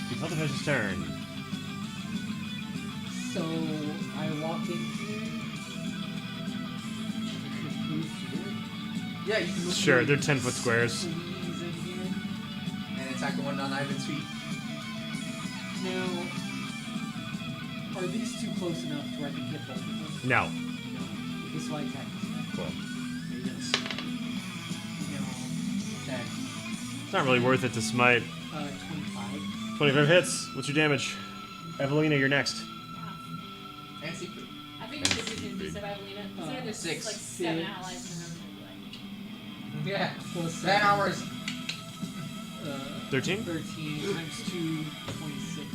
Gefilte fish's turn. So I walk in here. Yeah, you can Sure, they're 10-foot squares. Squeeze in here. and attack the one on Ivan's feet. Now, are these two close enough where I can hit both of them? No. Okay, so I attack this guy. Cool. There he goes. Okay. It's not really worth it to smite. 25. 25 hits. What's your damage? Evelina, you're next. And secret. I think it's just going to be Evelina. Considering there's 6. like 7 6. allies in the room. Yeah. Plus 10 hours. 13? 13 times 2, 26.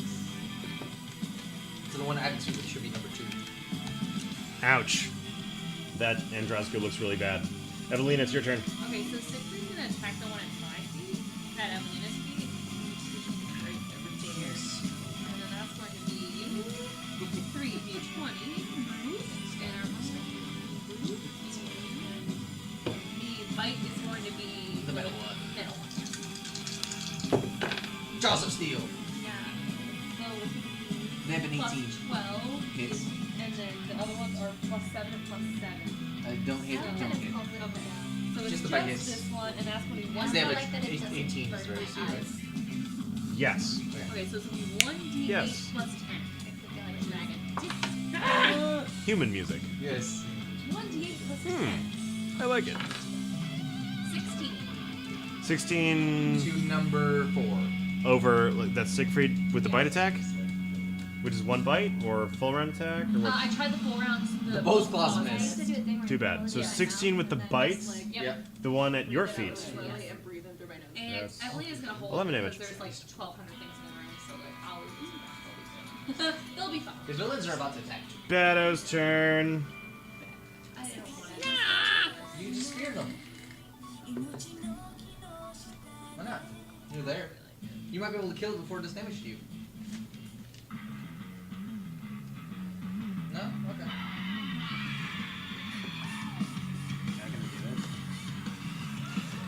So the one Ivan's feet should be number 2. Ouch. That Androsco looks really bad. Evelina, it's your turn. Okay, so Siegfried's going to attack the one at my feet, at Evelina's feet. Right over there. And then that's going to be 3 d20. And our muscle. The bite is going to be The metal one. Metal one. Jaws of Steel. Yeah. So They have an plus 18. 12. Hits. And then the other ones are plus 7 and plus 7. I don't hit. I like Don't that it's hit. called Okay. So it's Just just the bite hits. this one, and that's going to be one. They have I a like that it doesn't 18 burn is very my serious. eyes. Yes. Okay, so it's going to be 1d8 Yes. plus 10. Like dragon. Human music. Yes. 1d8 plus 10. I like it. 16. 16 To number 4. over, like, that's Siegfried with the bite attack? which is 1 bite, or full round attack, or what? I tried the full rounds. The both claws I miss. used to do a thing where Too you bad. close So your 16 with the mouth and bite, just, like, Yep. Yep. the one at your breathe it out feet. slowly and breathe in through my nose. And Yes. Evelina's gonna hold 11 it damage. because there's like 1,200 things in the room, so like I'll use that. They'll be fine. The villains are about to attack you. Baddo's turn. I don't want to. You just scared them. Why not? You're there. You might be able to kill it before it does damage to you. No? Okay.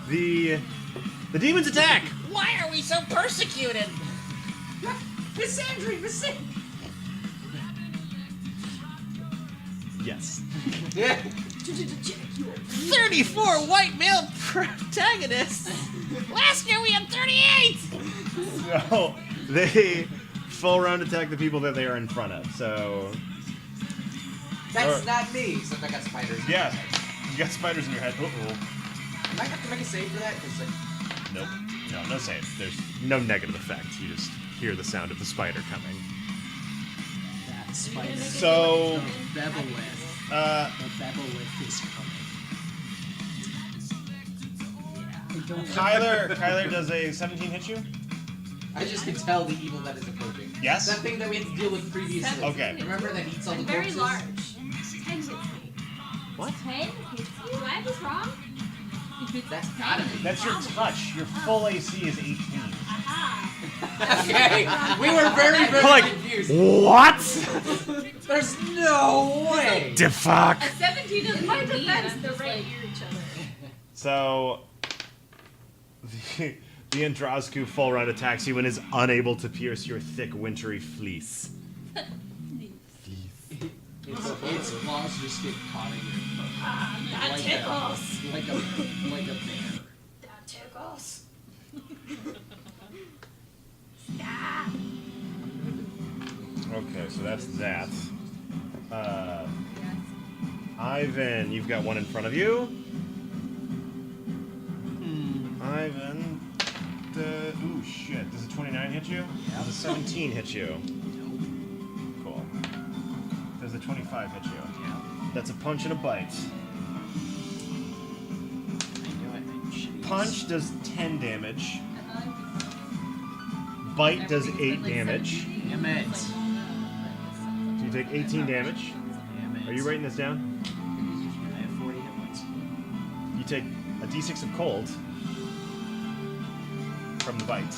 The demons attack. Why are we so persecuted? Miss Sandry, Miss Sandry. Yes. 34 white male protagonists. Last year we had 38. So they full round attack the people that they are in front of. So That's Or- not me, except I got spiders. yeah, you got spiders in your head. Uh-oh. I might have to make a save for that, because like, Nope. No save. There's no negative effect. You just hear the sound of the spider coming. That spider. So, The Bevelith. The Bevelith is coming. Kyler does a 17 hit you? I just can tell the evil that is approaching. Yes? That thing that we had to deal with previously. Okay. Remember that eats all the I'm very corpses? large. 10 hits me. What? 10 hits you? Do I have this wrong? That's gotta be. That's your touch. Your full AC is 18. Aha! Okay, we were very, very Like, confused. what? There's no way. The fuck? A 17 doesn't In my mean defense, I'm they're just right like, near each other. So, the Andrasku full round attacks you and is unable to pierce your thick, wintry fleece. Its claws just get caught in your foot. That tickles! Like a bear. That tickles! Ah! Okay, so that's that. Ivan, you've got one in front of you. Ivan, ooh shit, does a 29 hit you? Does a 17 hit you? Cool. Does a 25 hit you? Yeah. That's a punch and a bite. I knew it. Punch does 10 damage. Bite does 8 damage. Damn it. So you take 18 damage. Damn it. Are you writing this down? I have 40 hit points. You take a d6 of cold from the bite,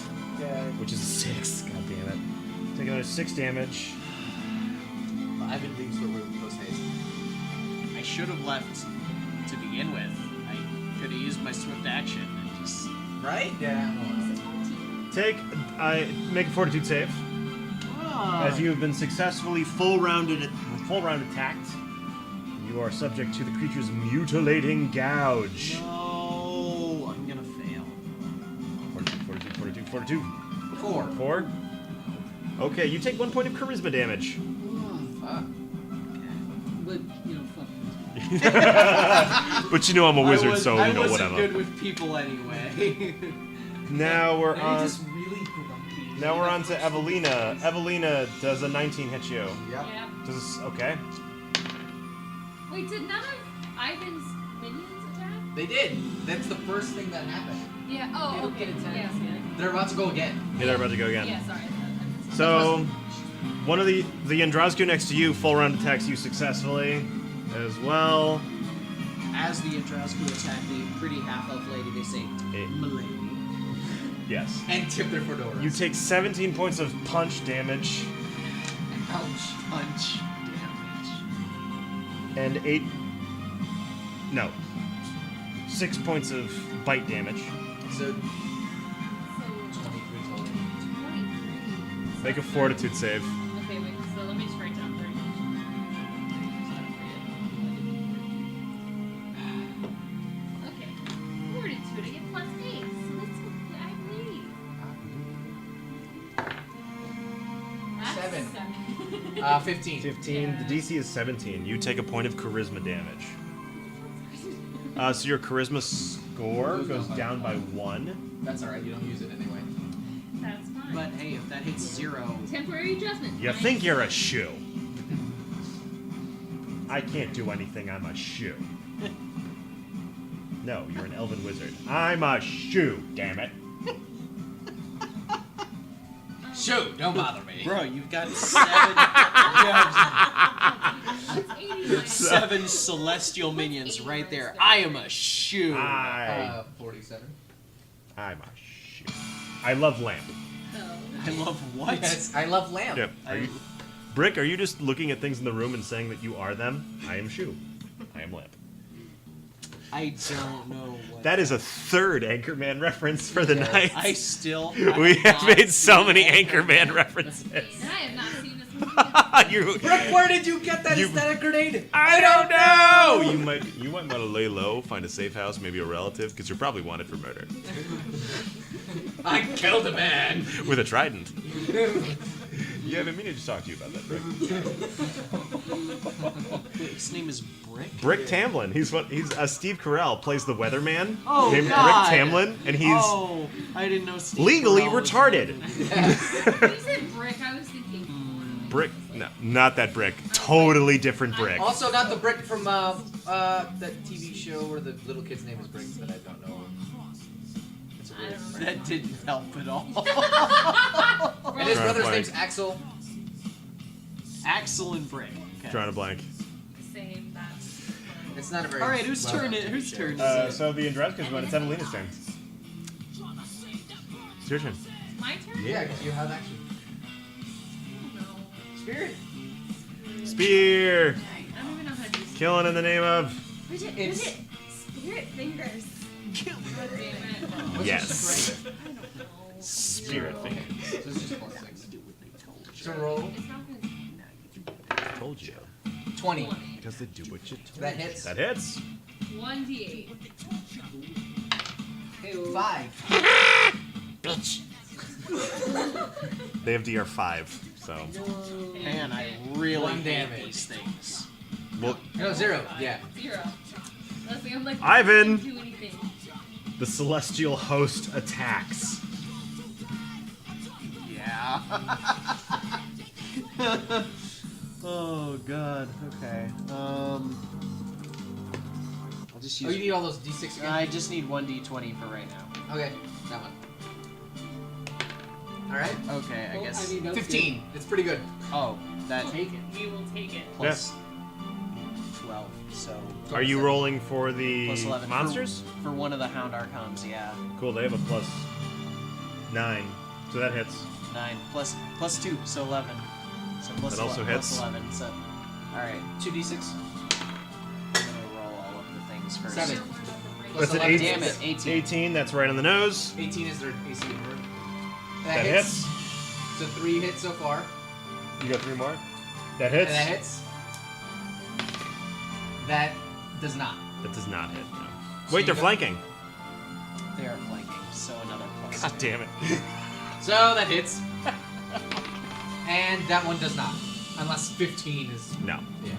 which is a 6. God damn it. Take another 6 damage. Ivan leaves the room post haste. I should have left to begin with. I could have used my swift action and just. Right? Yeah. Make a fortitude save. As you have been successfully full round attacked, you are subject to the creature's mutilating gouge. No, I'm gonna fail. Fortitude. 4. 4. Okay, you take 1 point of charisma damage. Fuck. But, you know, fuck. But you know I'm a wizard, so I you know wasn't whatever. good with people anyway. Now we're They're on. just really grumpy. Now we're on to Evelina. Evelina, does a 19 hit you? Yep. yeah. Okay. Wait, did none of Ivan's minions attack? They did. That's the first thing that happened. Yeah. Oh, It'll okay. get attacked. Yes, yeah. They're about to go again. Yeah, they're about to go again. Yeah, sorry. So, one of the Andrasku next to you full round attacks you successfully as well. As the Andrasku attack the pretty half-elf lady, they say, "Milady." Yes. And tip their fedoras. You take 17 points of punch damage Ouch. Punch damage. and 6 points of bite damage. So, 23 So, total. 23. Make a fortitude save. Okay, wait, so let me just write down 30. Okay. Fortitude, I get plus 8. So that's what I believe. That's 7. 7. 15. 15. Yeah. The DC is 17. You take a point of charisma damage. So your charisma score goes down by 1. That's alright, you don't use it anyway. That's fine. But hey, if that hits 0, Temporary adjustment. You think you're a shoe. I can't do anything, I'm a shoe. No, you're an elven wizard. I'm a shoe, damn it. Shoot, don't bother me. bro, you've got 7 celestial minions right there. I am a shoe. I'm 47. a shoe. I love lamp. I love what? Yes, I love lamp. Yep. Brick, are you just looking at things in the room and saying that you are them? I am shoe. I am lamp. I don't know what. That is a third Anchorman reference for the night. I still. We have made so many Anchorman references. And I have not seen this movie. Rick, where did you get that aesthetic grenade? I don't know. You might want to lay low, find a safe house, maybe a relative, because you're probably wanted for murder I killed a man. with a trident. Yeah, I've been meaning to talk to you about that, Brick. His name is Brick. Brick Tamlin. He's Steve Carell plays the weatherman named God. Brick Tamlin, and he's Oh, I didn't know. Steve legally Carell was retarded. When you said brick, I was thinking. Brick, no, not that Brick. Totally different Brick. Also, not the Brick from that TV show where the little kid's name is Brick that I don't know. It's a weird Brick. That didn't help at all. And his brother's Blank. name's Axel. Axel and Brick. Okay. Drawing a blank. Same. That's. It's not a very. All right, whose turn? Whose turn is it? So the Andrezka's won. It's Evelina's turn. It's your turn. My turn? Yeah, because you have action. No. Spirit. Spear. I don't even know how to do this. Killing in the name of. Bridget, It's- Bridget, spirit fingers. Damn it. Yes. I don't know. Spirit fingers. So it's just +6. So roll. It's not gonna. I told you. 20. Because they do what you told. That hits. That hits. 1d8. 5. They have DR5, so. Man, I really 1 hate damage. these things. Well, No, 0. Yeah. 0. That's like I'm like. Ivan! I can't do anything. the celestial host attacks. Yeah. Oh god. Okay. I'll just Oh, use. you need all those D6 again? I just need 1d20 for right now. Okay, that one. Alright. Okay, I guess. 15. It's pretty good. Oh, that Take it. We will take it. plus 12. So Are you rolling for the plus 11 monsters? for one of the Hound Archons. Yeah, Cool, they have a +9, so that hits. 9 plus 2, so 11. So plus That also 11, hits. Plus 11. So all right, 2d6. I'm gonna roll all of the things first. 7. That's an 11. 8. Damn it, 18. 18, that's right on the nose. 18 is their AC number. That hits. So 3 hits so far. You got 3 more. That And hits. that hits. That does not. That does not hit, no. So Wait, you they're got- flanking. They are flanking, so another plus. God damn it. So that hits. And that one does not. Unless 15 is. No. Yeah.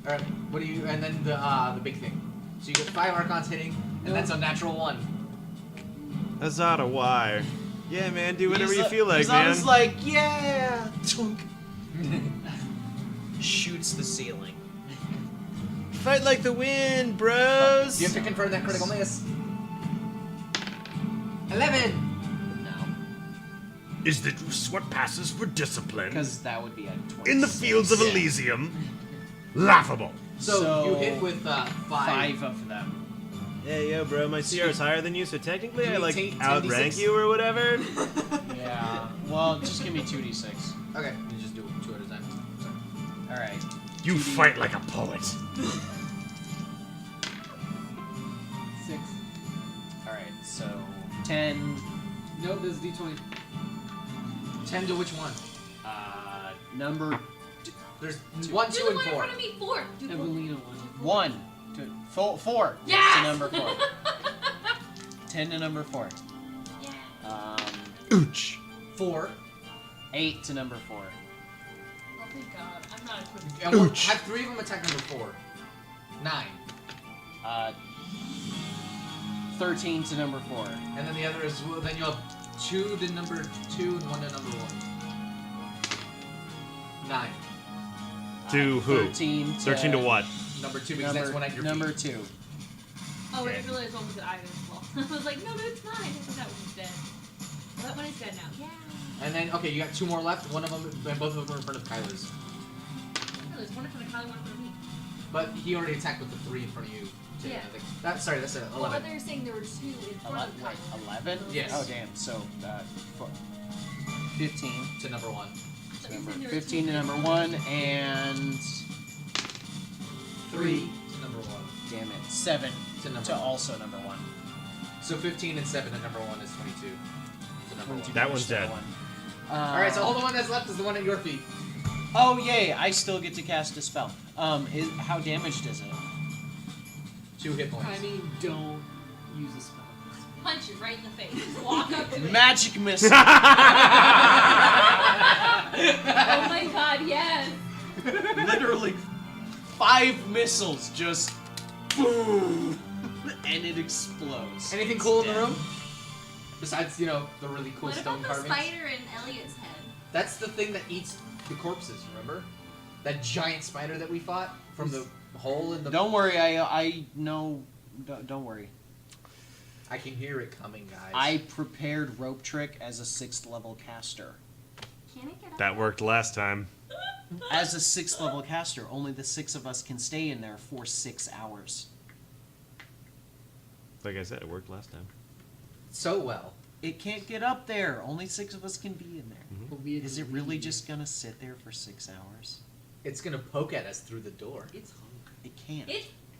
Alright, what do you. And then the big thing. So you get 5 Archons hitting, and that's a natural 1. Azada, why? Yeah, man, do whatever you feel like, He's man. always like, yeah. Tunk. Shoots the ceiling. Fight like the wind, bros. You have to confirm that critical miss. 11! No, Is this what passes for discipline? because that would be a 20. In the fields of Elysium, laughable. So you hit with 5. 5 of them. Hey, yo, bro, my CR is higher than you, so technically I, like, 10d6. outrank you or whatever. Yeah. Well, just give me 2d6. Okay, you just do it 2 at a time. Sorry. All right. You fight like a poet. 6. All right. So 10. Nope, this is D20. 10 to which one? Number There's Do 1, 2, the and one in 4. front of me. 4. Do 4. Evelina 1 to 4. Yes! To number 4. 10 to number 4. Yeah. Ooch. 4. 8 to number 4. Oh, thank God. I'm not equipped. And Ouch. have 3 of them attack number 4. 9. 13 to number 4. And then the other is, well, then you'll have 2 to number 2 and 1 to number 1. 9. To who? 13 to... 13 to what? Number 2 because that's one at your Number feet. 2. Oh, I didn't realize one was at Ivan as well. I was like, no, it's not. I thought that one was dead. Well, that one is dead now. Yeah. And then, okay, you got 2 more left. One of them, and both of them are in front of Kyler's. Oh, there's one in front of Kylie, one in front of me. But he already attacked with the 3 in front of you. Too, Yeah. I think. Sorry, that's a 11. Well, but they're saying there were 2 in front of Wait, Kylie. 11? Yes. Oh, damn. So, 15. To number 1. So Number you're saying there were 15 to two number in 1, and... 3 to number 1. Damn it. 7 To number to 1. also number 1. So 15 and 7 at number 1 is 22. To number 1. That one's dead. Alright, so all the one that's left is the one at your feet. Oh, yay! I still get to cast a spell. How damaged is it? 2 hit points. I mean, don't use a spell. Punch it right in the face. Just walk up to it. Magic missile! Oh my god, yes. Literally 5 missiles just boom, and it explodes. Anything It's cool in the dead. room? Besides, you know, the really cool What stone about the carvings? spider in Elliot's head? That's the thing that eats the corpses, remember? That giant spider that we fought from the hole in the... Don't worry, I know. Don't worry. I can hear it coming, guys. I prepared Rope Trick as a 6th level caster. Can it get up? That worked last time. As a 6th level caster, only the 6 of us can stay in there for 6 hours. Like I said, it worked last time. So well. It can't get up there. Only 6 of us can be in there. But we Is it agree. really just gonna sit there for 6 hours? It's gonna poke at us through the door. It's hungry. It can't.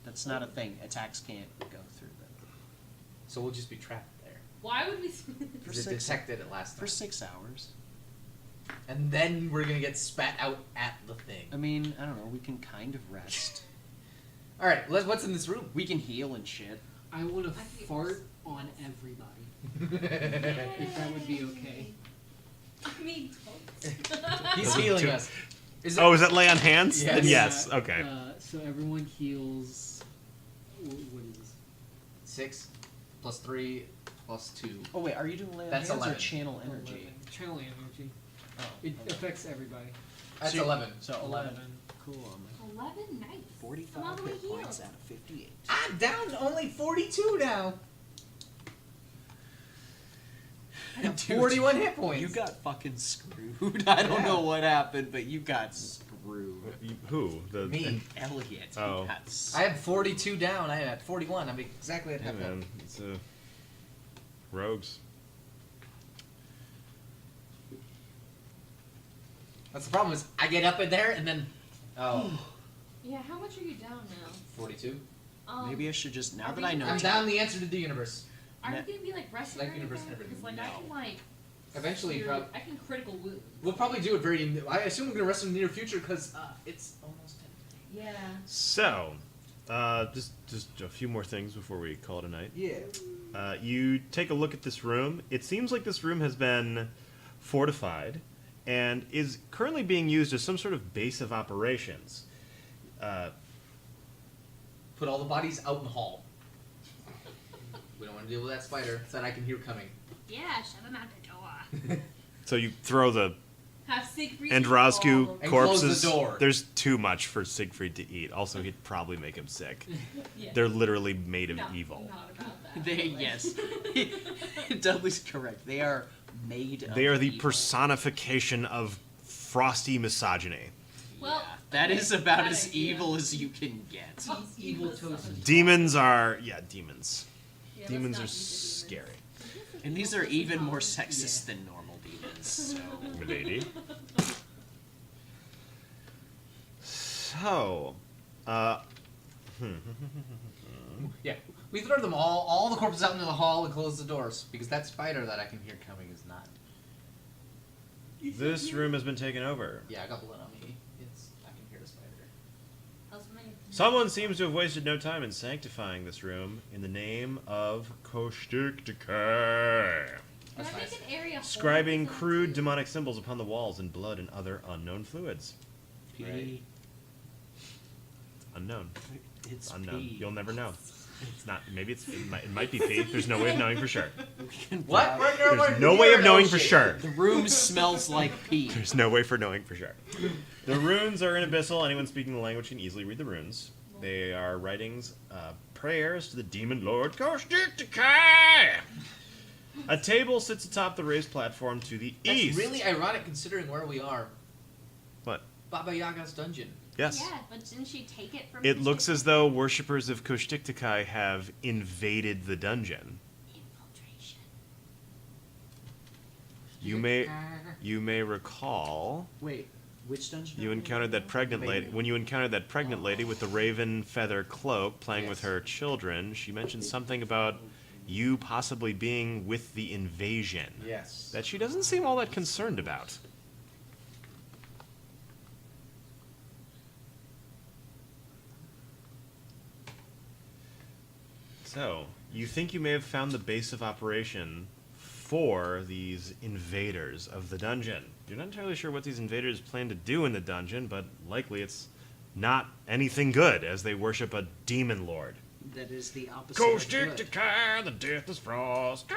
That's not a thing. Attacks can't go through them. So we'll just be trapped there. Why would we... For Because it 6 detected it last For time. 6 hours. And then we're gonna get spat out at the thing. I mean, I don't know. We can kind of rest. Alright, what's in this room? We can heal and shit. I want to I think fart on everybody. If that would be okay. I mean, He's Those are healing two- us. Is Oh, is that lay on hands? Yes. Then yes. Okay. So everyone heals. What is this? 6 plus 3 plus 2. Oh wait, are you doing lay on That's hands 11. or channel energy? 11. Channel energy. Oh, It okay. affects everybody. That's So- 11. So 11. Cool. 11? Nice. 45 Come on, hit we points heal. out of 58. I'm down to only 42 now. I got Dude, 41 hit points. You got fucking screwed. I don't know what happened, but you got screwed. Who? The Me. Elliot. Oh. You got I had 42 down. I had 41. I'm exactly at Yeah, half man. It's rogues. That's the problem is I get up in there and then... Oh. yeah, how much are you down now? 42? Maybe I should just, now I that think I know. I'm down the answer to the universe. Are you Ne- gonna be like resting Like or universe anything? and everything. Because like I can like... Eventually, cure- I can critical wound. we'll probably do it very... I assume we're going to rest in the near future because it's almost 10. Yeah. So, just a few more things before we call it a night. Yeah. You take a look at this room. It seems like this room has been fortified and is currently being used as some sort of base of operations. Put all the bodies out in the hall. We don't want to deal with that spider that I can hear coming. Yeah, shove him out the door. So you throw the Have Siegfried... Androscu And close the corpses. door. There's too much for Siegfried to eat. Also, he'd probably make him sick. Yeah. They're literally made of No, evil. Not about that. They, but, like- yes. Dudley's correct. They are made of They are the evil. personification of frosty misogyny. Well, Yeah, that is about bad as idea. evil as you can get. He's evil toast. Demons are, demons. Yeah, let's Demons not are use the demons. scary. And these are even more sexist than normal demons. So. Milady. So, Yeah. We throw them all the corpses out into the hall and close the doors because that spider that I can hear coming is not. this room has been taken over. Yeah, I got blood on me. I can hear the spider. How's my... Someone seems to have wasted no time in sanctifying this room in the name of caustic decay. Can That's I nice. make an area Scribing whole? crude demonic symbols upon the walls in blood and other unknown fluids. P. Unknown. It's Unknown. P. You'll never know. It's not. Maybe it might be pee. There's no way of knowing for sure. What? There's no way of knowing for sure. The room smells like pee. There's no way for knowing for sure. The runes are in Abyssal. Anyone speaking the language can easily read the runes. They are writings, prayers to the demon lord Kostiktikai. A table sits atop the raised platform to the That's east. really ironic considering where we are. What? Baba Yaga's dungeon. Yes. Yeah, but didn't she take it from It looks as though worshippers of Kostiktikai have invaded the dungeon. Infiltration. You may recall Wait, which dungeon? you encountered that pregnant lady. When you encountered that pregnant lady with the raven feather cloak playing with her children, she mentioned something about you possibly being with the invasion. Yes. That she doesn't seem all that concerned about. So, you think you may have found the base of operation for these invaders of the dungeon. You're not entirely sure what these invaders plan to do in the dungeon, but likely it's not anything good, as they worship a demon lord. That is the opposite of good. Kostiktikai, the deathless frost.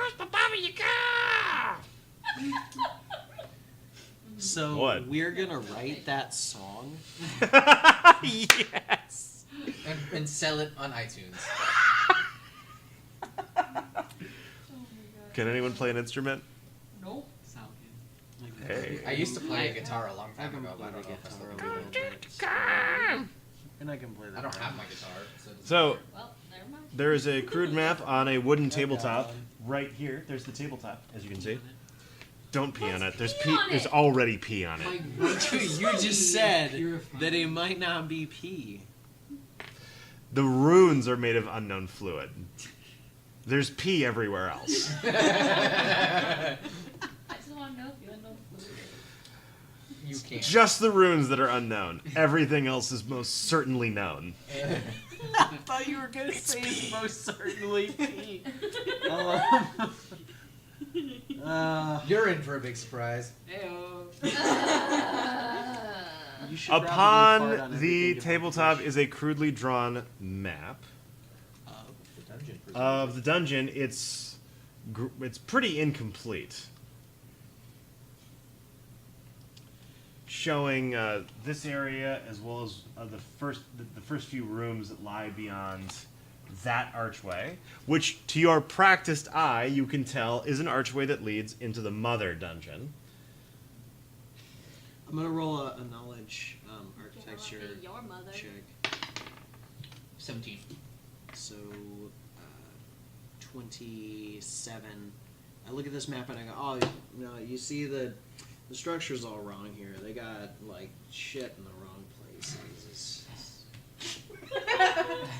So What? we're gonna write that song. Yes! And sell it on iTunes. Can anyone play an instrument? Nope. Sound Hey. I used to play a guitar a long I time can ago, play but I the don't know if I still guitar a do. little bit. And I can play the I don't piano. have my guitar. So, Well, never mind. there is a crude map on a wooden tabletop right here. There's the tabletop, as you can see. Don't pee on it. There's pee on There's it. already pee on it. You just said Purified. that it might not be pee. The runes are made of unknown fluid. There's pee everywhere else. I just want to know if you know fluid. You can't. Just the runes that are unknown. Everything else is most certainly known. I thought you were gonna say it's most certainly pee. You're in for a big surprise. Heyo. You should probably fart Upon on the everything to tabletop push. is a crudely drawn map The dungeon. of the dungeon. It's pretty incomplete, showing this area as well as the first few rooms that lie beyond that archway, which to your practiced eye you can tell is an archway that leads into the mother dungeon. I'm gonna roll a knowledge architecture Be your mother. check. 17. So, 27. I look at this map and I go, oh, no, you see the structure's all wrong here. They got, like, shit in the wrong places.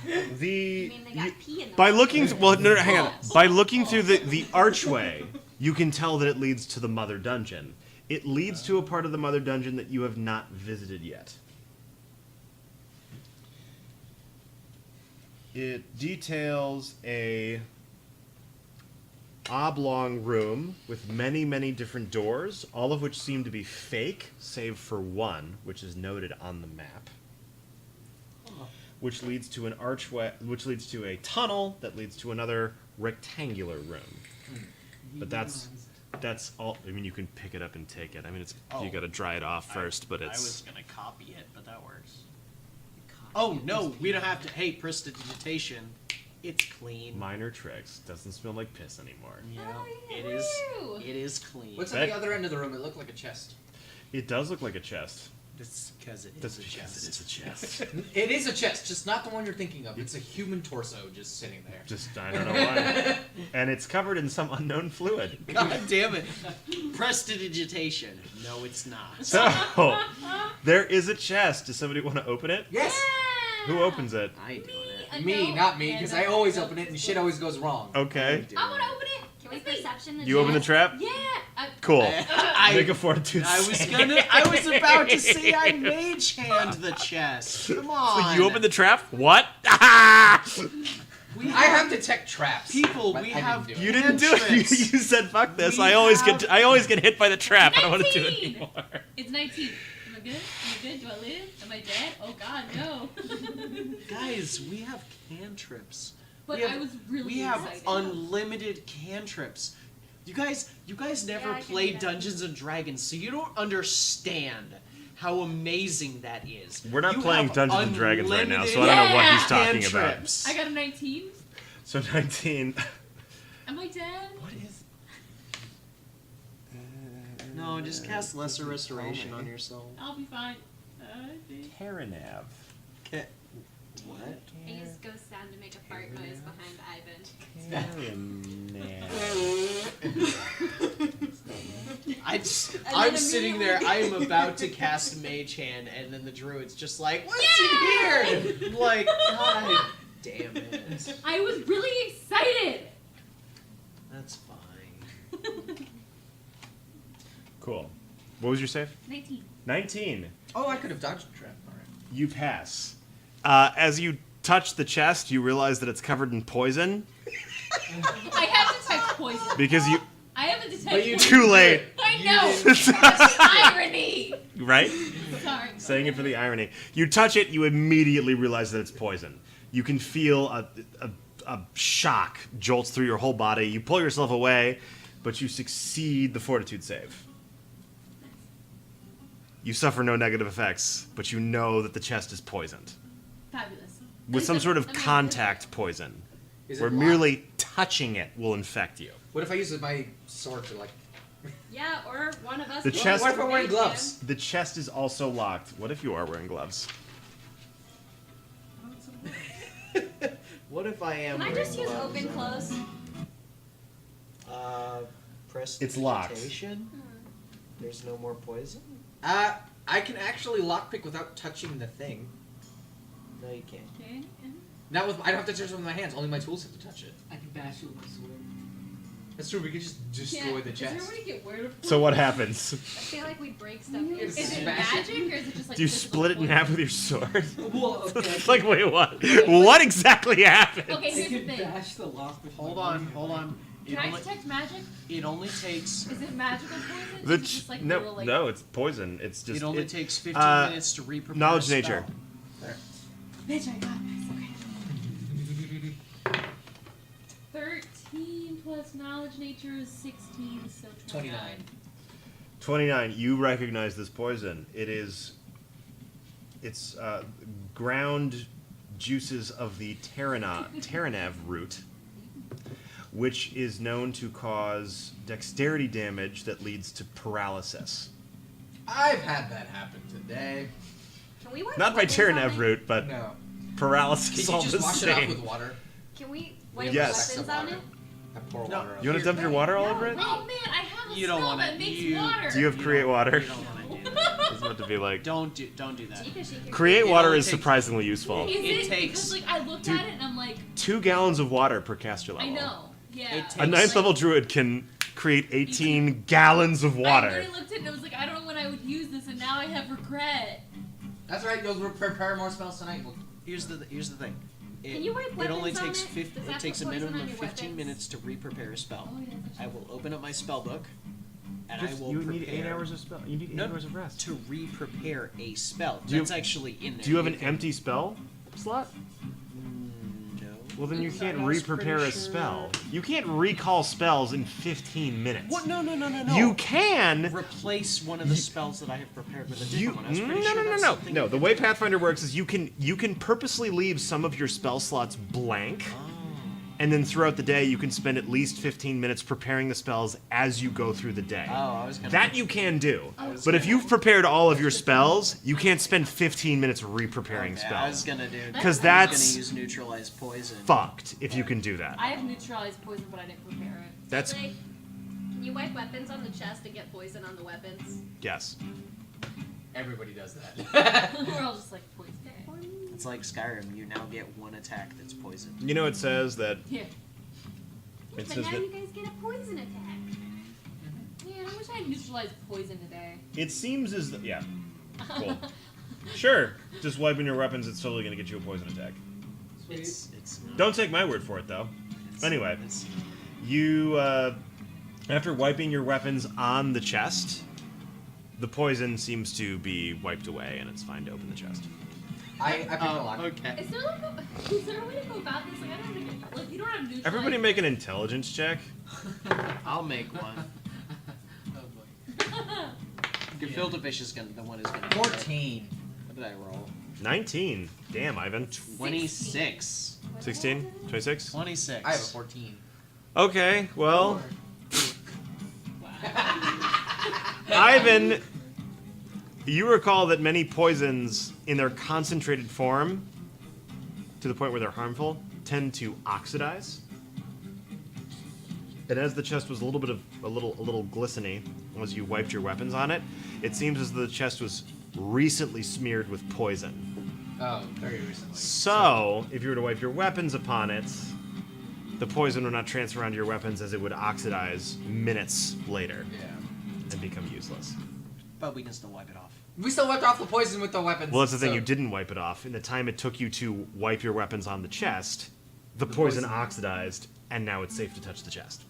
You mean they got pee in the By mouth? looking, no, hang on. By looking through the archway, you can tell that it leads to the mother dungeon. It leads to a part of the mother dungeon that you have not visited yet. It details a oblong room with many, many different doors, all of which seem to be fake, save for one, which is noted on the map. Which leads to an archway, which leads to a tunnel that leads to another rectangular room. But that's all. I mean, you can pick it up and take it. I mean, you got to dry it off first, but I it's. was gonna copy it, but that works. Oh, no, we don't have to. Hey, prestidigitation. It's clean. Minor tricks. Doesn't smell like piss anymore. Yeah, Oh, it yeah, is. woo. It is clean. What's at the other end of the room? It looked like a chest. It does look like a chest. That's because it That's is a because chest. it is a chest. It is a chest, just not the one you're thinking of. It's a human torso just sitting there. Just I don't know why. And it's covered in some unknown fluid. God damn it. Prestidigitation. No, it's not. So there is a chest. Does somebody want to open it? Yes! Who opens it? I ain't doing it. Me, not me, because I always open it and shit always goes wrong. Okay. I want to open it. Can we perception? You open the trap? Yeah. Cool. I- Make a fortitude I was save. I was about to say I mage hand the chest. Come on. You open the trap? What? We I have detect traps. People, but we I have- didn't do You it. didn't do it. You Entrance. said fuck this. We I always have- get hit by the trap. I don't want to do it 19. anymore. It's 19. Am I good? Am I good? Do I live? Am I dead? Oh God, no. Guys, we have cantrips. But We have- I was really We have excited. unlimited cantrips. You guys never Yeah, I can played do that. Dungeons and Dragons, so you don't understand how amazing that is. We're not You playing have Dungeons and Dragons right now, so I don't know what he's talking about. cantrips. I got a 19. So 19. Am I dead? What is? No, just cast Lesser Restoration on yourself. I'll be fine. Terranav. What? I used ghost sound to make a fart noise behind Ivan. I'm sitting there, I am about to cast Mage Hand, and then the druid's just like, what's in here? I'm like, God damn it. I was really excited. That's fine. Cool. What was your save? 19. 19. Oh, I could have dodged the trap. All right. You pass. As you touch the chest, you realize that it's covered in poison I have detect poison. because you. I have a detect But you poison. Too late, I know. That's irony. right? Sorry. Saying it for the irony. You touch it, you immediately realize that it's poison. You can feel a shock jolts through your whole body. You pull yourself away, but you succeed the fortitude save. You suffer no negative effects, but you know that the chest is poisoned. Fabulous. With some sort of Amazing. contact poison, Is where it locked? merely touching it will infect you. What if I use my sword to like? Yeah, or one of us. The can chest- What if I'm wearing make him. gloves? The chest is also locked. What if you are wearing gloves? What if I am Can I wearing just use gloves? open close? Press It's locked. vegetation? There's no more poison? I can actually lockpick without touching the thing. No, you can't. Okay. Not with. I don't have to touch it with my hands. Only my tools have to touch it. I can bash you with my sword. That's true. We could just destroy the Does chest. everybody get weird of So what happens? I feel like we break stuff here. It's Is it Smash it. magic or is it just like Do you physical split it in poison? half with your sword? Well, okay. It's like, wait, what? What exactly happened? Okay, I here's the can thing. bash the lock with Hold my on, blade. hold on. Can I detect magic? It only takes Is it magical poison? The Is it just like no, little, like, no, it's poison. It's just it only takes 15 minutes to re-prepare knowledge a nature. spell. Bitch, I got this. Okay. 13 plus knowledge nature is 16, so 29. 29. You recognize this poison. It's ground juices of the Terranav root, which is known to cause dexterity damage that leads to paralysis. I've had that happen today. Can we wipe Not by weapons on Terranav it? root, but No. paralysis Can all you the just wash it off same. with water? Can we wipe Yes. weapons on it? I pour No. water on You want to dump your water all over it? Oh man, I have a You don't spell wanna- that makes you- water. Do you have create water? You don't want to do that. It's about to be like Don't do that. Chica, she can create It water only is takes- surprisingly useful. Is It it? takes- Because like I looked Dude. at it and I'm like, 2 gallons of water per caster level. I know. Yeah. It A takes- ninth level druid can create 18 gallons of I water. literally looked at it and I was like, I don't know when I would use this, and now I have regret. That's right. You'll prepare more spells tonight. We'll- Here's the thing. Can you wipe It only weapons on takes it? 50, Does it that takes a put poison minimum on of your 15 weapons? minutes to re-prepare a spell. Oh, yeah, that's I will open up my spell book, and Just- I will you prepare need 8 hours of spell. You need 8 No. hours of rest. to re-prepare a spell. Do you- That's actually in there. Do you have an can- empty spell slot? No. Well, then you can't I was re-prepare a pretty sure- spell. You can't recall spells in 15 minutes. What? No. You can. Replace one of the spells that I have prepared with a different You one. I was no pretty no sure no that's no something no. you The can way do. Pathfinder works is you can purposely leave some of your spell slots blank, and then throughout the day you can spend at least 15 minutes preparing the spells as you go through the day. Oh, I was gonna. That you can do. was But if gonna- you've prepared all of your spells, you can't spend 15 minutes re-preparing Okay, I was spells. gonna do. 'Cause I was that's gonna use neutralize poison. Fucked if you can do that. I have neutralized poison, but I didn't prepare it. That's Like, can you wipe weapons on the chest and get poison on the weapons? yes. Everybody does that. We're all just like poison. It's like Skyrim. You now get one attack that's poison. You know it says that Here. it But says now that you guys get a poison attack. Man, I wish I had neutralized poison today. it seems as yeah. Cool. Sure. Just wiping your weapons, it's totally gonna get you a poison attack. It's not. Don't take my word for it though. It's- Anyway. it's- You, after wiping your weapons on the chest, the poison seems to be wiped away, and it's fine to open the chest. I picked a lock. Okay. Is there a way to go about this? Like, I don't think like you don't have neutral. Everybody make an intelligence check. I'll make one. Oh boy. Gefilte fish is the one who's gonna. 14. What did I roll? 19. Damn, Ivan. 26. 16? 26? 26. I have a 14. Okay, well. Ivan, you recall that many poisons, in their concentrated form, to the point where they're harmful, tend to oxidize. And as the chest was a little glistening as you wiped your weapons on it, it seems as though the chest was recently smeared with poison. Oh, very recently. So, if you were to wipe your weapons upon it, the poison would not transfer onto your weapons as it would oxidize minutes later Yeah. and become useless. But we can still wipe it off. We still wiped off the poison with the weapons. Well, that's the thing, so- you didn't wipe it off. In the time it took you to wipe your weapons on the chest, the poison oxidized, and now it's safe to touch the chest.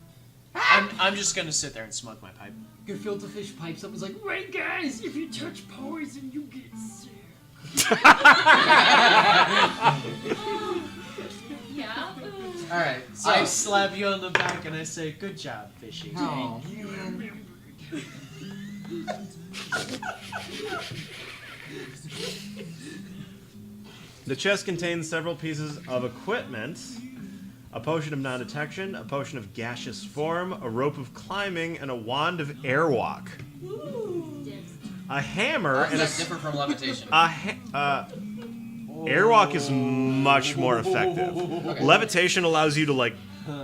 I'm just gonna sit there and smoke my pipe. Gefilte fish pipes up and is like, wait guys, if you touch poison, you get sick. Yeah. Alright, so. I slap you on the back and I say, good job, fishy. Oh, man. The chest contains several pieces of equipment. A potion of non-detection, a potion of gaseous form, a rope of climbing, and a wand of airwalk. Dibs. A hammer and a... That's different from levitation. Airwalk is much more effective. Okay. Levitation allows you to, like,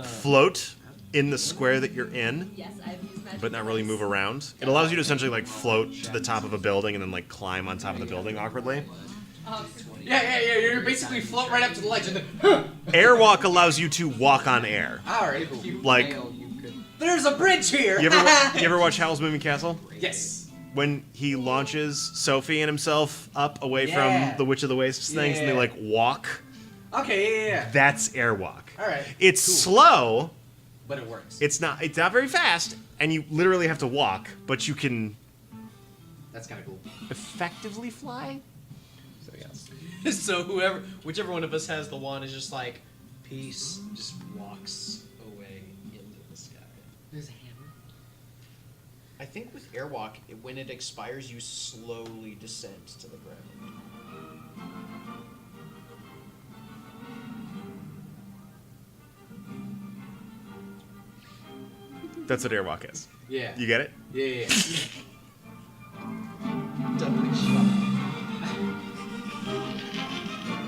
float in the square that you're in, Yes, I've used magic. but not really move around. It allows you to essentially, like, float to the top of a building and then, like, climb on top of the building awkwardly. Yeah, you're basically float right up to the ledge and then. Airwalk allows you to walk on air. Alright, cool. Like, There's a bridge here! you ever watch Howl's Moving Castle? Yes. When he launches Sophie and himself up away Yeah. from the Witch of the Wastes things and they, Yeah. like, walk, Okay, yeah. that's Airwalk. Alright. It's Cool. slow, But it works. it's not very fast, and you literally have to walk, but you can That's kind of cool. effectively fly? So, yes. So whichever one of us has the wand is just like, peace, just walks away into the sky. There's a hammer. I think with Airwalk, when it expires, you slowly descend to the ground. That's what Airwalk is. Yeah. You get it? Yeah. Dudley shot.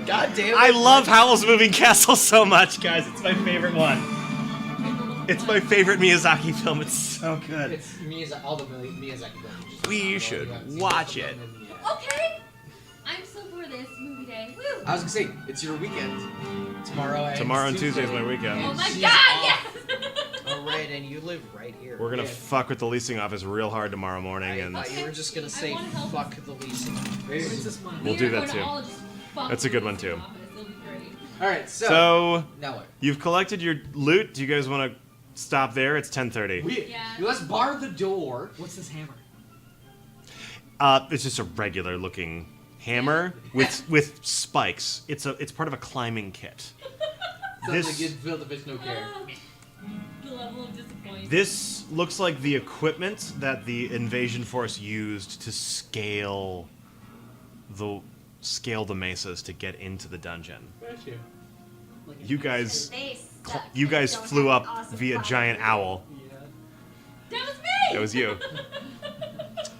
God damn it. I love Howl's Moving Castle so much, guys. It's my favorite one. It's my favorite Miyazaki film. It's so good. It's Miyazaki, all the Miyazaki films. We should watch it. Okay. I'm so for this movie day. Woo. I was gonna say, it's your weekend. Tomorrow And Tuesday is my weekend. Oh my she's god, off. yes! Alright, and you live right here. We're gonna Yeah. fuck with the leasing office real hard tomorrow morning, I and thought you were just gonna say, wanna help. fuck the leasing. Princess Mine. We'll We do are that going to too. all just fuck That's a good one, with this too. office. It'll be great. Alright, so. so Now what? you've collected your loot. Do you guys want to stop there? It's 10:30. Yeah. Let's bar the door. What's this hammer? It's just a regular looking hammer with spikes. It's part of a climbing kit. Sounds This- like you'd feel the fish no care. The level of disappointment. This looks like the equipment that the invasion force used to scale the mesas to get into the dungeon. Like You guys They suck. you They guys don't flew have up an awesome via product. giant owl. That was me! That was you.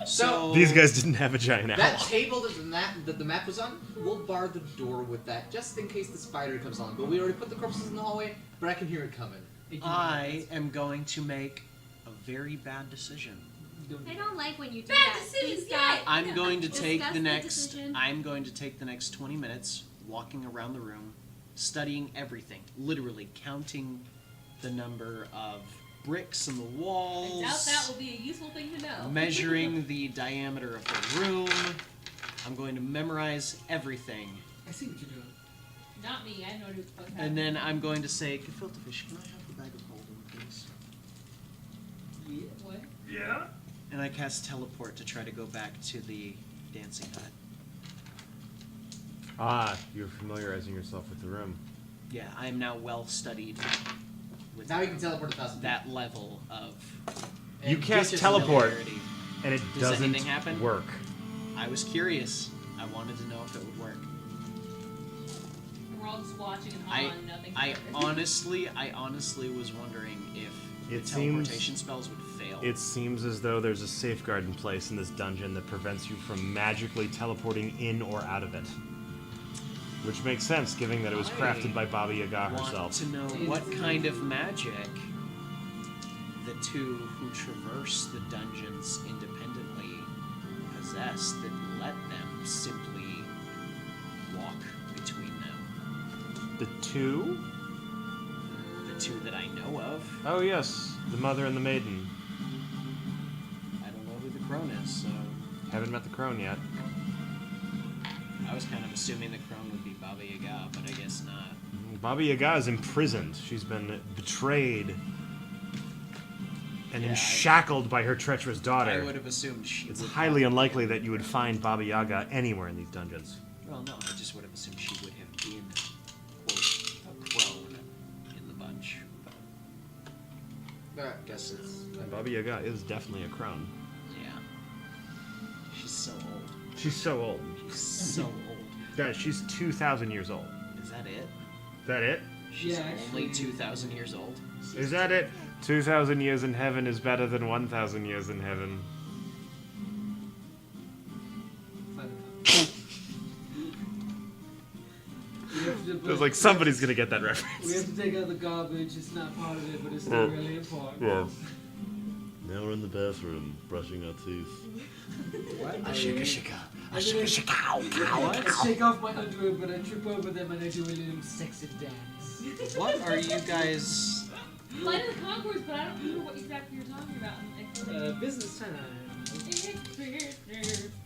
So, These guys didn't have a giant that owl. table that the map was on, we'll bar the door with that just in case the spider comes on. But we already put the corpses in the hallway, but I can hear it coming. I am going to make a very bad decision. I don't like when you do Bad that. decisions, Please yeah. stop. I'm going to take Discuss the the next. decision. I'm going to take the next 20 minutes walking around the room, studying everything, literally counting the number of bricks in the I walls, doubt that will be a useful thing to know. measuring the diameter of the room. I'm going to memorize everything, I see what you're doing. Not me. I know what it's supposed to and then I'm going to say, "Gefilte fish, can I have the bag of holding, please?" What? And I cast teleport to try to go back to the dancing hut. Ah, you're familiarizing yourself with the room. Yeah, I am now well studied with Now you can teleport 1,000 feet. that level of. You and cast just teleport. familiarity. And it Does doesn't anything happen? work. I was curious. I wanted to know if it would work. We're all just watching and on. Nothing. I honestly was wondering if It the seems- teleportation spells would fail. It seems as though there's a safeguard in place in this dungeon that prevents you from magically teleporting in or out of it. Which makes sense, given that it was crafted by Baba Yaga want herself. to know what kind of magic the two who traverse the dungeons independently possess that let them simply walk between them. The two? The two that I know of. Oh yes, the mother and the maiden. I don't know who the Crone is, so Haven't met the Crone yet. I was kind of assuming the Crone would be Baba Yaga, but I guess not. Baba Yaga is imprisoned. She's been betrayed and Yeah, shackled by her treacherous daughter. I would have assumed she It's would highly have unlikely that you would find Baba Yaga anywhere in these dungeons. Well, no, I just would have assumed she would have been, quote, a crone in the bunch. But I guess it's... And Baba Yaga is definitely a crone. Yeah. She's so old. She's so old. She's so old. Guys, she's 2,000 years old. Is that it? Is that it? She's Yeah, only actually- 2,000 years old? Is that it? 2,000 years in heaven is better than 1,000 years in heaven. Feels like somebody's gonna get that We reference. have to take out the garbage. It's not part of it, but it's still really important. Yeah. Now we're in the bathroom, brushing our teeth. What? I Shika. take off my underwear, but I trip over them and I do a little sexy dance. What are you guys... Flight of the Conchords, but I don't remember what exactly you're talking about. Business time.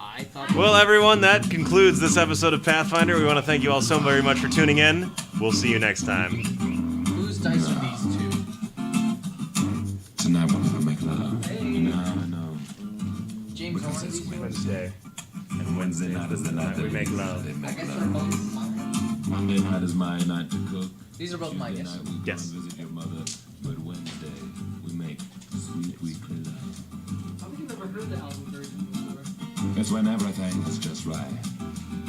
I thought... Well, everyone, that concludes this episode of Pathfinder. We want to thank you all so very much for tuning in. We'll see you next time. Whose dice are these two? Tonight we're gonna make love. No. James, Because are it's these two? Wednesday. And Wednesday night is the night we that make we love. I guess they're both mine. Monday night is my night to cook. These are both mine, Tuesday yes. night we go Yes. and visit your mother. But Wednesday we make sweet weekly love. I've never heard the album version before. It's when everything is just right.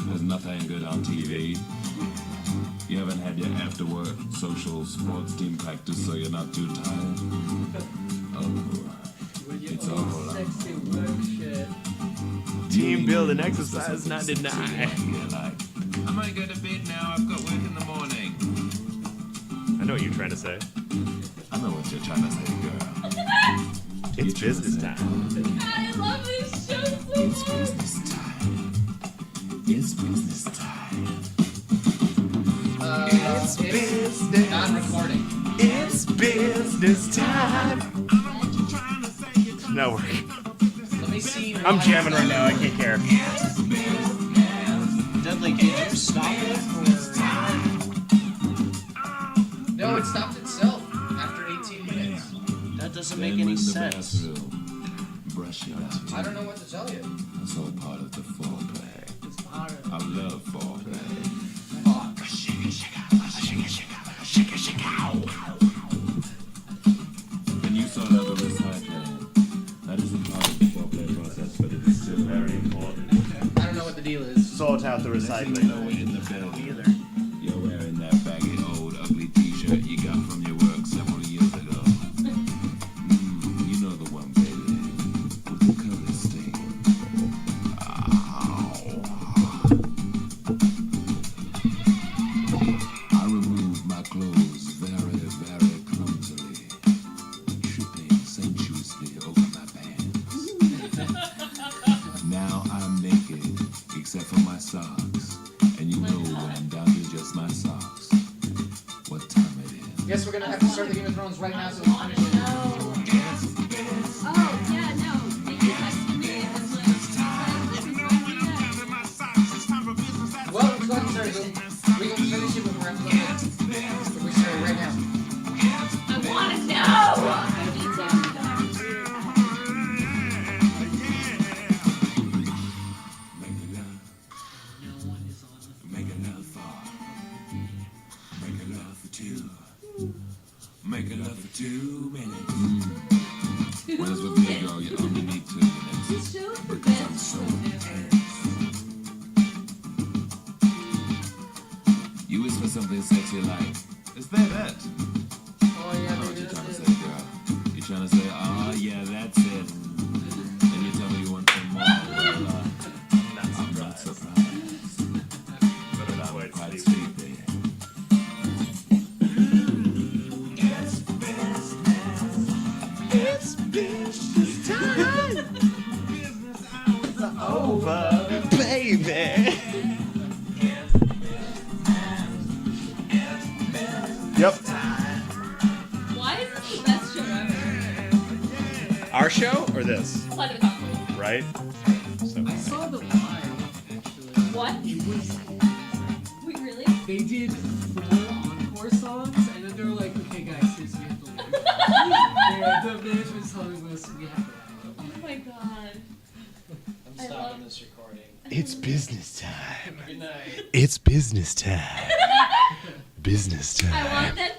There's nothing good on TV. You haven't had your after-work social sports team practice, so you're not too tired. Oh, it's all right. Sexy work shit. Team building exercise 99. You're like, I might go to bed now. I've got work in the morning. I know what you're trying to say. I know what you're trying to say, girl. It's business time. I love this show so It's much. business time. It's business time. It's business. Non-recording. It's business time. No, Let me see. I'm jamming right now. I can't care. Dudley, did you stop it, No, it stopped itself after 18 minutes. or... That doesn't make Then any in the sense. bathroom, brush your teeth. I don't know what to tell you. It's all part of the foreplay. It's harder. I love foreplay. Fuck. And you saw that the recycling. That isn't part of the foreplay process, but it is still very important. I don't know what the deal is. Sort out the You recycling. know it in the bed either. You're wearing that baggy old ugly t-shirt you got from your work several years ago. You know the one, baby, with the curly stain. I remove my clothes very, very clumsily, tripping sensuously over my pants. Now I'm naked, except for my socks. And you know when I'm down to just my socks, what time it is. Guess we're gonna have to start the Game of Thrones right now, so it's finish it. Oh, yeah, no. They gave us to me. It was Well, let's go ahead and start it. We can finish it when we're at the limit. We start it right now. I want to know. Make it love, No one is on the make it two. Making love for 2 minutes. When it's with me, girl, you only need 2 minutes. This show's the Because I'm best so show ever. intense. You whisper something sexy like, is that it? Oh yeah, I know what baby, you're trying that's to it. say, girl. You're trying to say, oh yeah, that's it. And you tell me you want some more. Well, I'm not surprised. But I'm I'm quite quite sleepy. sleepy. Over, baby. Yep. Why is this the best show ever? Our show or this? Flight of the Conchords. Right? So I saw the live actually. What? It was Wait, really? they did 4 encore songs, and then they were like, "Okay, guys, seriously, we have to leave." The management's telling us we have to leave. Oh my god. I'm I stopping love- this recording. It's business time. Good night. It's business time. Business time. I want that